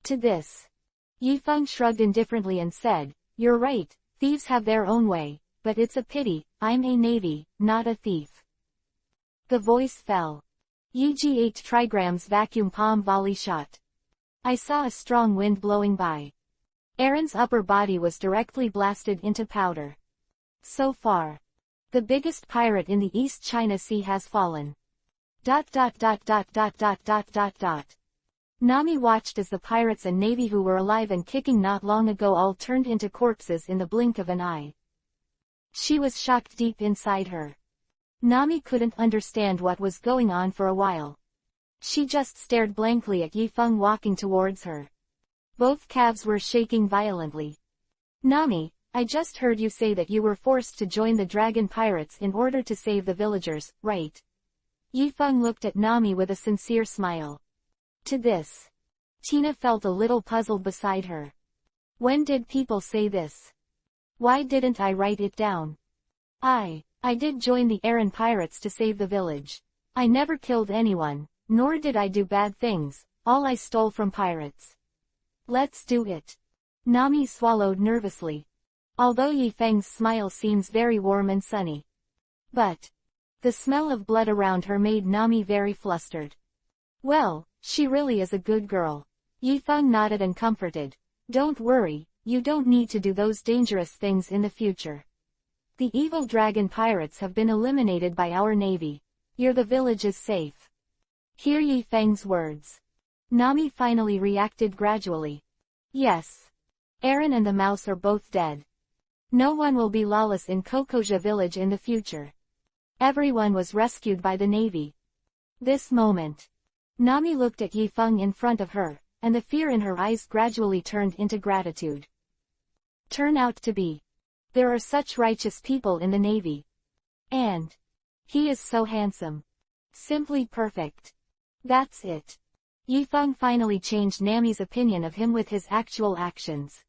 To this, Yifeng shrugged indifferently and said, you're right, thieves have their own way, but it's a pity, I'm a navy, not a thief. The voice fell. Yg 8 trigrams vacuum palm volley shot. I saw a strong wind blowing by. Aaron's upper body was directly blasted into powder. So far, the biggest pirate in the East China Sea has fallen. ... Nami watched as the pirates and navy who were alive and kicking not long ago all turned into corpses in the blink of an eye. She was shocked deep inside her. Nami couldn't understand what was going on for a while. She just stared blankly at Yifeng walking towards her. Both calves were shaking violently. Nami, I just heard you say that you were forced to join the dragon pirates in order to save the villagers, right? Yifeng looked at Nami with a sincere smile. To this, Tina felt a little puzzled beside her. When did people say this? Why didn't I write it down? I did join the Aaron pirates to save the village. I never killed anyone, nor did I do bad things, all I stole from pirates. Let's do it. Nami swallowed nervously. Although Yifeng's smile seems very warm and sunny. But the smell of blood around her made Nami very flustered. Well, she really is a good girl. Yifeng nodded and comforted. Don't worry, you don't need to do those dangerous things in the future. The evil dragon pirates have been eliminated by our navy. The village is safe. Hear Yifeng's words. Nami finally reacted gradually. Yes. Aaron and the mouse are both dead. No one will be lawless in Kokoja village in the future. Everyone was rescued by the navy. This moment, Nami looked at Yifeng in front of her, and the fear in her eyes gradually turned into gratitude. Turn out to be. There are such righteous people in the navy. And he is so handsome. Simply perfect. That's it. Yifeng finally changed Nami's opinion of him with his actual actions.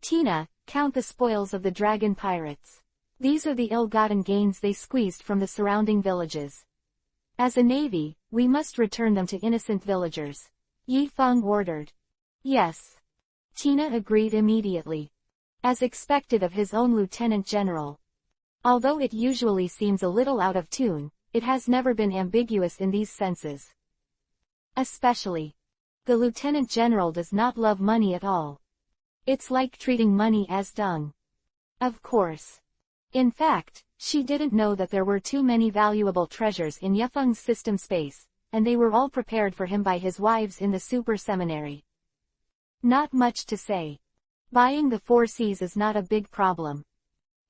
Tina, count the spoils of the dragon pirates. These are the ill-gotten gains they squeezed from the surrounding villages. As a navy, we must return them to innocent villagers. Yifeng ordered. Yes. Tina agreed immediately. As expected of his own lieutenant general. Although it usually seems a little out of tune, it has never been ambiguous in these senses. Especially, the lieutenant general does not love money at all. It's like treating money as dung. Of course. In fact, she didn't know that there were too many valuable treasures in Yifeng's system space, and they were all prepared for him by his wives in the super seminary. Not much to say. Buying the 4 Cs is not a big problem.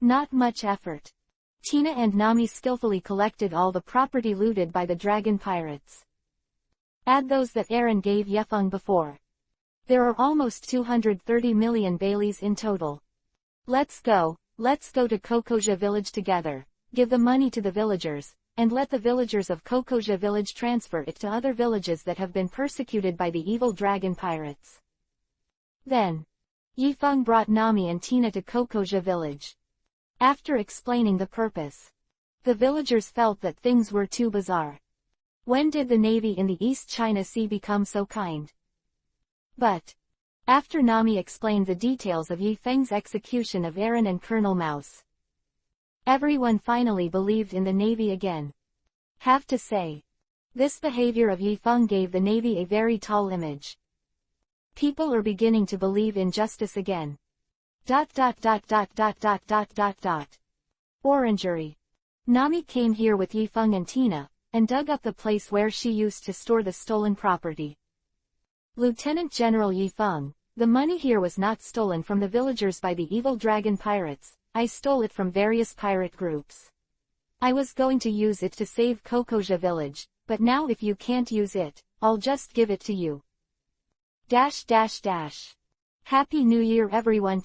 Not much effort. Tina and Nami skillfully collected all the property looted by the dragon pirates. Add those that Aaron gave Yifeng before. There are almost 230 million Baileys in total. Let's go to Kokoja village together, give the money to the villagers, and let the villagers of Kokoja village transfer it to other villages that have been persecuted by the evil dragon pirates. Then, Yifeng brought Nami and Tina to Kokoja village. After explaining the purpose, the villagers felt that things were too bizarre. When did the navy in the East China Sea become so kind? But after Nami explained the details of Yifeng's execution of Aaron and Colonel Mouse, everyone finally believed in the navy again. Have to say, this behavior of Yifeng gave the navy a very tall image. People are beginning to believe in justice again. ... Orangery. Nami came here with Yifeng and Tina, and dug up the place where she used to store the stolen property. Lieutenant General Yifeng, the money here was not stolen from the villagers by the evil dragon pirates, I stole it from various pirate groups. I was going to use it to save Kokoja village, but now if you can't use it, I'll just give it to you. ... Happy New Year everyone.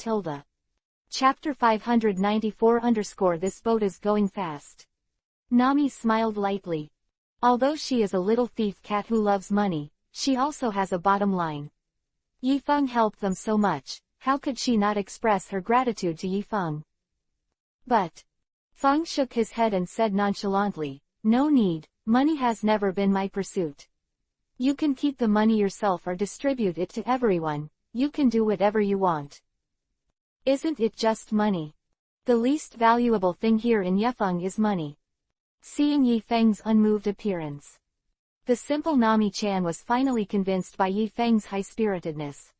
Chapter 594 This boat is going fast. Nami smiled lightly. Although she is a little thief cat who loves money, she also has a bottom line. Yifeng helped them so much, how could she not express her gratitude to Yifeng? But Feng shook his head and said nonchalantly, no need, money has never been my pursuit. You can keep the money yourself or distribute it to everyone, you can do whatever you want. Isn't it just money? The least valuable thing here in Yifeng is money. Seeing Yifeng's unmoved appearance, The simple Nami-chan was finally convinced by Yi Feng's high-spiritedness.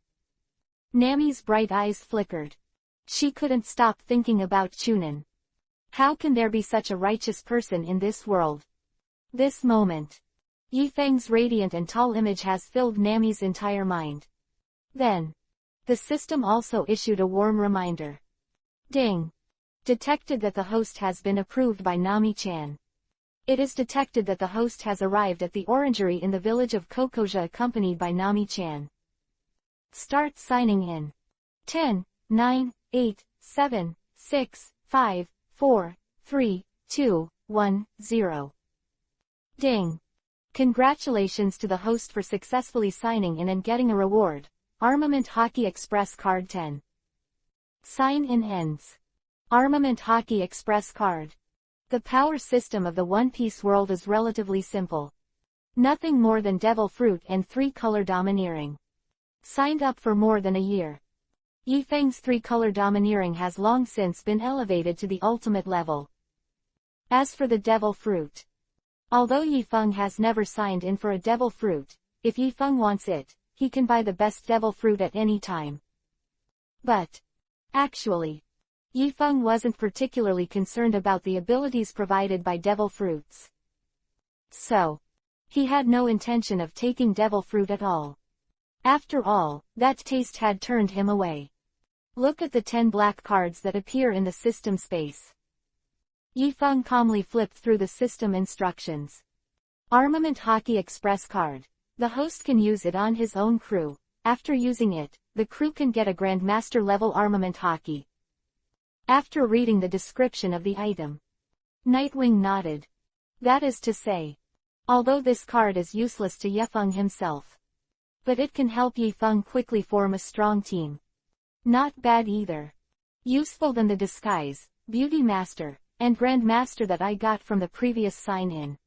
Nami's bright eyes flickered. She couldn't stop thinking about Chunin. How can there be such a righteous person in this world? This moment. Yi Feng's radiant and tall image has filled Nami's entire mind. Then, the system also issued a warm reminder. Ding. Detected that the host has been approved by Nami-chan. It is detected that the host has arrived at the orangery in the village of Kokoja accompanied by Nami-chan. Start signing in. 10, 9, 8, 7, 6, 5, 4, 3, 2, 1, 0. Ding. Congratulations to the host for successfully signing in and getting a reward. Armament Hockey Express Card 10. Sign in ends. Armament Hockey Express Card. The power system of the One Piece world is relatively simple. Nothing more than devil fruit and 3-color domineering. Signed up for more than a year. Yi Feng's 3-color domineering has long since been elevated to the ultimate level. As for the devil fruit. Although Yi Feng has never signed in for a devil fruit, if Yi Feng wants it, he can buy the best devil fruit at any time. But, actually, Yi Feng wasn't particularly concerned about the abilities provided by devil fruits. So, he had no intention of taking devil fruit at all. After all, that taste had turned him away. Look at the 10 black cards that appear in the system space. Yi Feng calmly flipped through the system instructions. Armament Hockey Express Card. The host can use it on his own crew. After using it, the crew can get a Grandmaster level armament hockey. After reading the description of the item, Nightwing nodded. That is to say, although this card is useless to Yi Feng himself, but it can help Yi Feng quickly form a strong team. Not bad either. Useful than the Disguise, Beauty Master, and Grandmaster that I got from the previous sign-in.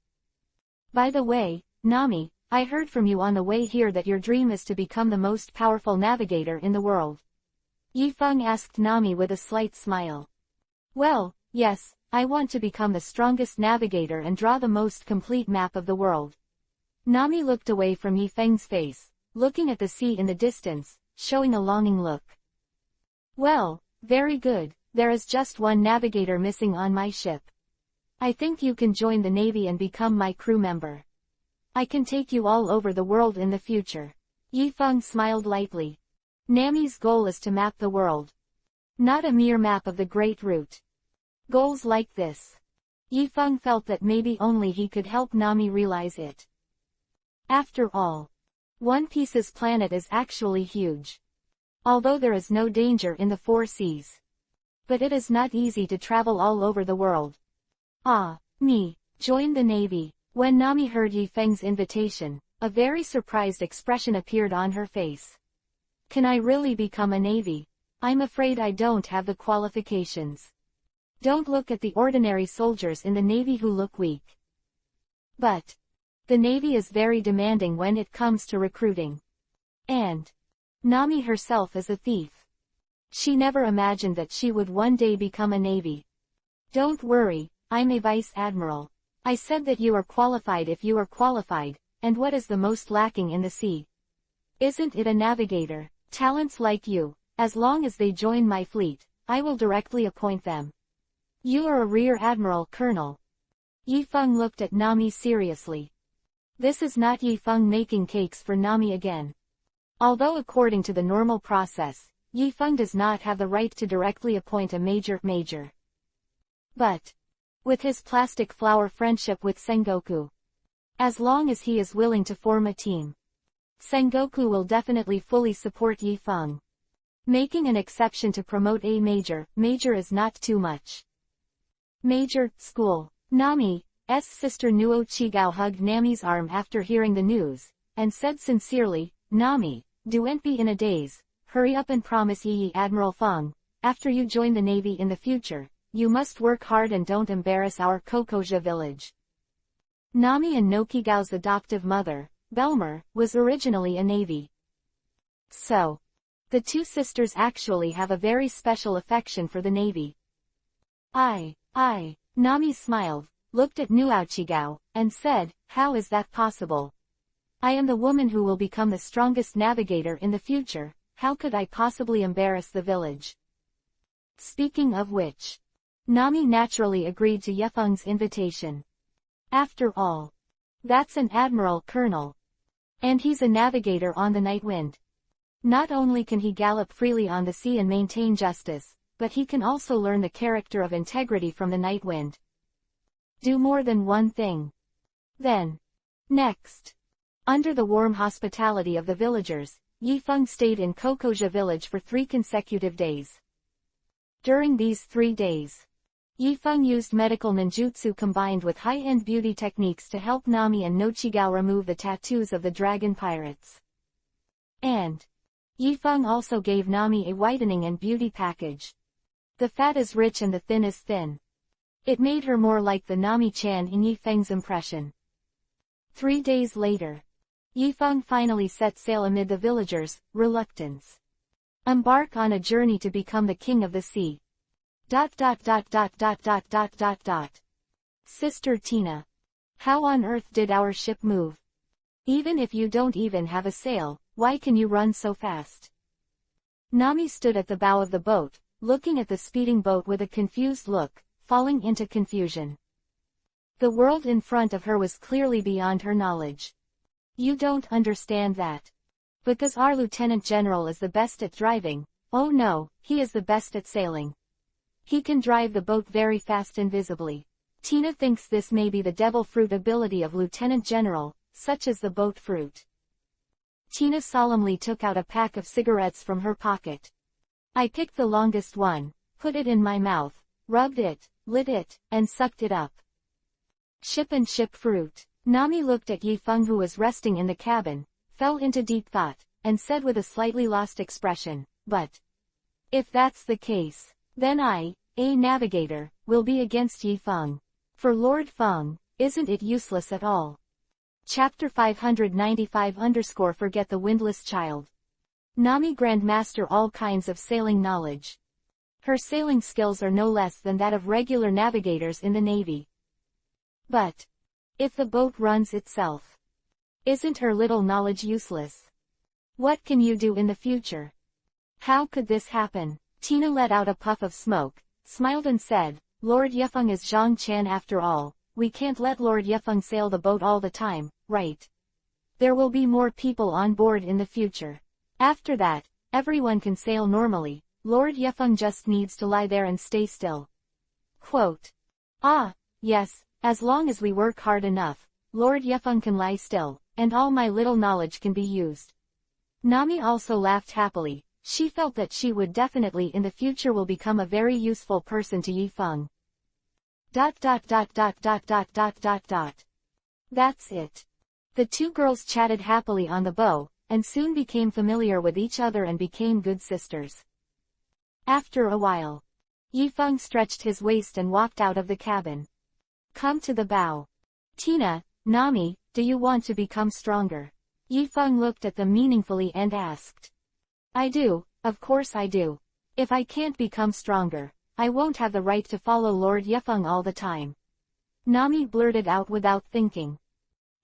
By the way, Nami, I heard from you on the way here that your dream is to become the most powerful navigator in the world. Yi Feng asked Nami with a slight smile. Well, yes, I want to become the strongest navigator and draw the most complete map of the world. Nami looked away from Yi Feng's face, looking at the sea in the distance, showing a longing look. Well, very good, there is just one navigator missing on my ship. I think you can join the Navy and become my crew member. I can take you all over the world in the future. Yi Feng smiled lightly. Nami's goal is to map the world. Not a mere map of the Great Route. Goals like this. Yi Feng felt that maybe only he could help Nami realize it. After all, One Piece's planet is actually huge. Although there is no danger in the 4 seas. But it is not easy to travel all over the world. Join the Navy. When Nami heard Yi Feng's invitation, a very surprised expression appeared on her face. Can I really become a Navy? I'm afraid I don't have the qualifications. Don't look at the ordinary soldiers in the Navy who look weak. But the Navy is very demanding when it comes to recruiting. And Nami herself is a thief. She never imagined that she would one day become a Navy. Don't worry, I'm a Vice Admiral. I said that you are qualified if you are qualified, and what is the most lacking in the sea? Isn't it a navigator? Talents like you, as long as they join my fleet, I will directly appoint them. You are a Rear Admiral, Colonel. Yi Feng looked at Nami seriously. This is not Yi Feng making cakes for Nami again. Although according to the normal process, Yi Feng does not have the right to directly appoint a major. But, with his plastic flower friendship with Sengoku, as long as he is willing to form a team, Sengoku will definitely fully support Yi Feng. Making an exception to promote a major is not too much. School. Nami's sister Nuo Chigao hugged Nami's arm after hearing the news, and said sincerely, Nami, don't be in a daze, hurry up and promise Yi Admiral Feng, after you join the Navy in the future, you must work hard and don't embarrass our Kokoja village. Nami and Nokigao's adoptive mother, Belmer, was originally a Navy. So, the two sisters actually have a very special affection for the Navy. Nami smiled, looked at Nuochigao, and said, "How is that possible? I am the woman who will become the strongest navigator in the future, how could I possibly embarrass the village?" Speaking of which, Nami naturally agreed to Yefeng's invitation. After all, that's an admiral colonel. And he's a navigator on the night wind. Not only can he gallop freely on the sea and maintain justice, but he can also learn the character of integrity from the night wind. Do more than one thing. Then, next, under the warm hospitality of the villagers, Yifeng stayed in Kokoja village for 3 consecutive days. During these 3 days, Yifeng used medical ninjutsu combined with high-end beauty techniques to help Nami and Nochigao remove the tattoos of the dragon pirates. And Yifeng also gave Nami a whitening and beauty package. The fat is rich and the thin is thin. It made her more like the Nami-chan in Yifeng's impression. 3 days later, Yifeng finally set sail amid the villagers' reluctance. Embark on a journey to become the king of the sea. ... Sister Tina. How on earth did our ship move? Even if you don't even have a sail, why can you run so fast? Nami stood at the bow of the boat, looking at the speeding boat with a confused look, falling into confusion. The world in front of her was clearly beyond her knowledge. You don't understand that. Because our Lieutenant General is the best at driving. Oh no, he is the best at sailing. He can drive the boat very fast invisibly. Tina thinks this may be the devil fruit ability of Lieutenant General, such as the boat fruit. Tina solemnly took out a pack of cigarettes from her pocket. I picked the longest one, put it in my mouth, rubbed it, lit it, and sucked it up. Ship and ship fruit. Nami looked at Yifeng who was resting in the cabin, fell into deep thought, and said with a slightly lost expression, but if that's the case, then I, a navigator, will be against Yifeng. For Lord Feng, isn't it useless at all? Chapter 595 _ Forget the Windless Child. Nami Grandmaster all kinds of sailing knowledge. Her sailing skills are no less than that of regular navigators in the Navy. But if the boat runs itself, isn't her little knowledge useless? What can you do in the future? How could this happen? Tina let out a puff of smoke, smiled and said, Lord Yefeng is Zhang Chan after all, we can't let Lord Yefeng sail the boat all the time, right? There will be more people on board in the future. After that, everyone can sail normally, Lord Yefeng just needs to lie there and stay still. Quote. Ah, yes, as long as we work hard enough, Lord Yefeng can lie still, and all my little knowledge can be used. Nami also laughed happily. She felt that she would definitely in the future will become a very useful person to Yifeng. ... That's it. The 2 girls chatted happily on the bow, and soon became familiar with each other and became good sisters. After a while, Yifeng stretched his waist and walked out of the cabin. Come to the bow. Tina, Nami, do you want to become stronger? Yifeng looked at them meaningfully and asked. I do, of course I do. If I can't become stronger, I won't have the right to follow Lord Yefeng all the time. Nami blurted out without thinking.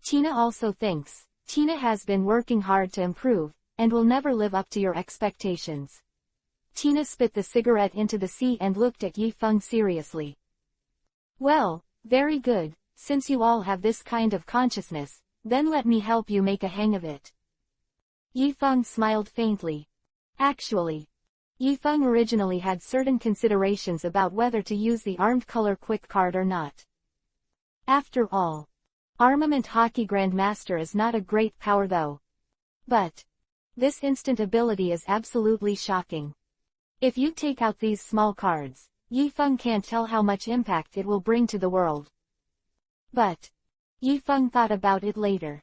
Tina also thinks. Tina has been working hard to improve, and will never live up to your expectations. Tina spit the cigarette into the sea and looked at Yifeng seriously. Well, very good, since you all have this kind of consciousness, then let me help you make a hang of it. Yifeng smiled faintly. Actually, Yifeng originally had certain considerations about whether to use the armed color quick card or not. After all, Armament Hockey Grandmaster is not a great power though. But this instant ability is absolutely shocking. If you take out these small cards, Yifeng can't tell how much impact it will bring to the world. But Yifeng thought about it later.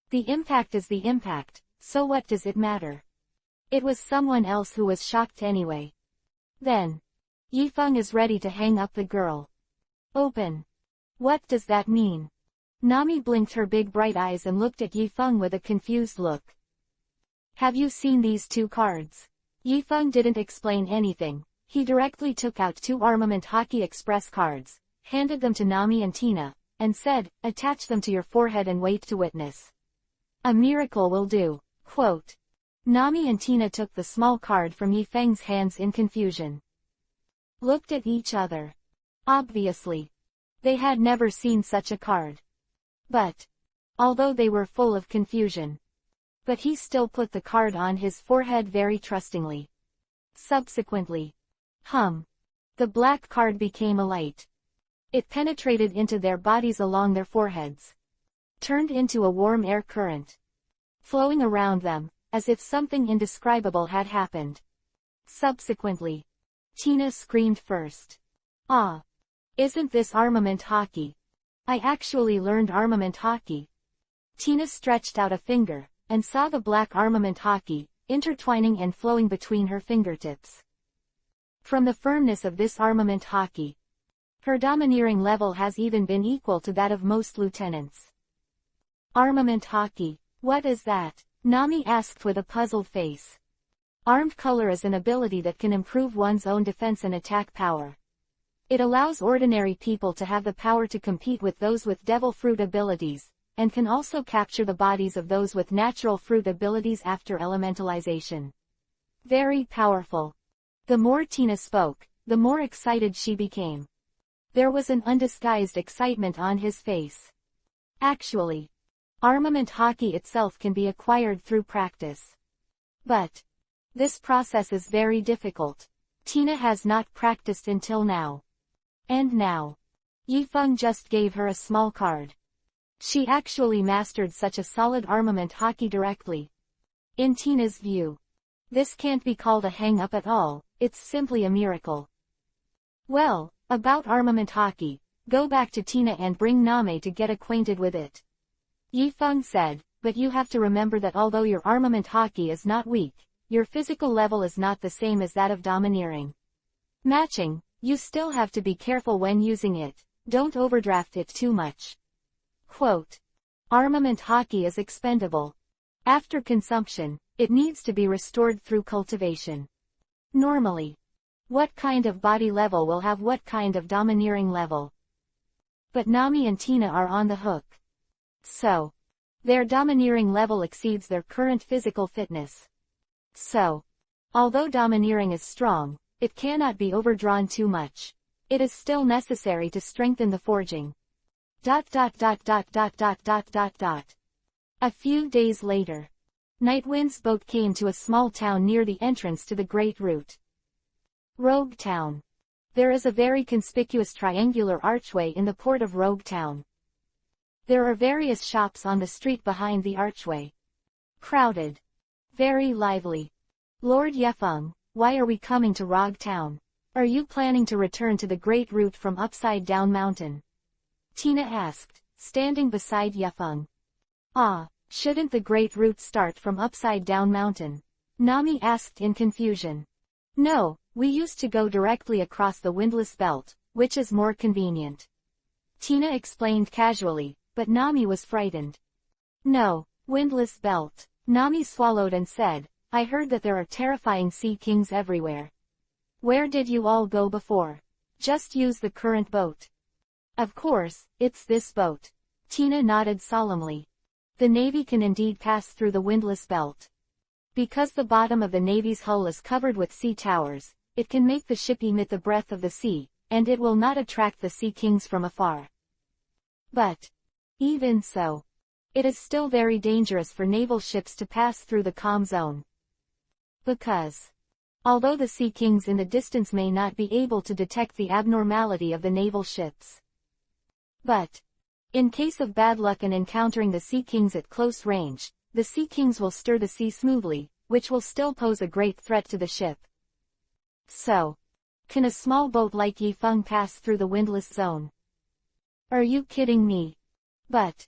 The impact is the impact, so what does it matter? It was someone else who was shocked anyway. Then Yifeng is ready to hang up the girl. Open. What does that mean? Nami blinked her big bright eyes and looked at Yifeng with a confused look. Have you seen these 2 cards? Yifeng didn't explain anything. He directly took out 2 Armament Hockey Express cards, handed them to Nami and Tina, and said, "Attach them to your forehead and wait to witness. A miracle will do." Quote. Nami and Tina took the small card from Yifeng's hands in confusion. Looked at each other. Obviously, they had never seen such a card. But, although they were full of confusion, but he still put the card on his forehead very trustingly. Subsequently, the black card became a light. It penetrated into their bodies along their foreheads, turned into a warm air current, flowing around them, as if something indescribable had happened. Subsequently, Tina screamed first. "Ah! Isn't this armament hockey? I actually learned armament hockey." Tina stretched out a finger, and saw the black armament hockey, intertwining and flowing between her fingertips. From the firmness of this armament hockey, her domineering level has even been equal to that of most lieutenants. Armament hockey, what is that? Nami asked with a puzzled face. Armed color is an ability that can improve one's own defense and attack power. It allows ordinary people to have the power to compete with those with devil fruit abilities, and can also capture the bodies of those with natural fruit abilities after elementalization. Very powerful. The more Tina spoke, the more excited she became. There was an undisguised excitement on his face. Actually, armament hockey itself can be acquired through practice. But this process is very difficult. Tina has not practiced until now. And now, Yifeng just gave her a small card. She actually mastered such a solid armament hockey directly. In Tina's view, this can't be called a hang-up at all, it's simply a miracle. Well, about armament hockey, go back to Tina and bring Name to get acquainted with it. Yifeng said, but you have to remember that although your armament hockey is not weak, your physical level is not the same as that of domineering. Matching, you still have to be careful when using it, don't overdraft it too much. Quote. Armament hockey is expendable. After consumption, it needs to be restored through cultivation. Normally, what kind of body level will have what kind of domineering level? But Nami and Tina are on the hook. So, their domineering level exceeds their current physical fitness. So, although domineering is strong, it cannot be overdrawn too much. It is still necessary to strengthen the forging. A few days later, Nightwind's boat came to a small town near the entrance to the Great Route. Rogue Town. There is a very conspicuous triangular archway in the port of Rogue Town. There are various shops on the street behind the archway. Crowded. Very lively. Lord Yefeng, why are we coming to Rogue Town? Are you planning to return to the Great Route from Upside Down Mountain? Tina asked, standing beside Yefeng. Ah, shouldn't the Great Route start from Upside Down Mountain? Nami asked in confusion. No, we used to go directly across the Windless Belt, which is more convenient. Tina explained casually, but Nami was frightened. No, Windless Belt. Nami swallowed and said, I heard that there are terrifying sea kings everywhere. Where did you all go before? Just use the current boat. Of course, it's this boat. Tina nodded solemnly. The Navy can indeed pass through the Windless Belt. Because the bottom of the Navy's hull is covered with sea towers, it can make the ship emit the breath of the sea, and it will not attract the sea kings from afar. But, even so, it is still very dangerous for naval ships to pass through the calm zone. Because, although the sea kings in the distance may not be able to detect the abnormality of the naval ships, but, in case of bad luck and encountering the sea kings at close range, the sea kings will stir the sea smoothly, which will still pose a great threat to the ship. So, can a small boat like Yifeng pass through the windless zone? Are you kidding me? But,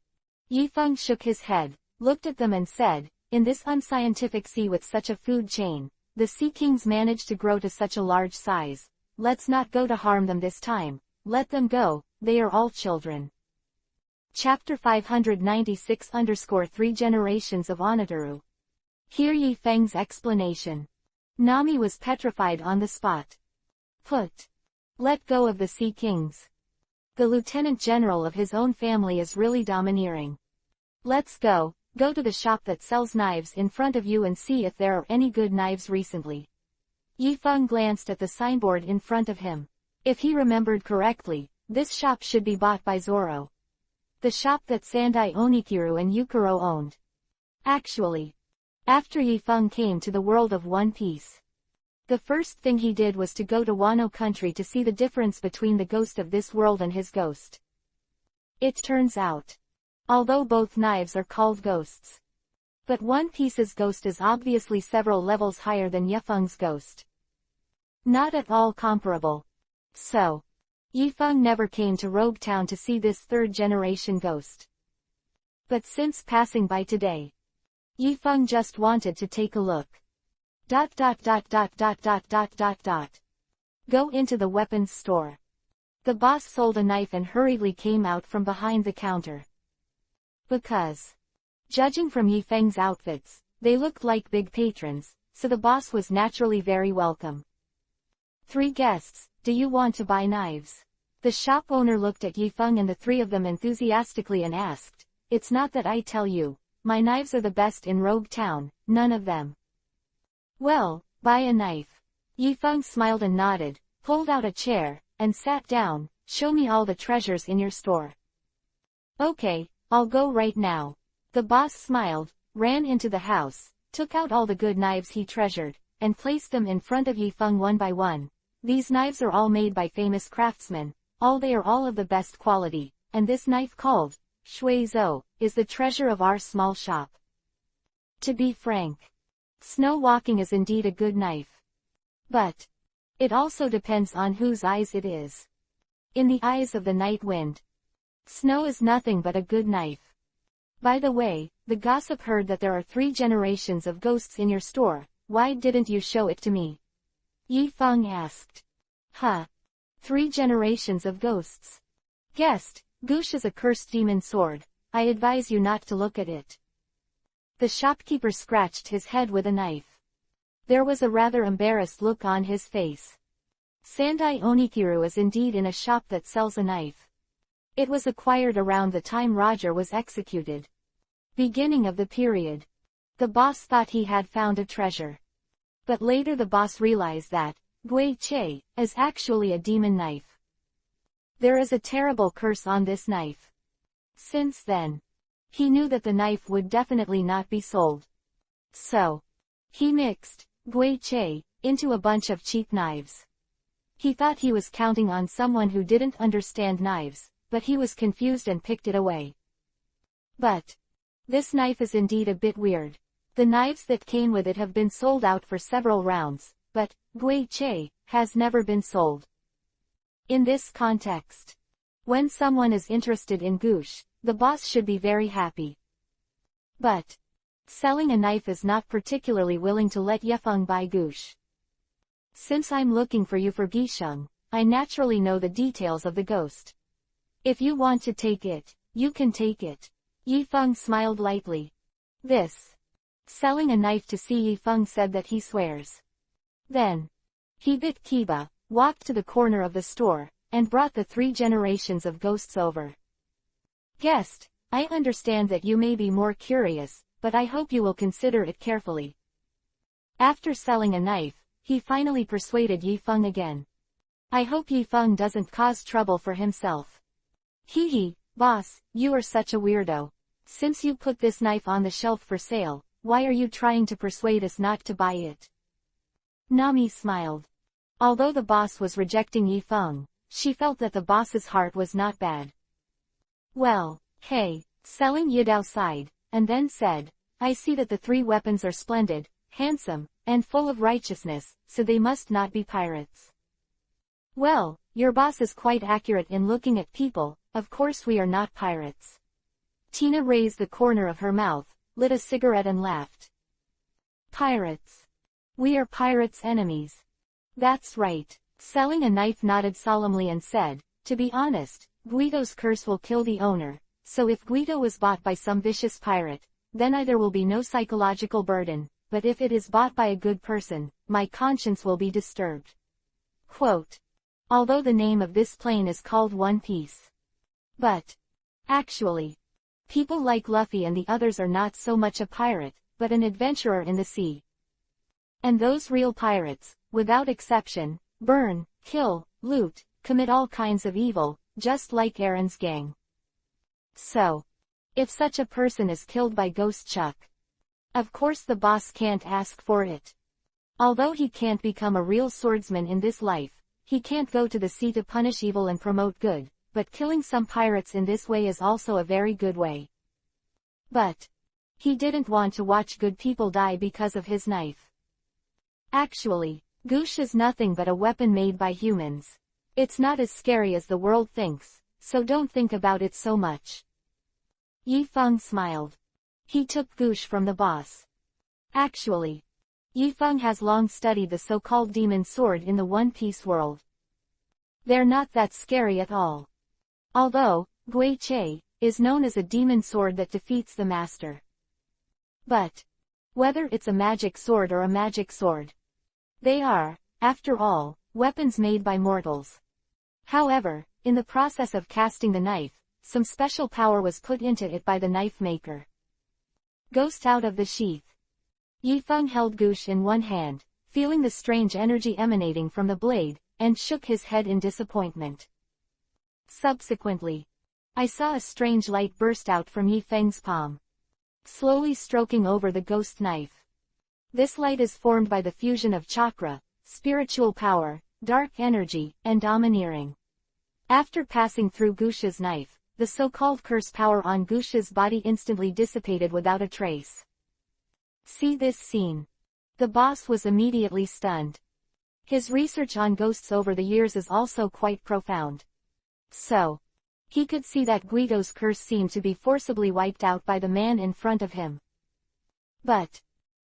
Yifeng shook his head, looked at them and said, in this unscientific sea with such a food chain, the sea kings manage to grow to such a large size. Let's not go to harm them this time. Let them go, they are all children. Chapter 596-3 Generations of Onitaru. Hear Yifeng's explanation. Nami was petrified on the spot. Let go of the sea kings. The lieutenant general of his own family is really domineering. Let's go to the shop that sells knives in front of you and see if there are any good knives recently. Yifeng glanced at the signboard in front of him. If he remembered correctly, this shop should be bought by Zoro. The shop that Sandai Onikiru and Yukiro owned. Actually, after Yifeng came to the world of One Piece, the first thing he did was to go to Wano country to see the difference between the ghost of this world and his ghost. It turns out, although both knives are called ghosts, but One Piece's ghost is obviously several levels higher than Yifeng's ghost. Not at all comparable. So, Yifeng never came to Rogue Town to see this third-generation ghost. But since passing by today, Yifeng just wanted to take a look. Go into the weapons store. The boss sold a knife and hurriedly came out from behind the counter. Because, judging from Yifeng's outfits, they looked like big patrons, so the boss was naturally very welcome. 3 guests, do you want to buy knives? The shop owner looked at Yifeng and the 3 of them enthusiastically and asked, it's not that I tell you, my knives are the best in Rogue Town, none of them. Well, buy a knife. Yifeng smiled and nodded, pulled out a chair, and sat down. Show me all the treasures in your store. Okay, I'll go right now. The boss smiled, ran into the house, took out all the good knives he treasured, and placed them in front of Yifeng one by one. These knives are all made by famous craftsmen, they are all of the best quality, and this knife called Shui Zhou is the treasure of our small shop. To be frank, snow walking is indeed a good knife. But it also depends on whose eyes it is. In the eyes of the night wind, snow is nothing but a good knife. By the way, the gossip heard that there are 3 generations of ghosts in your store. Why didn't you show it to me? Yifeng asked. 3 generations of ghosts. Guest, Goosh is a cursed demon sword. I advise you not to look at it. The shopkeeper scratched his head with a knife. There was a rather embarrassed look on his face. Sandai Onikiru is indeed in a shop that sells a knife. It was acquired around the time Roger was executed. Beginning of the period. The boss thought he had found a treasure. But later the boss realized that Gui Che is actually a demon knife. There is a terrible curse on this knife. Since then, he knew that the knife would definitely not be sold. So, he mixed Gui Che into a bunch of cheap knives. He thought he was counting on someone who didn't understand knives, but he was confused and picked it away. But this knife is indeed a bit weird. The knives that came with it have been sold out for several rounds, but Gui Che has never been sold. In this context, when someone is interested in Goosh, the boss should be very happy. But selling a knife is not particularly willing to let Yifeng buy Goosh. Since I'm looking for you for Gisheng, I naturally know the details of the ghost. If you want to take it, you can take it. Yifeng smiled lightly. Selling a knife to see Yifeng said that he swears. Then, he bit Kiba, walked to the corner of the store, and brought the 3 generations of ghosts over. Guest, I understand that you may be more curious, but I hope you will consider it carefully. After selling a knife, he finally persuaded Yifeng again. I hope Yifeng doesn't cause trouble for himself. Hee, boss, you are such a weirdo. Since you put this knife on the shelf for sale, why are you trying to persuade us not to buy it? Nami smiled. Although the boss was rejecting Yifeng, she felt that the boss's heart was not bad. Well, hey, selling Yidao sighed, and then said, I see that the 3 weapons are splendid, handsome, and full of righteousness, so they must not be pirates. Well, your boss is quite accurate in looking at people, of course we are not pirates. Tina raised the corner of her mouth, lit a cigarette and laughed. Pirates. We are pirates' enemies. That's right. Selling a knife nodded solemnly and said, to be honest, Guido's curse will kill the owner, so if Guido is bought by some vicious pirate, then either will be no psychological burden, but if it is bought by a good person, my conscience will be disturbed. Quote. although the name of this plane is called One Piece. But, actually, people like Luffy and the others are not so much a pirate, but an adventurer in the sea. And those real pirates, without exception, burn, kill, loot, commit all kinds of evil, just like Aaron's gang. So, if such a person is killed by Ghost Chuck, of course the boss can't ask for it. Although he can't become a real swordsman in this life, he can't go to the sea to punish evil and promote good, but killing some pirates in this way is also a very good way. But he didn't want to watch good people die because of his knife. Actually, Goosh is nothing but a weapon made by humans. It's not as scary as the world thinks, so don't think about it so much. Yi Feng smiled. He took Goosh from the boss. Actually, Yi Feng has long studied the so-called demon sword in the One Piece world. They're not that scary at all. Although, Gui Che is known as a demon sword that defeats the master. But whether it's a magic sword or a magic sword, they are, after all, weapons made by mortals. However, in the process of casting the knife, some special power was put into it by the knife maker. Ghost out of the sheath. Yi Feng held Goosh in one hand, feeling the strange energy emanating from the blade, and shook his head in disappointment. Subsequently, I saw a strange light burst out from Yi Feng's palm, slowly stroking over the ghost knife. This light is formed by the fusion of chakra, spiritual power, dark energy, and domineering. After passing through Goosh's knife, the so-called curse power on Goosh's body instantly dissipated without a trace. See this scene. The boss was immediately stunned. His research on ghosts over the years is also quite profound. So, he could see that Guido's curse seemed to be forcibly wiped out by the man in front of him. But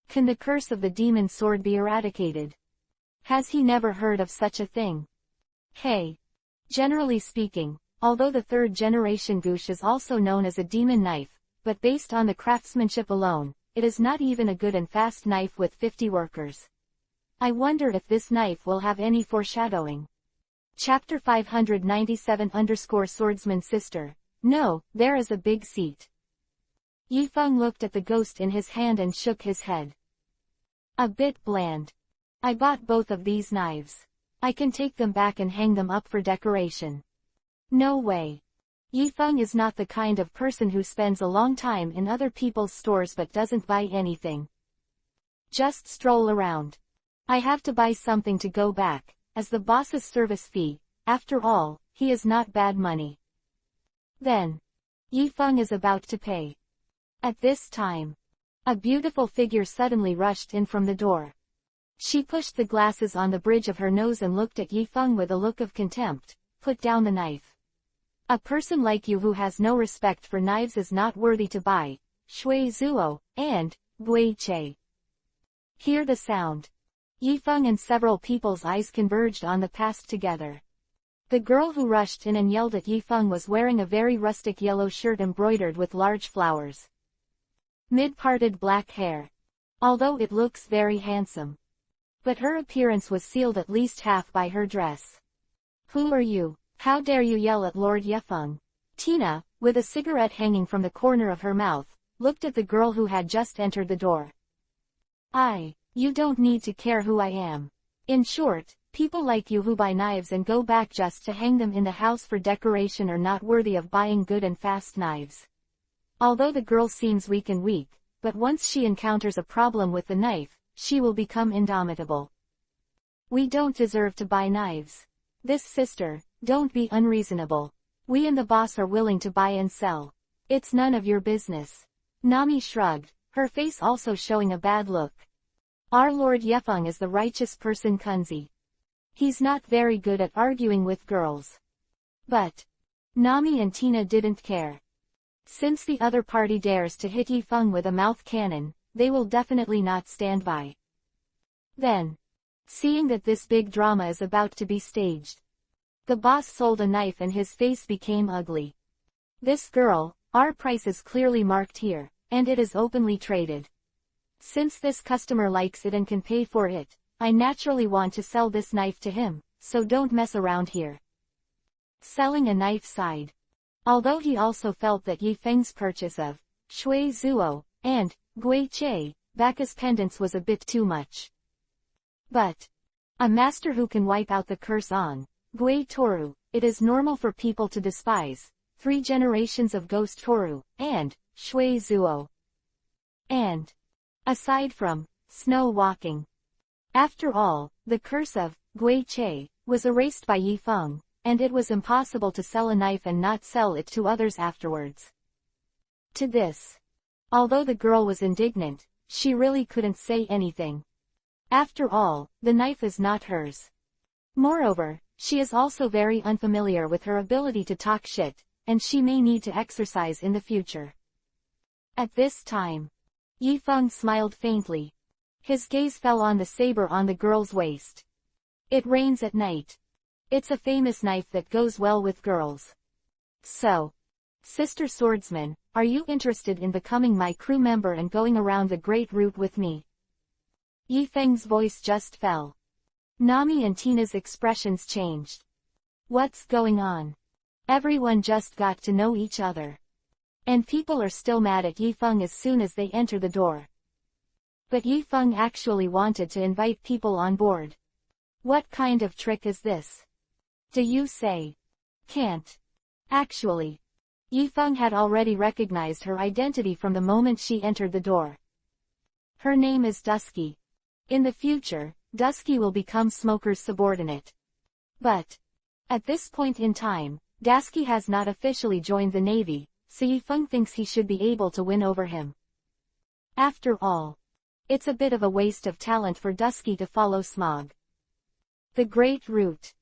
can the curse of the demon sword be eradicated? Has he never heard of such a thing? Hey! Generally speaking, although the third-generation Goosh is also known as a demon knife, but based on the craftsmanship alone, it is not even a good and fast knife with 50 workers. I wonder if this knife will have any foreshadowing. Chapter 597 _ Sister. No, there is a big seat. Yi Feng looked at the ghost in his hand and shook his head. A bit bland. I bought both of these knives. I can take them back and hang them up for decoration. No way. Yi Feng is not the kind of person who spends a long time in other people's stores but doesn't buy anything. Just stroll around. I have to buy something to go back, as the boss's service fee. After all, he is not bad money. Then, Yi Feng is about to pay. At this time, a beautiful figure suddenly rushed in from the door. She pushed the glasses on the bridge of her nose and looked at Yi Feng with a look of contempt. Put down the knife. A person like you who has no respect for knives is not worthy to buy. Shui Zuo, and Gui Che. Hear the sound. Yi Feng and several people's eyes converged on the past together. The girl who rushed in and yelled at Yi Feng was wearing a very rustic yellow shirt embroidered with large flowers. Mid-parted black hair. Although it looks very handsome. But her appearance was sealed at least half by her dress. Who are you? How dare you yell at Lord Yefeng? Tina, with a cigarette hanging from the corner of her mouth, looked at the girl who had just entered the door. You don't need to care who I am. In short, people like you who buy knives and go back just to hang them in the house for decoration are not worthy of buying good and fast knives. Although the girl seems weak, but once she encounters a problem with the knife, she will become indomitable. We don't deserve to buy knives. This sister, don't be unreasonable. We and the boss are willing to buy and sell. It's none of your business. Nami shrugged, her face also showing a bad look. Our Lord Yefeng is the righteous person Kunzi. He's not very good at arguing with girls. But Nami and Tina didn't care. Since the other party dares to hit Yifeng with a mouth cannon, they will definitely not stand by. Then, seeing that this big drama is about to be staged, the boss sold a knife and his face became ugly. This girl, our price is clearly marked here, and it is openly traded. Since this customer likes it and can pay for it, I naturally want to sell this knife to him, so don't mess around here. Selling a knife sighed. Although he also felt that Yi Feng's purchase of Shui Zuo and Gui Che Bacchus pendants was a bit too much. But a master who can wipe out the curse on Gui Toru, it is normal for people to despise 3 generations of Ghost Toru and Shui Zuo. And aside from snow walking, after all, the curse of Gui Che was erased by Yi Feng, and it was impossible to sell a knife and not sell it to others afterwards. To this, although the girl was indignant, she really couldn't say anything. After all, the knife is not hers. Moreover, she is also very unfamiliar with her ability to talk shit, and she may need to exercise in the future. At this time, Yi Feng smiled faintly. His gaze fell on the saber on the girl's waist. It rains at night. It's a famous knife that goes well with girls. So, Sister Swordsman, are you interested in becoming my crew member and going around the Great Route with me? Yi Feng's voice just fell. Nami and Tina's expressions changed. What's going on? Everyone just got to know each other. And people are still mad at Yi Feng as soon as they enter the door. But Yi Feng actually wanted to invite people on board. What kind of trick is this? Do you say? Can't. Actually, Yi Feng had already recognized her identity from the moment she entered the door. Her name is Dusky. In the future, Dusky will become Smoker's subordinate. But at this point in time, Dusky has not officially joined the Navy, so Yi Feng thinks he should be able to win over him. After all, it's a bit of a waste of talent for Dusky to follow Smog. The Great Route.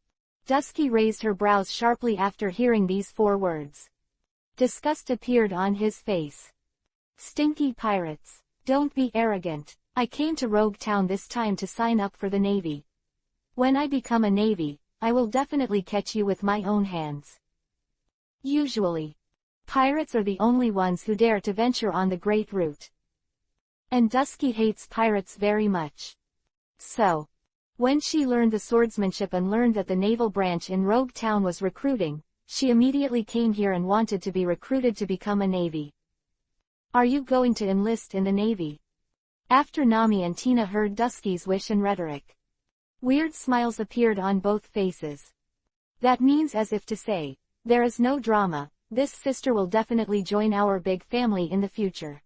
Dusky raised her brows sharply after hearing these 4 words. Disgust appeared on his face. Stinky pirates. Don't be arrogant. I came to Rogue Town this time to sign up for the Navy. When I become a Navy, I will definitely catch you with my own hands. Usually, pirates are the only ones who dare to venture on the Great Route. And Dusky hates pirates very much. So, when she learned the swordsmanship and learned that the naval branch in Rogue Town was recruiting, she immediately came here and wanted to be recruited to become a Navy. Are you going to enlist in the Navy? After Nami and Tina heard Dusky's wish and rhetoric, weird smiles appeared on both faces. That means, as if to say, there is no drama, this sister will definitely join our big family in the future. ...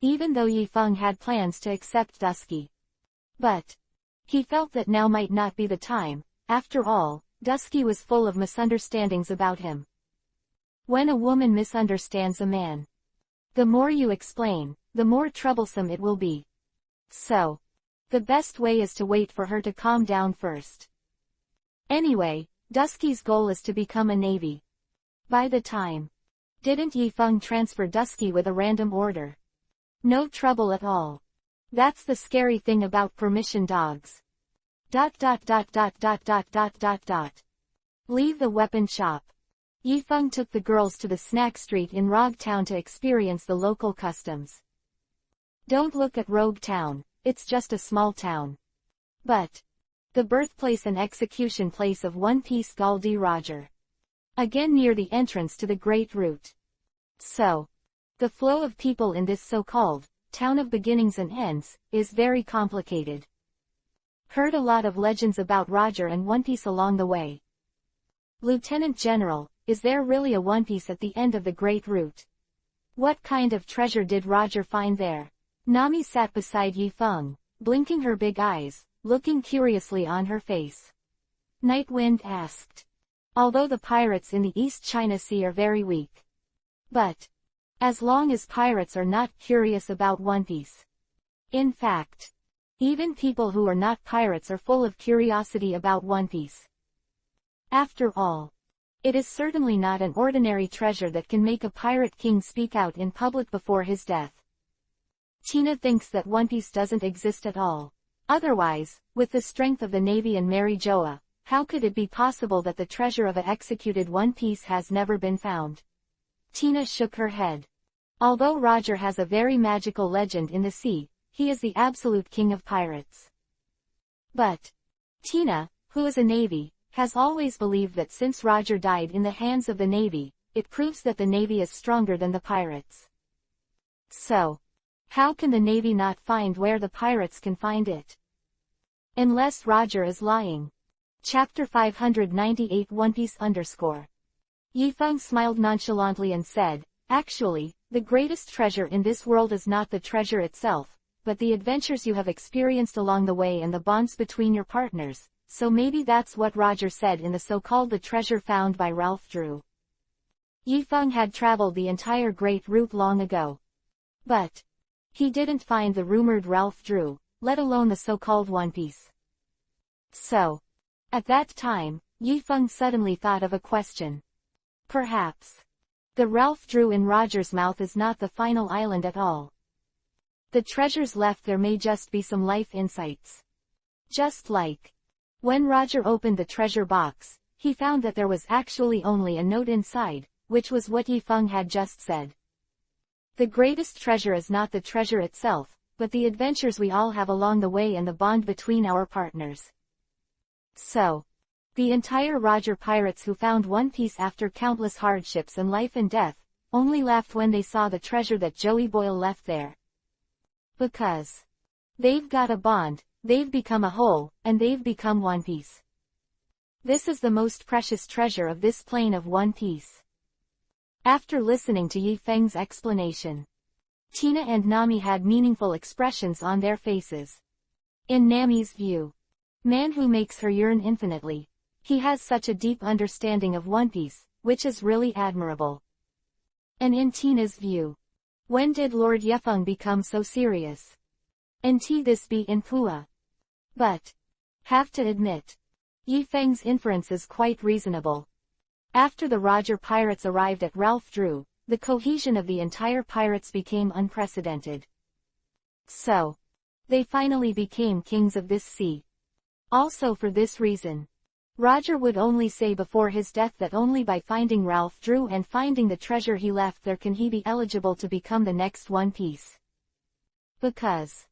Even though Yi Feng had plans to accept Dusky. But he felt that now might not be the time. After all, Dusky was full of misunderstandings about him. When a woman misunderstands a man, the more you explain, the more troublesome it will be. So, the best way is to wait for her to calm down first. Anyway, Dusky's goal is to become a Navy. By the time, didn't Yi Feng transfer Dusky with a random order? No trouble at all. That's the scary thing about permission dogs. ... Leave the weapon shop. Yi Feng took the girls to the snack street in Rogue Town to experience the local customs. Don't look at Rogue Town, it's just a small town. But the birthplace and execution place of One Piece Gul D. Roger. Again near the entrance to the Great Route. So, the flow of people in this so-called town of beginnings and ends is very complicated. Heard a lot of legends about Roger and One Piece along the way. Lieutenant General, is there really a One Piece at the end of the Great Route? What kind of treasure did Roger find there? Nami sat beside Yi Feng, blinking her big eyes, looking curiously on her face. Nightwind asked. Although the pirates in the East China Sea are very weak. But as long as pirates are not curious about One Piece. In fact, even people who are not pirates are full of curiosity about One Piece. After all, it is certainly not an ordinary treasure that can make a pirate king speak out in public before his death. Tina thinks that One Piece doesn't exist at all. Otherwise, with the strength of the Navy and Mary Joa, how could it be possible that the treasure of an executed One Piece has never been found? Tina shook her head. Although Roger has a very magical legend in the sea, he is the absolute king of pirates. But Tina, who is a Navy, has always believed that since Roger died in the hands of the Navy, it proves that the Navy is stronger than the pirates. So, how can the Navy not find where the pirates can find it? Unless Roger is lying. Chapter 598 One Piece _ Yifeng smiled nonchalantly and said, "Actually, the greatest treasure in this world is not the treasure itself, but the adventures you have experienced along the way and the bonds between your partners, so maybe that's what Roger said in the so-called The Treasure Found by Ralph Drew." Yifeng had traveled the entire Great Route long ago. But he didn't find the rumored Ralph Drew, let alone the so-called One Piece. So, at that time, Yifeng suddenly thought of a question. Perhaps the Ralph Drew in Roger's mouth is not the final island at all. The treasures left there may just be some life insights. Just like when Roger opened the treasure box, he found that there was actually only a note inside, which was what Yifeng had just said. The greatest treasure is not the treasure itself, but the adventures we all have along the way and the bond between our partners. So, the entire Roger pirates who found One Piece after countless hardships and life and death, only laughed when they saw the treasure that Joey Boyle left there. Because they've got a bond, they've become a whole, and they've become One Piece. This is the most precious treasure of this plane of One Piece. After listening to Yifeng's explanation, Tina and Nami had meaningful expressions on their faces. In Nami's view, man who makes her yearn infinitely. He has such a deep understanding of One Piece, which is really admirable. And in Tina's view, when did Lord Yefeng become so serious? And this be in Pua. But have to admit, Yifeng's inference is quite reasonable. After the Roger pirates arrived at Ralph Drew, the cohesion of the entire pirates became unprecedented. So, they finally became kings of this sea. Also for this reason, Roger would only say before his death that only by finding Ralph Drew and finding the treasure he left there can he be eligible to become the next One Piece. Because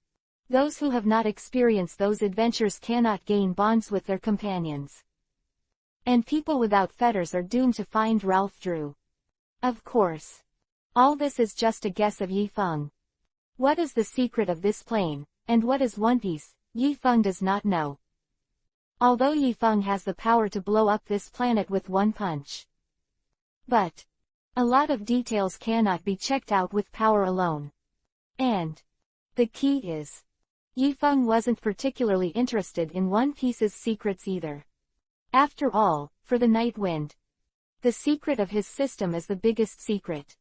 those who have not experienced those adventures cannot gain bonds with their companions. And people without fetters are doomed to find Ralph Drew. Of course, all this is just a guess of Yifeng. What is the secret of this plane, and what is One Piece, Yifeng does not know. Although Yifeng has the power to blow up this planet with one punch. But a lot of details cannot be checked out with power alone. And the key is, Yifeng wasn't particularly interested in One Piece's secrets either. After all, for the Night Wind, the secret of his system is the biggest secret.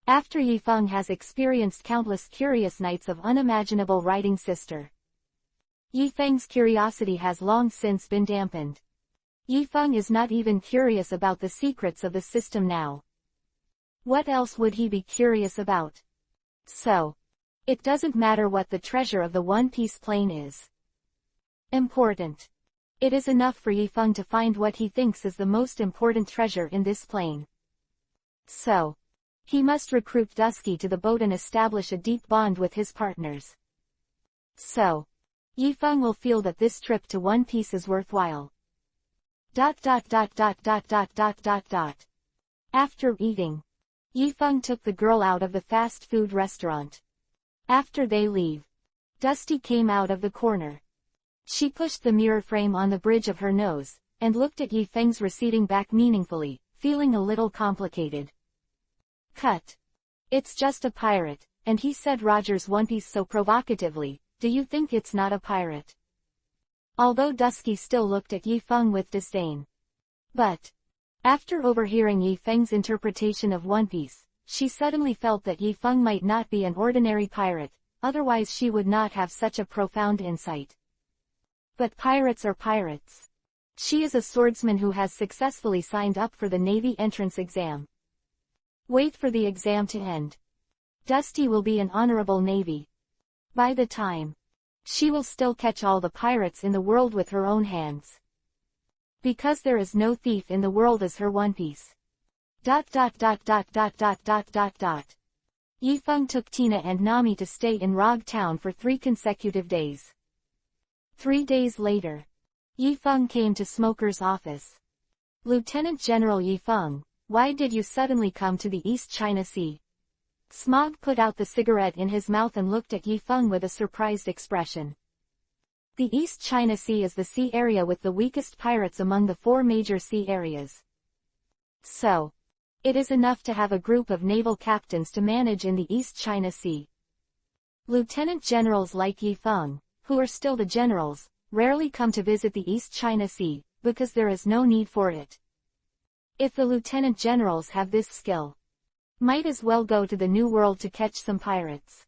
After Yifeng has experienced countless curious nights of unimaginable writing sister, Yifeng's curiosity has long since been dampened. Yifeng is not even curious about the secrets of the system now. What else would he be curious about? So, it doesn't matter what the treasure of the One Piece plane is. Important. It is enough for Yifeng to find what he thinks is the most important treasure in this plane. So, he must recruit Dusky to the boat and establish a deep bond with his partners. So, Yifeng will feel that this trip to One Piece is worthwhile. After eating, Yifeng took the girl out of the fast food restaurant. After they leave, Dusty came out of the corner. She pushed the mirror frame on the bridge of her nose, and looked at Yifeng's receding back meaningfully, feeling a little complicated. Cut. It's just a pirate, and he said Roger's One Piece so provocatively. Do you think it's not a pirate? Although Dusky still looked at Yifeng with disdain. But after overhearing Yifeng's interpretation of One Piece, she suddenly felt that Yifeng might not be an ordinary pirate, otherwise she would not have such a profound insight. But pirates are pirates. She is a swordsman who has successfully signed up for the Navy entrance exam. Wait for the exam to end. Dusty will be an honorable Navy. By the time, she will still catch all the pirates in the world with her own hands. Because there is no thief in the world as her One Piece. Yifeng took Tina and Nami to stay in Rog Town for 3 consecutive days. 3 days later, Yi Feng came to Smoker's office. Lieutenant General Yi Feng, why did you suddenly come to the East China Sea? Smog put out the cigarette in his mouth and looked at Yi Feng with a surprised expression. The East China Sea is the sea area with the weakest pirates among the 4 major sea areas. So, it is enough to have a group of naval captains to manage in the East China Sea. Lieutenant generals like Yi Feng, who are still the generals, rarely come to visit the East China Sea, because there is no need for it. If the lieutenant generals have this skill, might as well go to the New World to catch some pirates.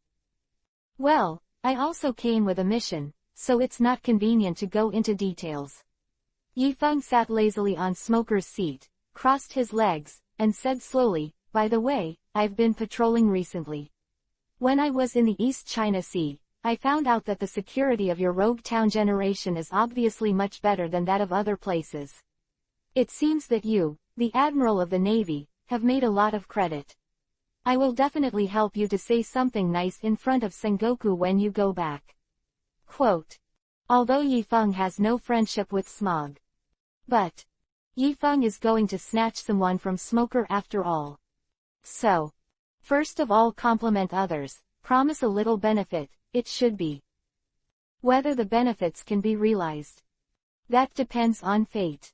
Well, I also came with a mission, so it's not convenient to go into details. Yi Feng sat lazily on Smoker's seat, crossed his legs, and said slowly, by the way, I've been patrolling recently. When I was in the East China Sea, I found out that the security of your rogue town generation is obviously much better than that of other places. It seems that you, the Admiral of the Navy, have made a lot of credit. I will definitely help you to say something nice in front of Sengoku when you go back. Quote. Although Yi Feng has no friendship with Smog. But Yi Feng is going to snatch someone from Smoker after all. So, first of all compliment others, promise a little benefit, it should be. Whether the benefits can be realized, that depends on fate.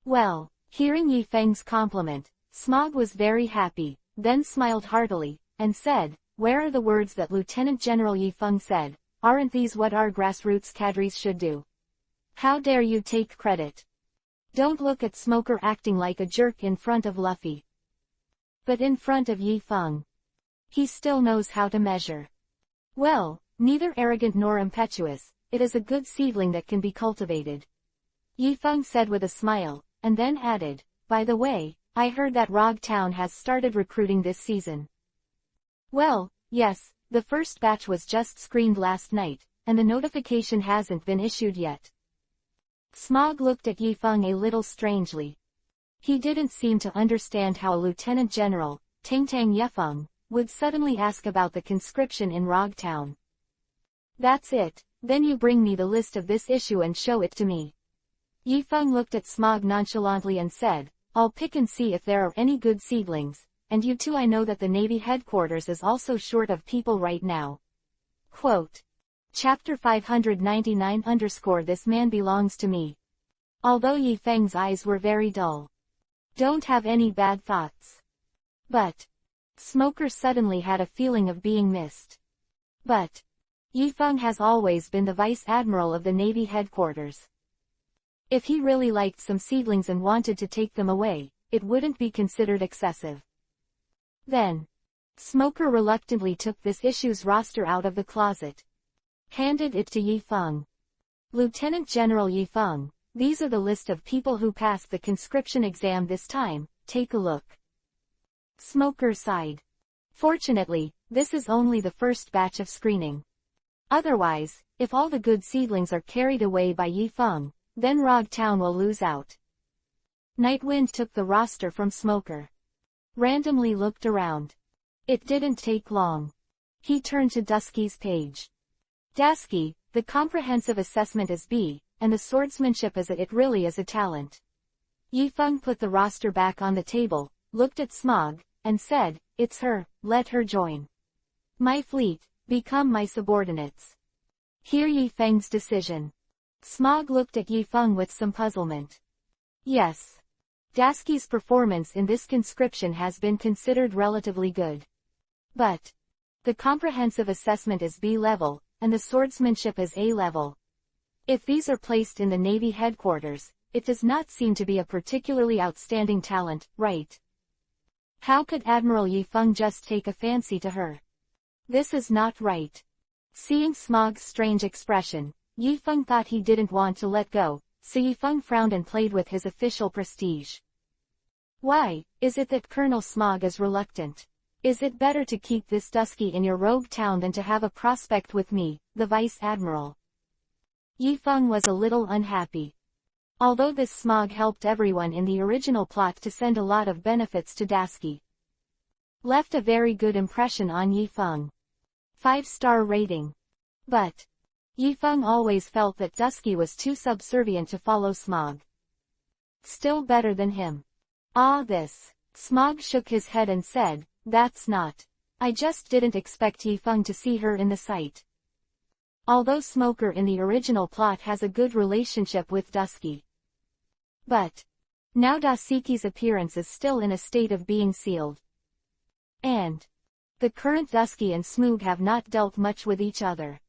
Well, hearing Yi Feng's compliment, Smog was very happy, then smiled heartily, and said, where are the words that Lieutenant General Yi Feng said, aren't these what our grassroots cadres should do? How dare you take credit? Don't look at Smoker acting like a jerk in front of Luffy. But in front of Yi Feng, he still knows how to measure. Well, neither arrogant nor impetuous, it is a good seedling that can be cultivated. Yi Feng said with a smile, and then added, by the way, I heard that Rogue Town has started recruiting this season. Well, yes, the first batch was just screened last night, and the notification hasn't been issued yet. Smog looked at Yi Feng a little strangely. He didn't seem to understand how a Lieutenant General, Tang Yefeng, would suddenly ask about the conscription in Rogue Town. That's it, then you bring me the list of this issue and show it to me. Yi Feng looked at Smog nonchalantly and said, I'll pick and see if there are any good seedlings, and you too, I know that the Navy headquarters is also short of people right now. Quote. Chapter 599 _ This man belongs to me. Although Yi Feng's eyes were very dull. Don't have any bad thoughts. But Smoker suddenly had a feeling of being missed. But Yi Feng has always been the Vice Admiral of the Navy headquarters. If he really liked some seedlings and wanted to take them away, it wouldn't be considered excessive. Then, Smoker reluctantly took this issue's roster out of the closet. Handed it to Yi Feng. Lieutenant General Yi Feng, these are the list of people who passed the conscription exam this time, take a look. Smoker sighed. Fortunately, this is only the first batch of screening. Otherwise, if all the good seedlings are carried away by Yi Feng, then Rogue Town will lose out. Nightwind took the roster from Smoker. Randomly looked around. It didn't take long. He turned to Dusky's page. Dasky, the comprehensive assessment is B, and the swordsmanship is A. It really is a talent. Yi Feng put the roster back on the table, looked at Smog, and said, it's her, let her join my fleet, become my subordinates. Hear Yi Feng's decision. Smog looked at Yi Feng with some puzzlement. Yes. Dasky's performance in this conscription has been considered relatively good. But the comprehensive assessment is B level, and the swordsmanship is A level. If these are placed in the Navy headquarters, it does not seem to be a particularly outstanding talent, right? How could Admiral Yi Feng just take a fancy to her? This is not right. Seeing Smog's strange expression, Yi Feng thought he didn't want to let go, so Yi Feng frowned and played with his official prestige. Why, is it that Colonel Smog is reluctant? Is it better to keep this Dusky in your rogue town than to have a prospect with me, the Vice Admiral? Yi Feng was a little unhappy. Although this Smog helped everyone in the original plot to send a lot of benefits to Dasky. Left a very good impression on Yi Feng. 5-star rating. But Yifeng always felt that Dusky was too subservient to follow Smog. Still better than him. Ah, this. Smog shook his head and said, that's not. I just didn't expect Yifeng to see her in the sight. Although Smoker in the original plot has a good relationship with Dusky. But now Dasiki's appearance is still in a state of being sealed. And the current Dusky and Smoog have not dealt much with each other.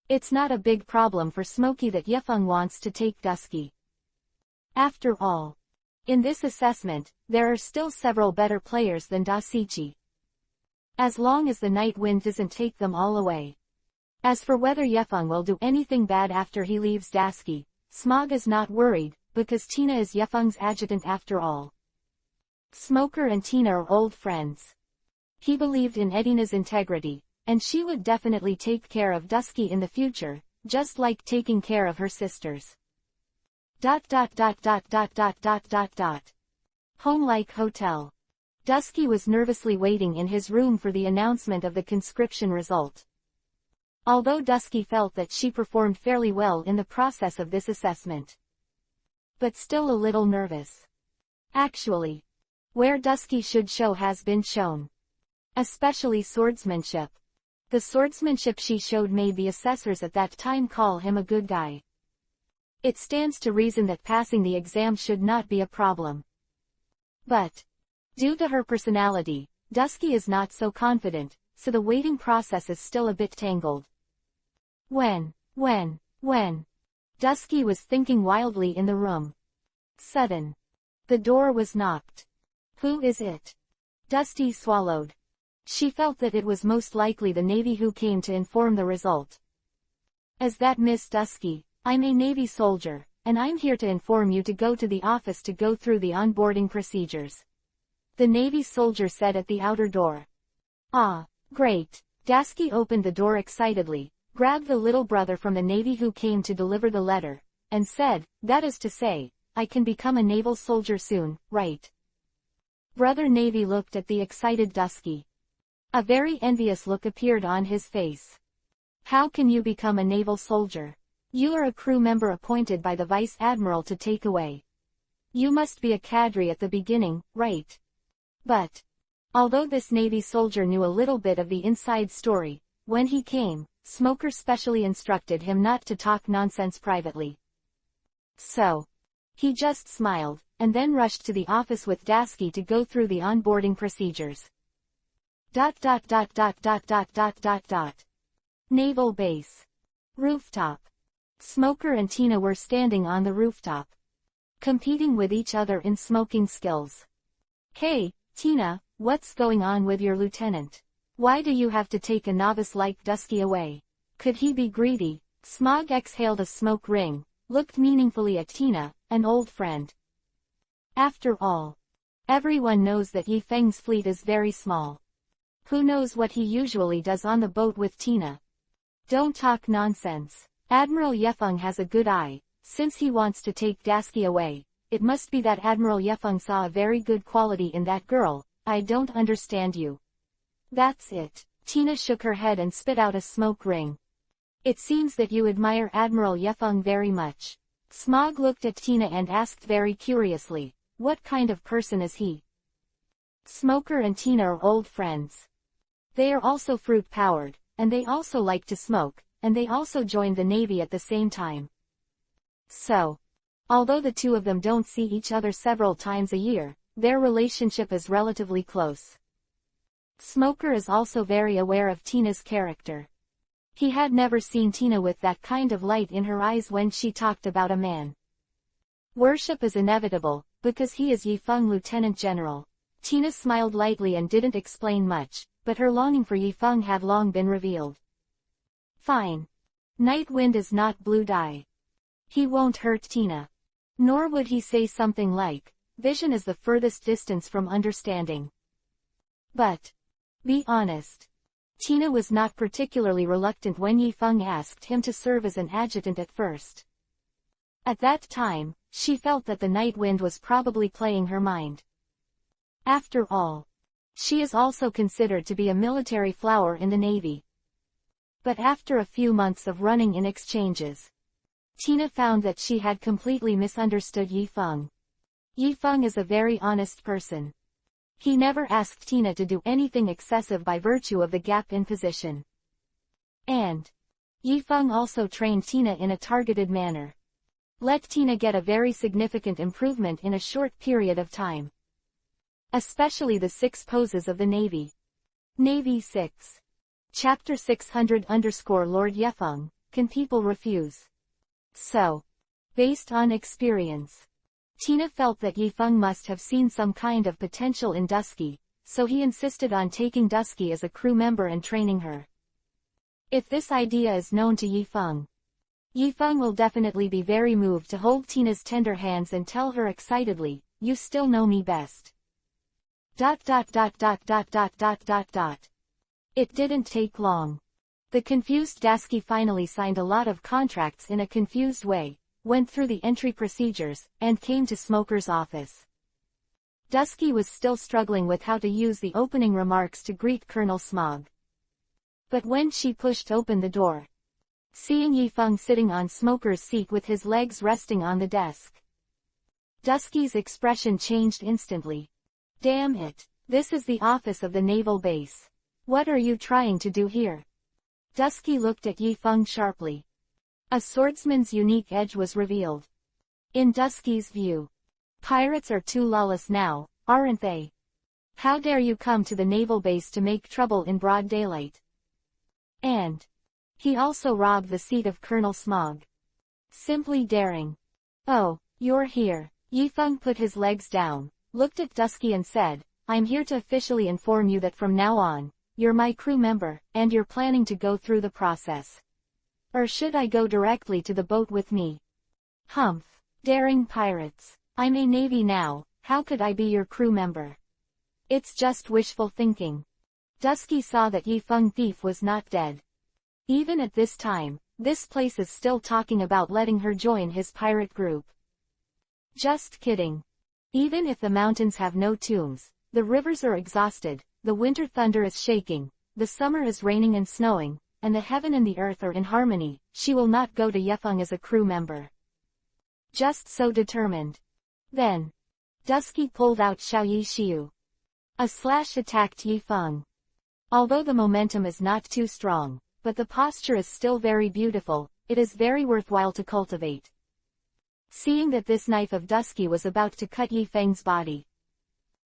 It's not a big problem for Smokey that Yifeng wants to take Dusky. After all, in this assessment, there are still several better players than Dasichi. As long as the night wind doesn't take them all away. As for whether Yifeng will do anything bad after he leaves Dusky, Smog is not worried, because Tina is Yifeng's adjutant after all. Smoker and Tina are old friends. He believed in Edina's integrity, and she would definitely take care of Dusky in the future, just like taking care of her sisters. Home-like hotel. Dusky was nervously waiting in his room for the announcement of the conscription result. Although Dusky felt that she performed fairly well in the process of this assessment. But still a little nervous. Actually, where Dusky should show has been shown. Especially swordsmanship. The swordsmanship she showed made the assessors at that time call him a good guy. It stands to reason that passing the exam should not be a problem. But due to her personality, Dusky is not so confident, so the waiting process is still a bit tangled. When Dusky was thinking wildly in the room. The door was knocked. Who is it? Dusty swallowed. She felt that it was most likely the Navy who came to inform the result. Is that Miss Dusky? I'm a Navy soldier, and I'm here to inform you to go to the office to go through the onboarding procedures. The Navy soldier said at the outer door. Ah, great. Dusky opened the door excitedly, grabbed the little brother from the Navy who came to deliver the letter, and said, that is to say, I can become a naval soldier soon, right? Brother Navy looked at the excited Dusky. A very envious look appeared on his face. How can you become a naval soldier? You are a crew member appointed by the Vice Admiral to take away. You must be a cadre at the beginning, right? But although this Navy soldier knew a little bit of the inside story, when he came, Smoker specially instructed him not to talk nonsense privately. So he just smiled, and then rushed to the office with Dusky to go through the onboarding procedures. Naval base. Rooftop. Smoker and Tina were standing on the rooftop, competing with each other in smoking skills. Hey, Tina, what's going on with your lieutenant? Why do you have to take a novice like Dusky away? Could he be greedy? Smog exhaled a smoke ring, looked meaningfully at Tina, an old friend. After all, everyone knows that Yifeng's fleet is very small. Who knows what he usually does on the boat with Tina? Don't talk nonsense. Admiral Yifeng has a good eye. Since he wants to take Dusky away, it must be that Admiral Yifeng saw a very good quality in that girl. I don't understand you. That's it. Tina shook her head and spit out a smoke ring. It seems that you admire Admiral Yifeng very much. Smog looked at Tina and asked very curiously, what kind of person is he? Smoker and Tina are old friends. They are also fruit-powered, and they also like to smoke, and they also joined the Navy at the same time. So, although the two of them don't see each other several times a year, their relationship is relatively close. Smoker is also very aware of Tina's character. He had never seen Tina with that kind of light in her eyes when she talked about a man. Worship is inevitable, because he is Yifeng Lieutenant General. Tina smiled lightly and didn't explain much, but her longing for Yifeng had long been revealed. Fine. Night Wind is not blue dye. He won't hurt Tina. Nor would he say something like, vision is the furthest distance from understanding. But be honest. Tina was not particularly reluctant when Yifeng asked him to serve as an adjutant at first. At that time, she felt that the Night Wind was probably playing her mind. After all, she is also considered to be a military flower in the Navy. But after a few months of running in exchanges, Tina found that she had completely misunderstood Yifeng. Yifeng is a very honest person. He never asked Tina to do anything excessive by virtue of the gap in position. And Yifeng also trained Tina in a targeted manner. Let Tina get a very significant improvement in a short period of time. Especially the 6 poses of the Navy. Navy 6. Chapter 600 Lord Yifeng, Can People Refuse? So, based on experience, Tina felt that Yifeng must have seen some kind of potential in Dusky, so he insisted on taking Dusky as a crew member and training her. If this idea is known to Yifeng, Yifeng will definitely be very moved to hold Tina's tender hands and tell her excitedly, "You still know me best." ... It didn't take long. The confused Dusky finally signed a lot of contracts in a confused way, went through the entry procedures, and came to Smoker's office. Dusky was still struggling with how to use the opening remarks to greet Colonel Smog. But when she pushed open the door, seeing Yifeng sitting on Smoker's seat with his legs resting on the desk, Dusky's expression changed instantly. "Damn it. This is the office of the naval base. What are you trying to do here?" Dusky looked at Yifeng sharply. A swordsman's unique edge was revealed. In Dusky's view, pirates are too lawless now, aren't they? How dare you come to the naval base to make trouble in broad daylight? And he also robbed the seat of Colonel Smog. Simply daring. "Oh, you're here." Yifeng put his legs down, looked at Dusky and said, "I'm here to officially inform you that from now on, you're my crew member, and you're planning to go through the process. Or should I go directly to the boat with me?" "Humph. Daring pirates. I'm a Navy now, how could I be your crew member? It's just wishful thinking." Dusky saw that Yifeng Thief was not dead. Even at this time, this place is still talking about letting her join his pirate group. Just kidding. Even if the mountains have no tombs, the rivers are exhausted, the winter thunder is shaking, the summer is raining and snowing, and the heaven and the earth are in harmony, she will not go to Yifeng as a crew member. Just so determined. Then, Dusky pulled out Xiaoyi Xiu. A slash attacked Yifeng. Although the momentum is not too strong, but the posture is still very beautiful, it is very worthwhile to cultivate. Seeing that this knife of Dusky was about to cut Yifeng's body,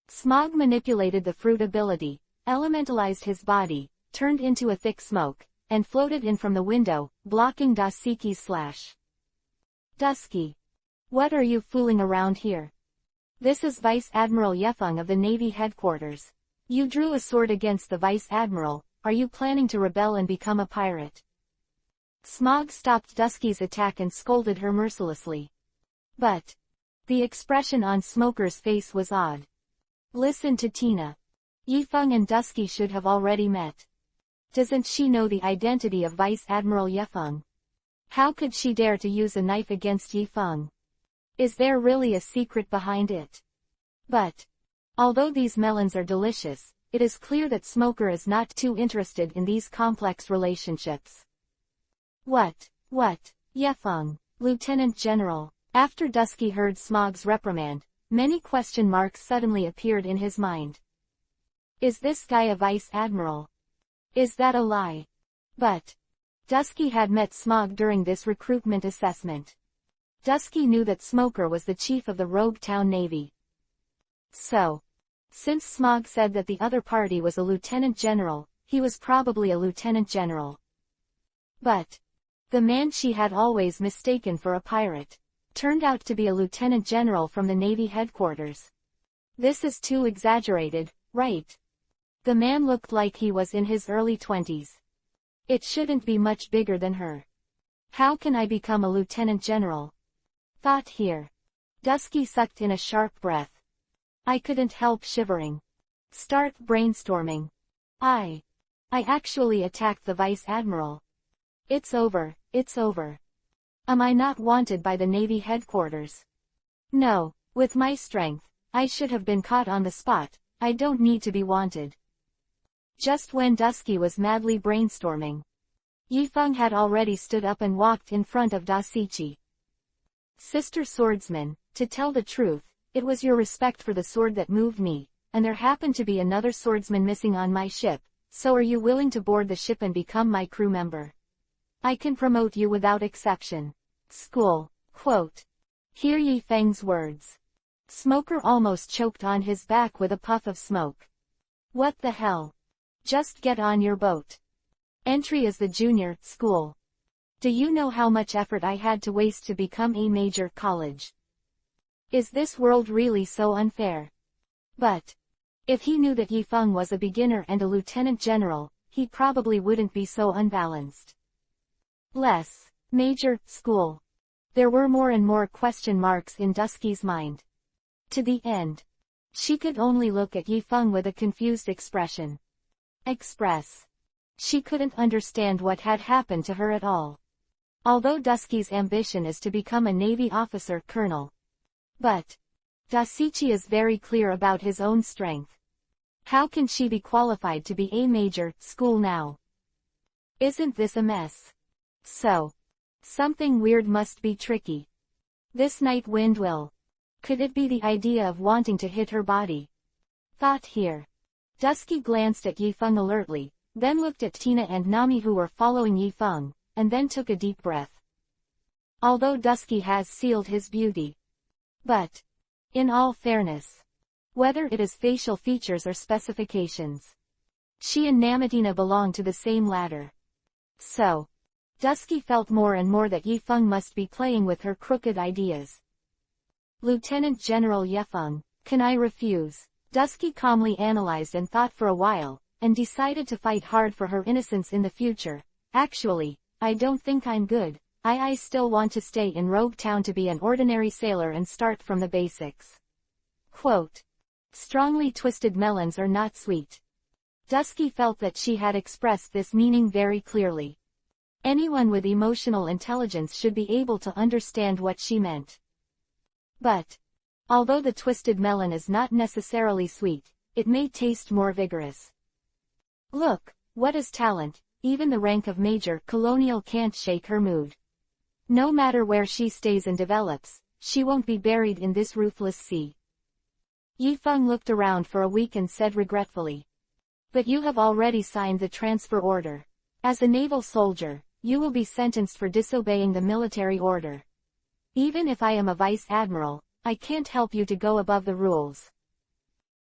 Smog manipulated the fruit ability, elementalized his body, turned into a thick smoke, and floated in from the window, blocking Dusky's slash. "Dusky. What are you fooling around here? This is Vice Admiral Yifeng of the Navy headquarters. You drew a sword against the Vice Admiral, are you planning to rebel and become a pirate?" Smog stopped Dusky's attack and scolded her mercilessly. But the expression on Smoker's face was odd. Listen to Tina. Yifeng and Dusky should have already met. Doesn't she know the identity of Vice Admiral Yifeng? How could she dare to use a knife against Yifeng? Is there really a secret behind it? But although these melons are delicious, it is clear that Smoker is not too interested in these complex relationships. What, Yifeng, Lieutenant General. After Dusky heard Smog's reprimand, many question marks suddenly appeared in his mind. Is this guy a Vice Admiral? Is that a lie? But Dusky had met Smog during this recruitment assessment. Dusky knew that Smoker was the chief of the Rogue Town Navy. So, since Smog said that the other party was a lieutenant general, he was probably a lieutenant general. But the man she had always mistaken for a pirate turned out to be a lieutenant general from the Navy headquarters. This is too exaggerated, right? The man looked like he was in his early 20s. It shouldn't be much bigger than her. How can I become a lieutenant general? Thought here. Dusky sucked in a sharp breath. I couldn't help shivering. Start brainstorming. I actually attacked the Vice Admiral. It's over. Am I not wanted by the Navy headquarters? No, with my strength, I should have been caught on the spot, I don't need to be wanted. Just when Dusky was madly brainstorming, Yifeng had already stood up and walked in front of Dasichi. Sister swordsman, to tell the truth, it was your respect for the sword that moved me, and there happened to be another swordsman missing on my ship, so are you willing to board the ship and become my crew member? I can promote you without exception. School. Quote. Hear Yifeng's words. Smoker almost choked on his back with a puff of smoke. What the hell? Just get on your boat. Entry is the junior school. Do you know how much effort I had to waste to become a major college? Is this world really so unfair? But if he knew that Yifeng was a beginner and a lieutenant general, he probably wouldn't be so unbalanced. Less major school. There were more and more question marks in Dusky's mind. To the end, she could only look at Yifeng with a confused expression. She couldn't understand what had happened to her at all. Although Dusky's ambition is to become a Navy officer colonel. But Dasichi is very clear about his own strength. How can she be qualified to be a major school now? Isn't this a mess? So, something weird must be tricky. This night wind will. Could it be the idea of wanting to hit her body? Thought here. Dusky glanced at Yifeng alertly, then looked at Tina and Nami who were following Yifeng, and then took a deep breath. Although Dusky has sealed his beauty. But, in all fairness, whether it is facial features or specifications, she and Namatina belong to the same ladder. So, Dusky felt more and more that Yifeng must be playing with her crooked ideas. Lieutenant General Yifeng, can I refuse? Dusky calmly analyzed and thought for a while, and decided to fight hard for her innocence in the future. Actually, I don't think I'm good. I still want to stay in Rogue Town to be an ordinary sailor and start from the basics. Quote. Strongly twisted melons are not sweet. Dusky felt that she had expressed this meaning very clearly. Anyone with emotional intelligence should be able to understand what she meant. But, although the twisted melon is not necessarily sweet, it may taste more vigorous. Look, what is talent? Even the rank of Major Colonial can't shake her mood. No matter where she stays and develops, she won't be buried in this ruthless sea. Yifeng looked around for a week and said regretfully. But you have already signed the transfer order. As a naval soldier, you will be sentenced for disobeying the military order. Even if I am a vice admiral, I can't help you to go above the rules.